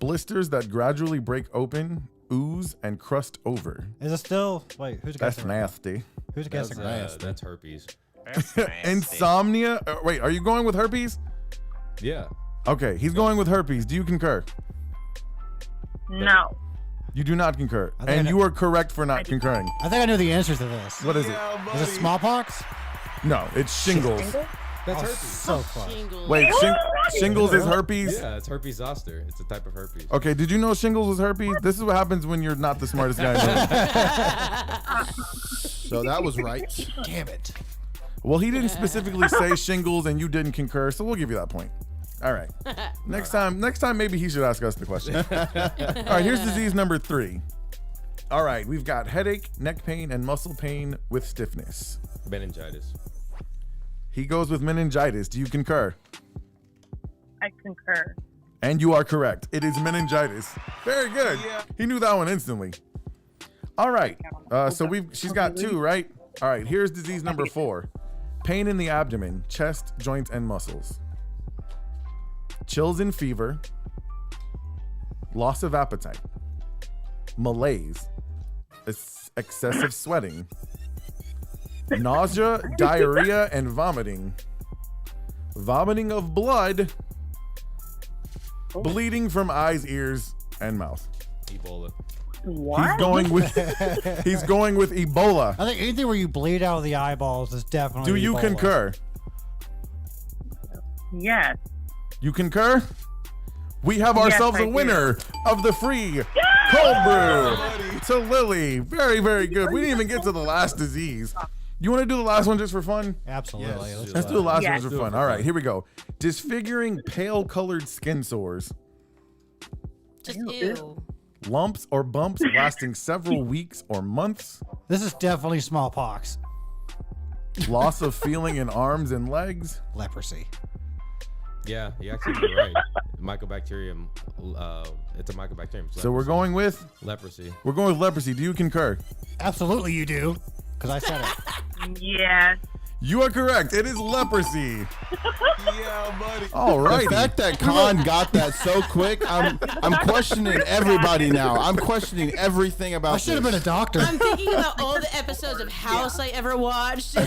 Speaker 1: Blisters that gradually break open, ooze, and crust over.
Speaker 5: Is it still? Wait, who's
Speaker 1: That's
Speaker 5: guessing?
Speaker 1: nasty.
Speaker 5: Who's
Speaker 6: That's,
Speaker 5: guessing? right?
Speaker 6: that's herpes.
Speaker 1: Insomnia. Wait, are you going with herpes?
Speaker 6: Yeah.
Speaker 1: Okay, he's going with herpes. Do you concur?
Speaker 7: No.
Speaker 1: You do not concur.
Speaker 5: I think
Speaker 1: And
Speaker 5: I
Speaker 1: you are correct for not concurring.
Speaker 5: I think I know the answers to this.
Speaker 1: What is it?
Speaker 5: Is it smallpox?
Speaker 1: No, it's shingles.
Speaker 6: That's
Speaker 5: Oh,
Speaker 6: herpes.
Speaker 5: so close.
Speaker 4: Shingles.
Speaker 1: Wait, shingles is herpes?
Speaker 6: Yeah, it's herpes zoster. It's a type of herpes.
Speaker 1: Okay, did you know shingles is herpes? This is what happens when you're not the smartest guy in the room.
Speaker 3: So that was right.
Speaker 5: Damn it.
Speaker 1: Well, he didn't specifically say shingles and you didn't concur, so we'll give you that point. All right. Next time maybe he should ask us the question. All right, here's disease number 3. All right, we've got headache, neck pain, and muscle pain with stiffness.
Speaker 6: Meningitis.
Speaker 1: He goes with meningitis. Do you concur?
Speaker 7: I concur.
Speaker 1: And you are correct. It is meningitis. Very good. He knew that one instantly. All right. So she's got 2, right? All right. Here's disease number 4. Pain in the abdomen, chest, joints, and muscles. Chills and fever. Loss of appetite. Malaise. Excessive sweating. Nausea, diarrhea, and vomiting. Vomiting of blood. Bleeding from eyes, ears, and mouth.
Speaker 6: Ebola.
Speaker 7: What?
Speaker 1: He's going with Ebola.
Speaker 5: I think anything where you bleed out of the eyeballs is definitely.
Speaker 1: Do you
Speaker 5: Ebola.
Speaker 1: concur?
Speaker 7: Yes.
Speaker 1: You concur? We have ourselves
Speaker 7: I
Speaker 1: a
Speaker 7: do.
Speaker 1: winner of the free cold brew to Lily. Very, very good. We didn't even get to the last disease. You want to do the last one just for fun?
Speaker 5: Absolutely.
Speaker 6: Yes.
Speaker 1: Let's do the last
Speaker 7: Yes.
Speaker 1: one for fun. All right, here we go. Disfiguring pale colored skin sores,
Speaker 4: Just ew.
Speaker 1: lumps or bumps lasting several weeks or months,
Speaker 5: This is definitely smallpox.
Speaker 1: loss of feeling in arms and legs,
Speaker 5: Leprosy.
Speaker 6: Yeah, you actually did right. Mycobacterium. It's a mycobacterium.
Speaker 1: so we're going with leprosy. Do you concur?
Speaker 5: Absolutely, you do. Because I said it.
Speaker 7: Yes.
Speaker 1: You are correct. It is leprosy.
Speaker 3: Yeah, buddy.
Speaker 1: All right.
Speaker 3: The fact that Khan got that so quick, I'm questioning everybody now. I'm questioning everything about
Speaker 5: I should have been a doctor.
Speaker 4: I'm thinking about all the episodes of House I ever watched.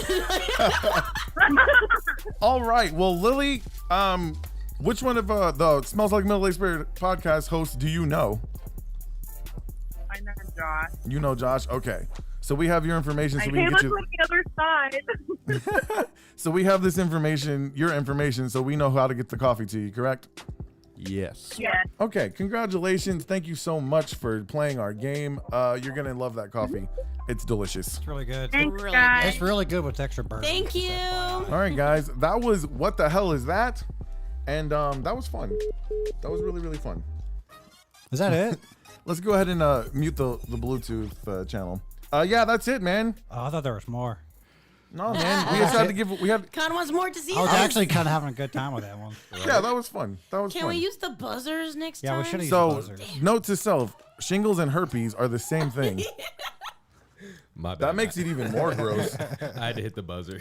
Speaker 1: All right. Well, Lily, which one of the Smells Like Middle Aged Spirit podcast hosts do you know?
Speaker 7: I know, Josh.
Speaker 1: You know Josh. Okay. So we have your information, so
Speaker 7: I
Speaker 1: we can
Speaker 7: came
Speaker 1: get
Speaker 7: up
Speaker 1: you.
Speaker 7: on the other side.
Speaker 1: So we have this information, your information, so we know how to get the coffee to you. Correct?
Speaker 3: Yes.
Speaker 7: Yes.
Speaker 1: Okay. Congratulations. Thank you so much for playing our game. You're gonna love that coffee. It's delicious.
Speaker 5: It's really good.
Speaker 7: Thanks,
Speaker 4: Really
Speaker 7: guys.
Speaker 5: It's really good with extra burn.
Speaker 4: Thank you.
Speaker 1: All right, guys. That was What the Hell Is That? And that was fun. That was really, really fun.
Speaker 5: Is that it?
Speaker 1: Let's go ahead and mute the Bluetooth channel. Yeah, that's it, man.
Speaker 5: Oh, I thought there was more.
Speaker 1: No, man. We decided to give. We had.
Speaker 4: Con wants more diseases.
Speaker 5: I was actually kind of having a good time with that one.
Speaker 1: Yeah, that was fun. That was
Speaker 4: Can
Speaker 1: fun.
Speaker 4: we use the buzzers next
Speaker 5: Yeah,
Speaker 4: time?
Speaker 5: we should have used
Speaker 1: So,
Speaker 5: buzzers.
Speaker 1: note to self: shingles and herpes are the same thing.
Speaker 6: My bad.
Speaker 1: That makes it even more gross.
Speaker 6: I had to hit the buzzer.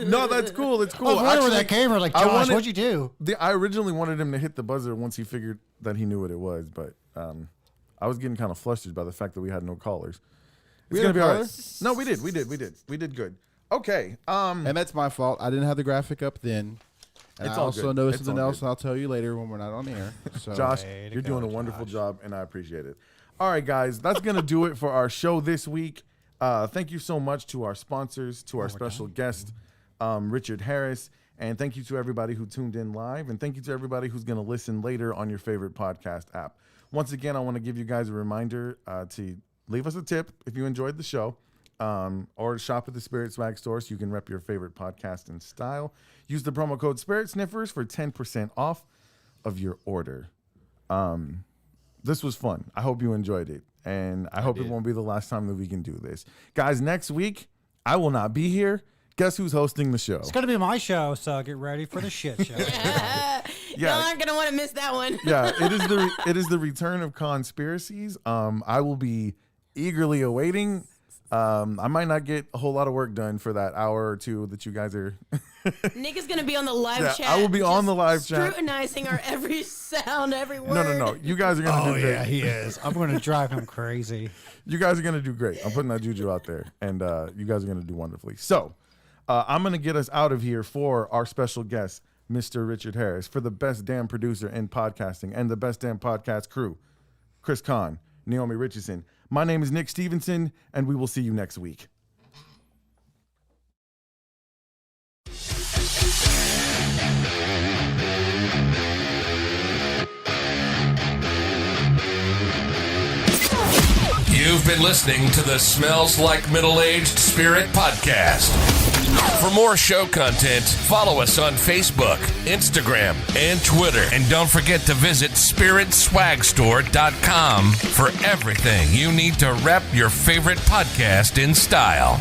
Speaker 1: No, that's cool. It's cool.
Speaker 5: I was wondering where that
Speaker 1: Actually,
Speaker 5: came from. Like,
Speaker 1: I
Speaker 5: Josh,
Speaker 1: wanted-
Speaker 5: what'd you do?
Speaker 1: I originally wanted him to hit the buzzer once he figured that he knew what it was, but I was getting kind of flustered by the fact that we had no callers. It's gonna
Speaker 3: had a
Speaker 1: be all
Speaker 3: caller?
Speaker 1: right. No, we did good. Okay.
Speaker 3: And that's my fault. I didn't have the graphic up then. And
Speaker 1: It's
Speaker 3: I
Speaker 1: all
Speaker 3: also
Speaker 1: good.
Speaker 3: know
Speaker 1: It's
Speaker 3: something
Speaker 1: all
Speaker 3: else,
Speaker 1: good.
Speaker 3: and I'll tell you later when we're not on air. So.
Speaker 1: Josh,
Speaker 5: Way to
Speaker 1: you're doing
Speaker 5: go,
Speaker 1: a wonderful
Speaker 5: Josh.
Speaker 1: job, and I appreciate it. All right, guys, that's going to do it for our show this week. Thank you so much to our sponsors, to our special guest, Richard Harris, and thank you to everybody who tuned in live, and thank you to everybody who's going to listen later on your favorite podcast app. Once again, I want to give you guys a reminder to leave us a tip if you enjoyed the show. Or shop at the Spirit Swag store so you can rep your favorite podcast in style. Use the promo code Spirit Sniffers for 10% off of your order. This was fun. I hope you enjoyed it. And I hope it
Speaker 6: did.
Speaker 1: won't be the last time that we can do this. Guys, next week, I will not be here. Guess who's hosting the show?
Speaker 5: It's going to be my show, so get ready for the shit show.
Speaker 4: Y'all aren't gonna want to miss that one.
Speaker 1: Yeah, it is the return of conspiracies. I will be eagerly awaiting. I might not get a whole lot of work done for that hour or two that you guys are.
Speaker 4: Nick is gonna be on the live
Speaker 1: Yeah,
Speaker 4: chat.
Speaker 1: I will be on
Speaker 4: just
Speaker 1: the live chat.
Speaker 4: scrutinizing our every sound, every word.
Speaker 1: No. You guys are gonna do great.
Speaker 5: he is. I'm going to drive him crazy.
Speaker 1: You guys are gonna do great. I'm putting that juju out there, and you guys are gonna do wonderfully. So, I'm gonna get us out of here for our special guest, Mr. Richard Harris, for the best damn producer in podcasting and the best damn podcast crew, Chris Kahn, Naomi Richardson. My name is Nick Stevenson, and we will see you next week.
Speaker 2: You've been listening to the Smells Like Middle-Aged Spirit podcast. For more show content, follow us on Facebook, Instagram, and Twitter. And don't forget to visit SpiritSwagStore.com for everything you need to rep your favorite podcast in style.